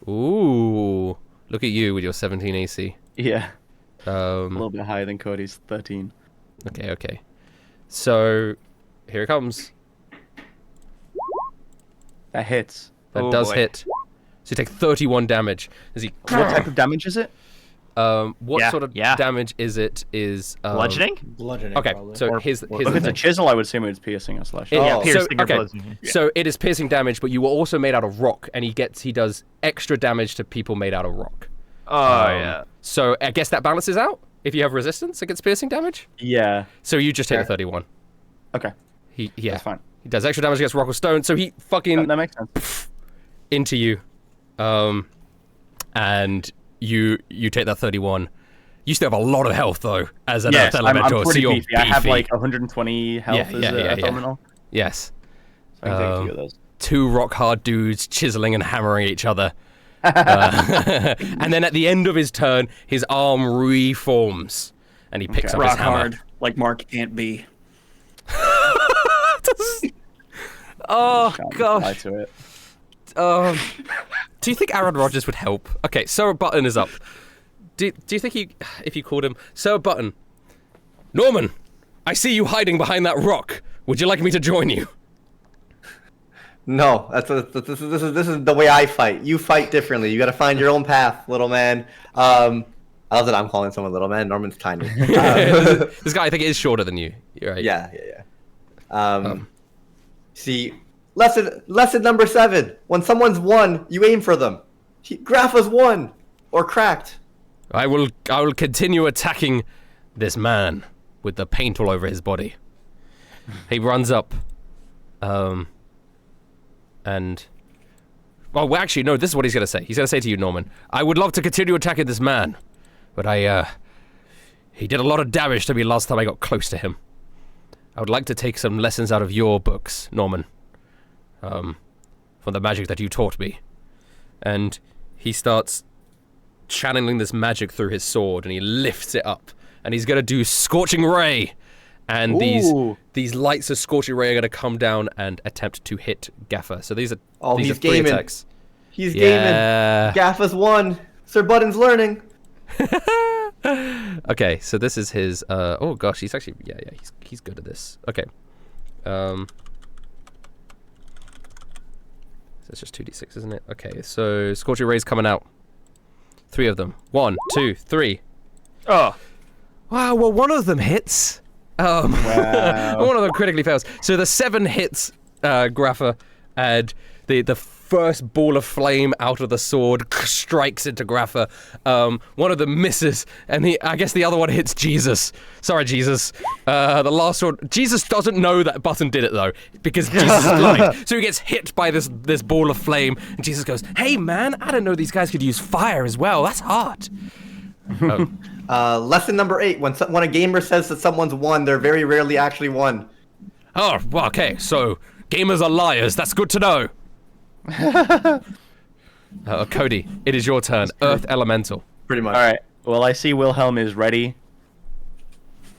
Ooh, look at you with your 17 AC. Yeah. A little bit higher than Cody's 13. Okay. So here it comes. That hits. That does hit. So you take 31 damage as he. What type of damage is it? What sort of damage is it? Is bludgeoning? Bludgeoning. Okay, probably. so here's If the it's a thing. chisel, I would assume it's piercing or slashing. Piercing or okay. bludgeoning. So it is piercing damage, but you were also made out of rock, and he does extra damage to people made out of rock. Yeah. So I guess that balances out if you have resistance against piercing damage. Yeah. So you just take the 31. Okay. That's fine. He does extra damage against rock or stone, so he fucking That makes sense. into you, and you take that 31. You still have a lot of health though, as an earth I'm elemental. pretty So you're beefy. I have like 120 health as a elemental. Yes. So I can take a few of those. 2 rock hard dudes chiseling and hammering each other. And then at the end of his turn, his arm reforms, and he picks up his Rock hammer. hard, like Mark can't be. Oh Can't gosh. reply to it. Do you think Aaron Rodgers would help? Okay, Sir Button is up. Do you think if you called him Sir Button, Norman, I see you hiding behind that rock. Would you like me to join you? No, this is the way I fight. You fight differently. You got to find your own path, little man. I love that I'm calling someone little man. Norman's tiny. This guy, I think, is shorter than you. You're right. Yeah. See, lesson number 7. When someone's won, you aim for them. Grapha's won or cracked. I will continue attacking this man with the paint all over his body. He runs up, and well, actually, no. This is what he's gonna say. He's gonna say to you, Norman, I would love to continue attacking this man, but he did a lot of damage to me last time I got close to him. I would like to take some lessons out of your books, Norman, from the magic that you taught me. And he starts channeling this magic through his sword, and he lifts it up, and he's gonna do Scorching Ray, and these lights of Scorching Ray are gonna come down and attempt to hit Gaffer. So these are He's are 3 gaming. attacks. He's Yeah. gaming. Gaffa's won. Sir Button's learning. Okay, so this is his. Oh gosh, he's actually he's good at this. Okay, It's just 2d6, isn't it? Okay, so Scorching Ray's coming out. 3 of them. 1, 2, 3. Oh. Wow, well, one of them hits. Wow. One of them critically fails. So the 7 hits Grapha, and the first ball of flame out of the sword strikes into Grapha. One of them misses, and I guess the other one hits Jesus. Sorry, Jesus. The last one, Jesus doesn't know that Button did it though, because Jesus is blind. So he gets hit by this ball of flame, and Jesus goes, "Hey man, I didn't know these guys could use fire as well. That's hard." Lesson number 8: when a gamer says that someone's won, they're very rarely actually won. Oh, well, okay. So gamers are liars. That's good to know. Cody, it is your turn. Earth Elemental. Pretty much. All right. Well, I see Wilhelm is ready.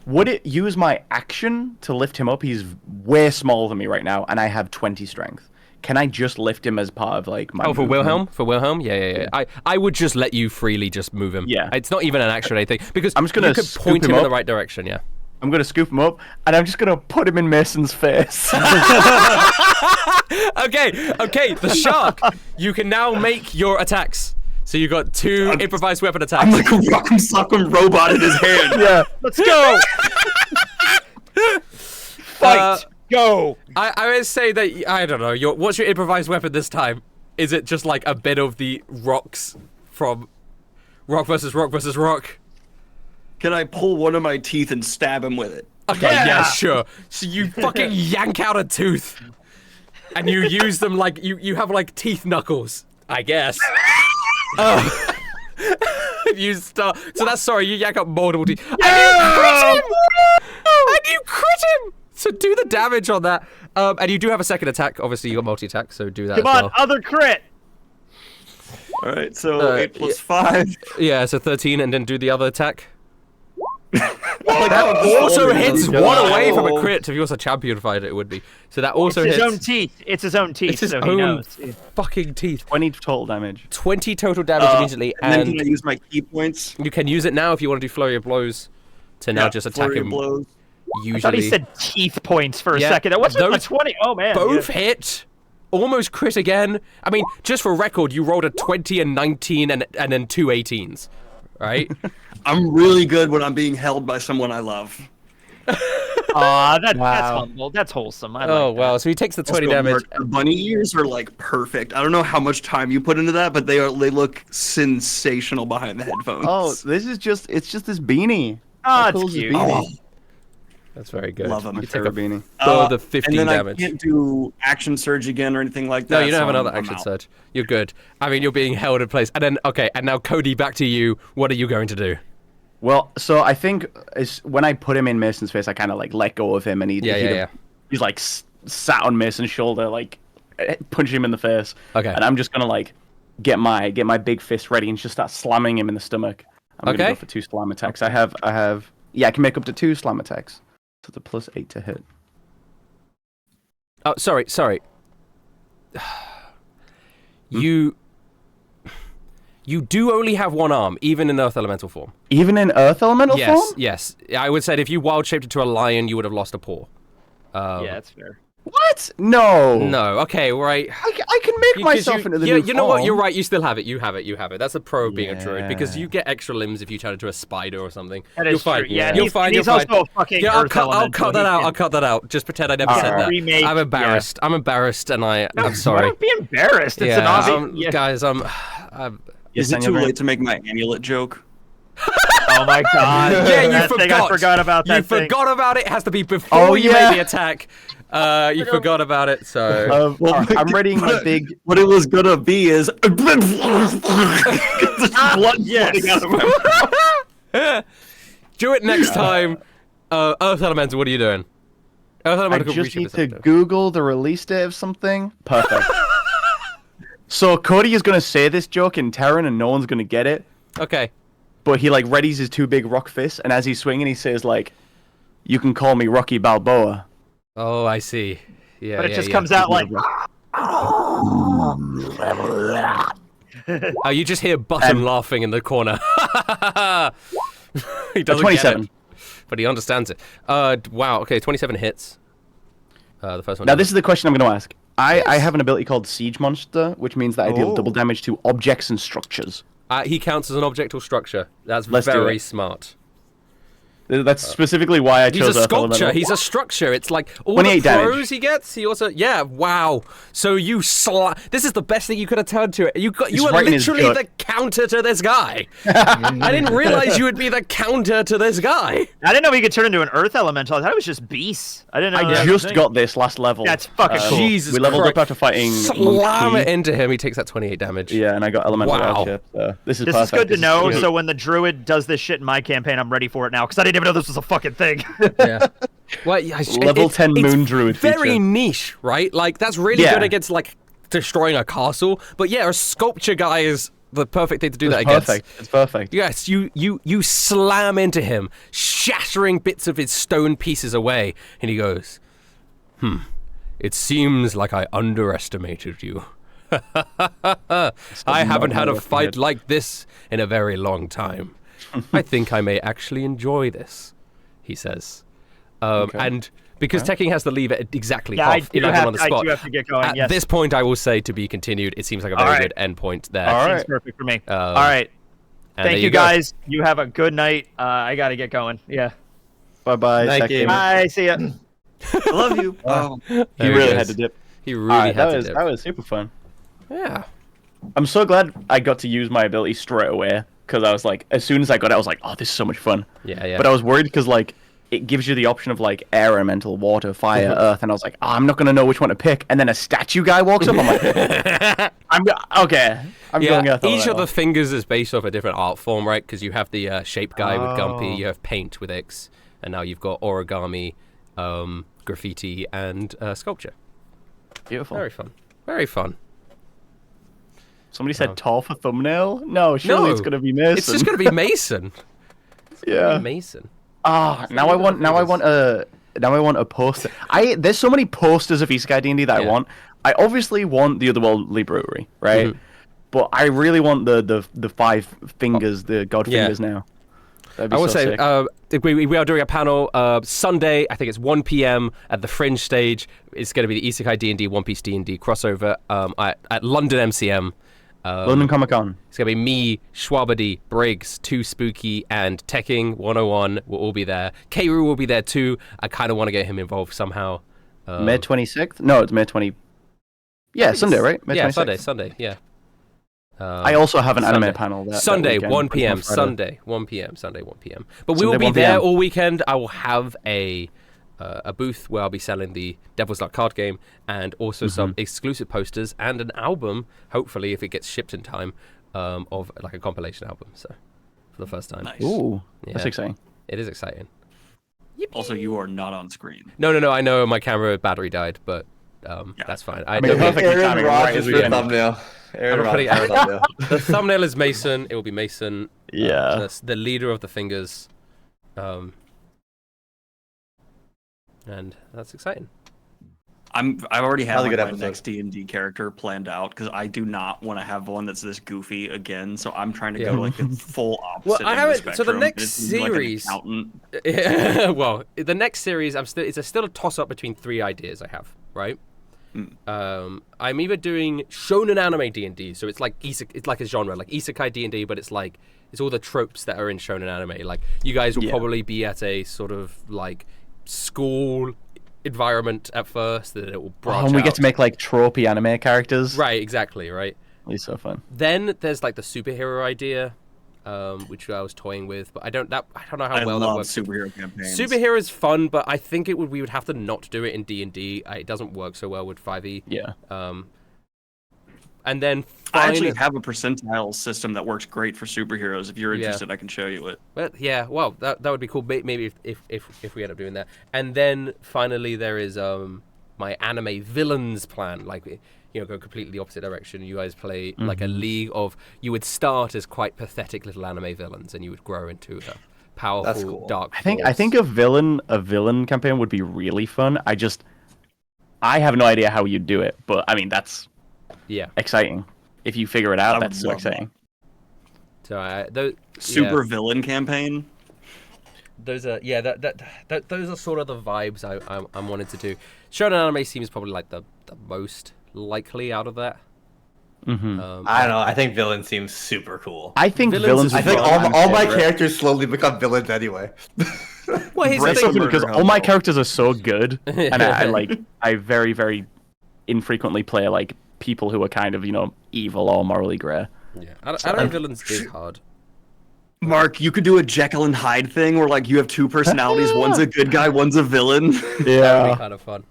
Would it use my action to lift him up? He's way smaller than me right now, and I have 20 strength. Can I just lift him as part of like my? Oh, for movement? Wilhelm? For Wilhelm? Yeah. I would just let you freely just move him. Yeah. It's not even an action or anything, because I'm just gonna you could scoop point him him in the up. right direction. Yeah. I'm gonna scoop him up, and I'm just gonna put him in Mason's face. Okay. The shark. You can now make your attacks. So you got 2 improvised weapon attacks. I'm like a rock'em sock'em robot in his hand. Yeah. Let's go. Fight. Go. I would say that, I don't know, what's your improvised weapon this time? Is it just like a bit of the rocks from Rock versus Rock? Can I pull one of my teeth and stab him with it? Okay, yeah, sure. So you fucking yank out a tooth, and you use them like, you have like teeth knuckles, I guess. You start, so that's, sorry, you yank up multiple teeth. And you crit him! So do the damage on that. And you do have a second attack. Obviously, you got multi-attack, so do that Come as on, well. other crit. All right, so 8 plus 5. Yeah, so 13, and then do the other attack. That Also hits 1 away from a crit. If you was a champion fighter, it would be. So that also It's hits. his own teeth. It's his own teeth, It's his so he own knows. fucking teeth. 20 total damage. 20 total damage immediately, And then and can I use my key points? you can use it now if you want to do flurry of blows to now just attack flurry of him. blows. Usually, I thought he said teeth points for a Yeah, second. That wasn't a those 20. Oh man. both yeah. hit. Almost crit again. I mean, just for record, you rolled a 20 and 19 and then 2 18s, right? I'm really good when I'm being held by someone I love. Aw, that's humble. That's wholesome. I Oh like wow! So he takes the 20 Also, damage. Mark, the bunny ears are like perfect. I don't know how much time you put into that, but they look sensational behind the headphones. Oh, it's just this beanie. Oh, How it's cool is this cute. beanie? That's very good. Love him. You take Favorite a beanie. further 15 and then damage. I can't do action surge again or anything like that. No, you don't so have another I'm action out. surge. You're good. I mean, you're being held in place. And then, okay, and now Cody, back to you. What are you going to do? Well, so I think when I put him in Mason's face, I kind of like let go of him, and he's like sat on Mason's shoulder, like punch him in the face. Okay. And I'm just gonna like get my big fist ready and just start slamming him in the stomach. I'm gonna Okay. go for 2 slam attacks. I have I can make up to 2 slam attacks. So the +8 to hit. Oh, sorry. You do only have 1 arm, even in Earth Elemental form. Even in Earth Elemental form? Yes. I would say if you wild shaped into a lion, you would have lost a paw. Yeah, that's fair. What? No. No. Okay. Right. I can make myself into the new you know what? form. You're right. You still have it. You have it. That's the pro of being a druid, because Yeah. you get extra limbs if you turn into a spider or something. That You're is fine. true. Yeah, You're he's, fine. he's You're fine. also a fucking Yeah, I'll Earth cut Elemental. that out. He I'll cut that out. Just pretend I never said that. remake- I'm embarrassed. I'm embarrassed, and I'm sorry. Don't be embarrassed. It's an Yeah, obvious. guys. I'm Is it too late to make my amulet joke? Oh my god. yeah, you That forgot. thing, I forgot about that You thing. forgot about it. It has to be before you yeah. made the attack. You forgot about it, so. I'm readying my big. What it was gonna be is blood flooding out of my Do it next time. Earth Elemental, what are you doing? Earth I Elemental can just reshape need this to episode. Google the release date of something. Perfect. So Cody is gonna say this joke in Terran, and no one's gonna get it. Okay. But he like readies his 2 big rock fists, and as he's swinging, he says like, "You can call me Rocky Balboa." Oh, I see. Yeah, But it yeah, just yeah. comes out like. Oh, you just hear Button laughing in the corner. He doesn't 27. get it, but he understands it. Wow. Okay, 27 hits. The first one. Now this is the question I'm gonna ask: I have an ability called Siege Monster, which means that I deal double damage to objects and structures. He counts as an object or structure. That's Let's do very it. smart. That's specifically why I chose He's a Earth sculpture. Elemental. He's a structure. It's like all the 28 pros damage. he gets. He also, wow. So you This is the best thing you could have turned to it. You were right in his literally gut. the counter to this guy. I didn't realize you would be the counter to this guy. I didn't know he could turn into an Earth Elemental. I thought it was just beasts. I didn't know. I that was a just thing. got this last level. That's fucking cool. Jesus We leveled Christ. up after fighting Slam Monkey. it into him. He takes that 28 damage. Yeah, and I got Elemental Wow. Airship. So this is This perfect. is good to This know. good. So when the Druid does this shit in my campaign, I'm ready for it now because I didn't even know this was a fucking thing. Yeah. Well, yeah, Level 10 Moon Druid very feature. niche, right? Like that's really Yeah. good against like destroying a castle. But yeah, a sculpture guy is the perfect thing to do that It's against. perfect. It's perfect. Yes, you slam into him, shattering bits of his stone pieces away, and he goes, it seems like I underestimated you. I haven't had a fight like this in a very long time. I think I may actually enjoy this, he says. And because Tekking has to leave it exactly Yeah, I off, do, on the I spot. do have to get going. At Yes. this point, I will say to be continued. It seems like a very Alright. good end point there. All Seems right. perfect for me. All right. And there Thank you go. guys. You have a good night. I got to get going. Yeah. Bye-bye. Night, Tech gamer. Gamer. Bye. See ya. I love you. Oh. He There really goes. had to dip. He really Alright, had that to was dip. that was super fun. Yeah. I'm so glad I got to use my ability straight away because I was like, as soon as I got it, I was like, oh, this is so much fun. Yeah. But I was worried because like it gives you the option of like air elemental, water, fire, earth, and I was like, oh, I'm not gonna know which one to pick. And then a statue guy walks up. I'm like, okay. I'm going Earth each of Elemental. the fingers is based off a different art form, right? Because you have the shape guy with Gumpy, you have paint with X, and now you've got origami, graffiti, and sculpture. Beautiful. Very fun. Very fun. Somebody said tall for thumbnail. No, surely it's No, gonna be Mason. It's just gonna be Mason. yeah. Mason. Ah, now I want a poster. There's so many posters of Isekai D&D that I Yeah. want. I obviously want the Otherworldly Brewery, right? Mhm. But I really want the five fingers, the god Yeah. fingers now. That'd be I will so say, sick. we are doing a panel Sunday. I think it's 1 p.m. at the Fringe stage. It's going to be the Isekai D&D, One Piece D&D crossover at London MCM. London Comic Con. It's going to be me, Schwabadi, Briggs, Too Spooky, and Tekking 101 will all be there. Keiru will be there too. I kind of want to get him involved somehow. May 26th? No, it's May 20. Yeah, Sunday, right? May Yeah, 26th. Sunday, yeah. I also have an Sunday. anime panel. Sunday, weekend, 1 Friday. p.m. Sunday, 1 p.m. Sunday, 1 p.m. But we Sunday, will be 1 there p.m. all weekend. I will have a booth where I'll be selling the Devil's Luck card game and also some exclusive posters and an album, hopefully, if it gets shipped in time, of like a compilation album. So, for the first time. Nice. Ooh, that's Yeah. exciting. It is exciting. Also, you are not on screen. No, I know my camera battery died, but that's fine. I mean, don't- perfect Aaron timing, right Rodgers as we for end. thumbnail. Aaron I'm putting Rodgers for thumbnail. the thumbnail is Mason. It will be Mason. Yeah. The leader of the fingers. And that's exciting. I've already had That was a like, good my episode. next D&D character planned out because I do not want to have one that's this goofy again. So I'm trying to Yeah. go like the full opposite. Well, I end of haven't- so the spectrum. next It's like an series- accountant. Well, the next series, it's still a toss-up between three ideas I have, right? I'm either doing shonen anime D&D, so it's like it's like a genre, like Isekai D&D, but it's like it's all the tropes that are in shonen anime. Like you guys will probably be at a sort of like school environment at first, then it will branch and we out. get to make like tropey anime characters. Right, exactly, right. It'll be so fun. Then there's like the superhero idea, which I was toying with, but I don't know how I well that love works. superhero campaigns. Superhero is fun, but I think we would have to not do it in D&D. It doesn't work so well with 5e. Yeah. And then I actually have a percentile system that works great for superheroes. If you're Yeah. interested, I can show you it. well, yeah, well, that would be cool. Maybe if we end up doing that. And then finally there is my anime villains plan. Like go completely the opposite direction. You guys play like a league of. You would start as quite pathetic little anime villains, and you would grow into a powerful cool. dark. I think force. a villain campaign would be really fun. I have no idea how you'd do it, but I mean that's yeah. exciting. If you figure it I out, would that's so love that. exciting. So Super villain campaign. those are those are sort of the vibes I'm wanting to do. Shonen anime seems probably like the most likely out of that. Mm-hmm. I don't know. I think villains seem super cool. I think Villains villains. I think are all my favorite. characters slowly become villains anyway. Well, here's the It's thing. so funny because all my characters are so good, and I very, very infrequently play like people who are kind of evil or morally grey. Yeah, I don't think villains is hard. Mark, you could do a Jekyll and Hyde thing where like you have two personalities. One's a good guy, one's a villain. That'd be Yeah, kind of fun.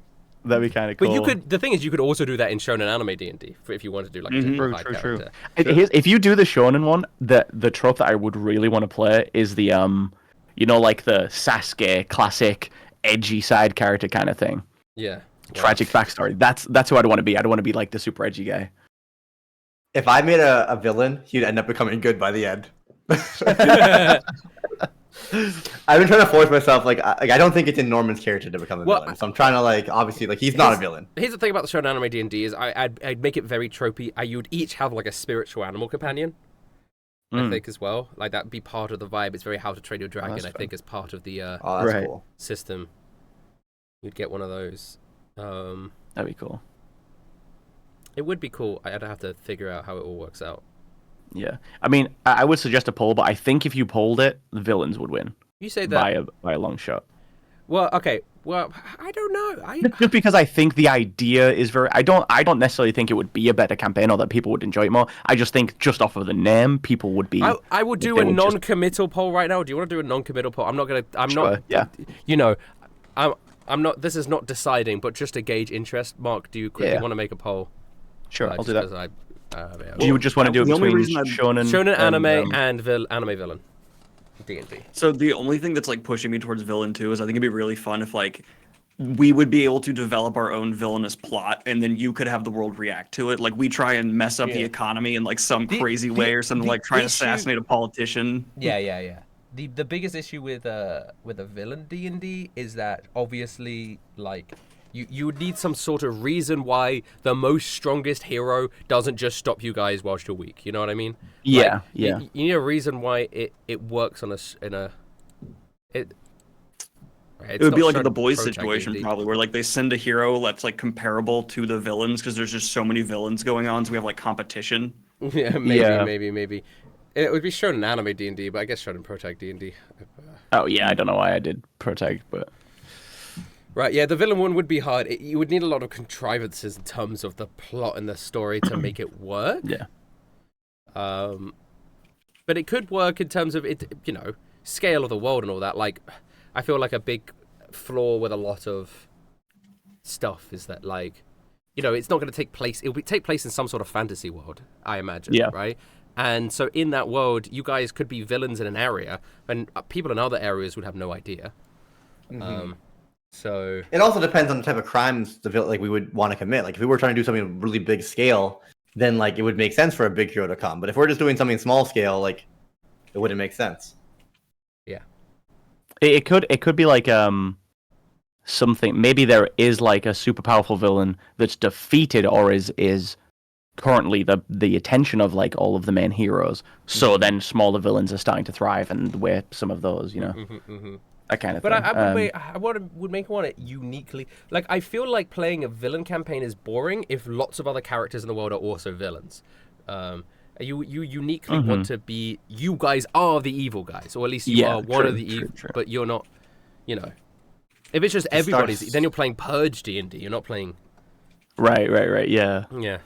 that'd be kind of cool. But you could. The thing is, you could also do that in shonen anime D&D if you wanted to do like a Jekyll and Hyde character. If you do the shonen one, the trope that I would really want to play is the like the Sasuke classic edgy side character kind of thing. Yeah. Tragic backstory. That's who I'd want to be. I'd want to be like the super edgy guy. If I made a villain, he'd end up becoming good by the end. I've been trying to force myself. Like I don't think it's in Norman's character to become a villain. So I'm trying to obviously he's not a villain. Here's the thing about the shonen anime D&D is I'd make it very tropey. You'd each have like a spiritual animal companion. I think as well. Like that'd be part of the vibe. It's very How to Train Your Dragon. I think as part of the Oh, that's cool. system. You'd get one of those. That'd be cool. It would be cool. I'd have to figure out how it all works out. Yeah, I mean, I would suggest a poll, but I think if you polled it, the villains would win You say that by a long shot. Well, okay. Well, I don't know. Just because I think the idea is very, I don't necessarily think it would be a better campaign or that people would enjoy it more. I just think just off of the name, people would be. I would do a non-committal poll right now. Do you want to do a non-committal poll? I'm not gonna. I'm Sure, not. yeah. I'm not. This is not deciding, but just to gauge interest. Mark, do you quickly want to make a poll? Sure, I'll just do that. 'cause Do you just want to do it The only between reason shonen anime and anime villain? D&D. So the only thing that's like pushing me towards villain too is I think it'd be really fun if like we would be able to develop our own villainous plot and then you could have the world react to it. Like we try and mess up the economy in like some crazy way or something, like try and assassinate a politician. Yeah. The biggest issue with a villain D&D is that obviously like you would need some sort of reason why the most strongest hero doesn't just stop you guys whilst you're weak. You know what I mean? Yeah, like, yeah. You need a reason why it works on it would be like the boys situation probably, where like they send a hero that's like comparable to the villains because there's just so many villains going on, so we have like competition. Yeah, maybe. It would be shown in anime D&D, but I guess shown in Protag D&D. Oh yeah, I don't know why I did Protect, but. Right, yeah, the villain one would be hard. You would need a lot of contrivances in terms of the plot and the story to make it work. Yeah. But it could work in terms of it, scale of the world and all that. Like, I feel like a big flaw with a lot of stuff is that, like, it's not going to take place. It'll take place in some sort of fantasy world, I imagine. Yeah. Right. And so in that world, you guys could be villains in an area, and people in other areas would have no idea. So it also depends on the type of crimes we would want to commit. Like if we were trying to do something really big scale, then like it would make sense for a big hero to come. But if we're just doing something small scale, like it wouldn't make sense. Yeah. It could be like something. Maybe there is like a super powerful villain that's defeated or is currently the attention of like all of the main heroes. So then smaller villains are starting to thrive, and we're some of those. That kind of but thing. I would make one uniquely. Like, I feel like playing a villain campaign is boring if lots of other characters in the world are also villains. You uniquely want to be. You guys are the evil guys, or at least you are one of the evil. True. But you're not. If it's just everybody's, then you're playing Purge D&D. You're not playing. Right. Yeah. Yeah.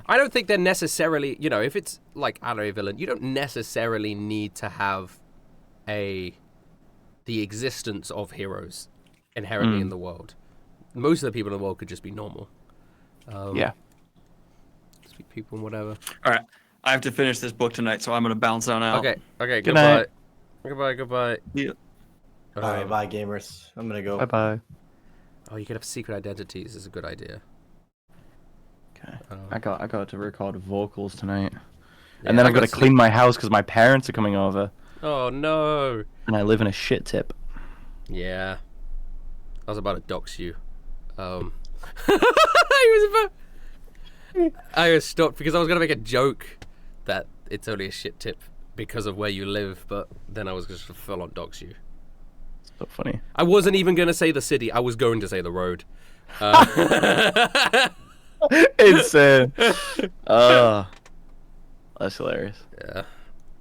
I don't think they're necessarily. If it's like anime villain, you don't necessarily need to have the existence of heroes inherently in the world. Most of the people in the world could just be normal. Speak people and whatever. All right, I have to finish this book tonight, so I'm gonna bounce on out. Okay. Good night. Goodbye. Yeah. All right, bye gamers. I'm gonna go. Bye. Oh, you could have secret identities. Is a good idea. Okay. I got to record vocals tonight, Yeah, and then I've got to clean my house because my parents are coming over, Oh no. and I live in a shit tip. Yeah. I was about to dox you. I was stopped because I was gonna make a joke that it's only a shit tip because of where you live, but then I was just full on dox you. So funny. I wasn't even going to say the city. I was going to say the road. Insane. That's hilarious. Yeah.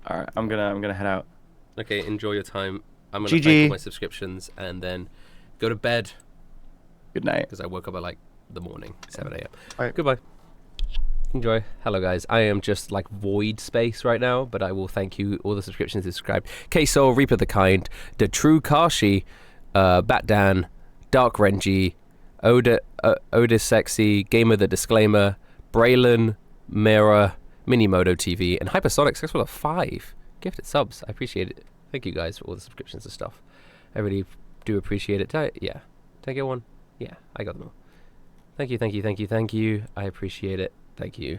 All right, I'm gonna head out. Okay, enjoy your time. I'm going to GG. thank all my subscriptions and then go to bed Good night. because I woke up at like the morning, 7 a.m. All right. Goodbye. Enjoy. Hello, guys. I am just like void space right now, but I will thank you. All the subscriptions subscribed. K-Soul, Reaper the Kind, The True Kashi, Bat Dan, Dark Renji, Oda Sexy, Gamer the Disclaimer, Braylon, Mira, Minimoto TV, and Hypersonic 615. Gifted subs. I appreciate it. Thank you guys for all the subscriptions and stuff. I really do appreciate it. Did I get one? Yeah, I got them all. Thank you. I appreciate it. Thank you.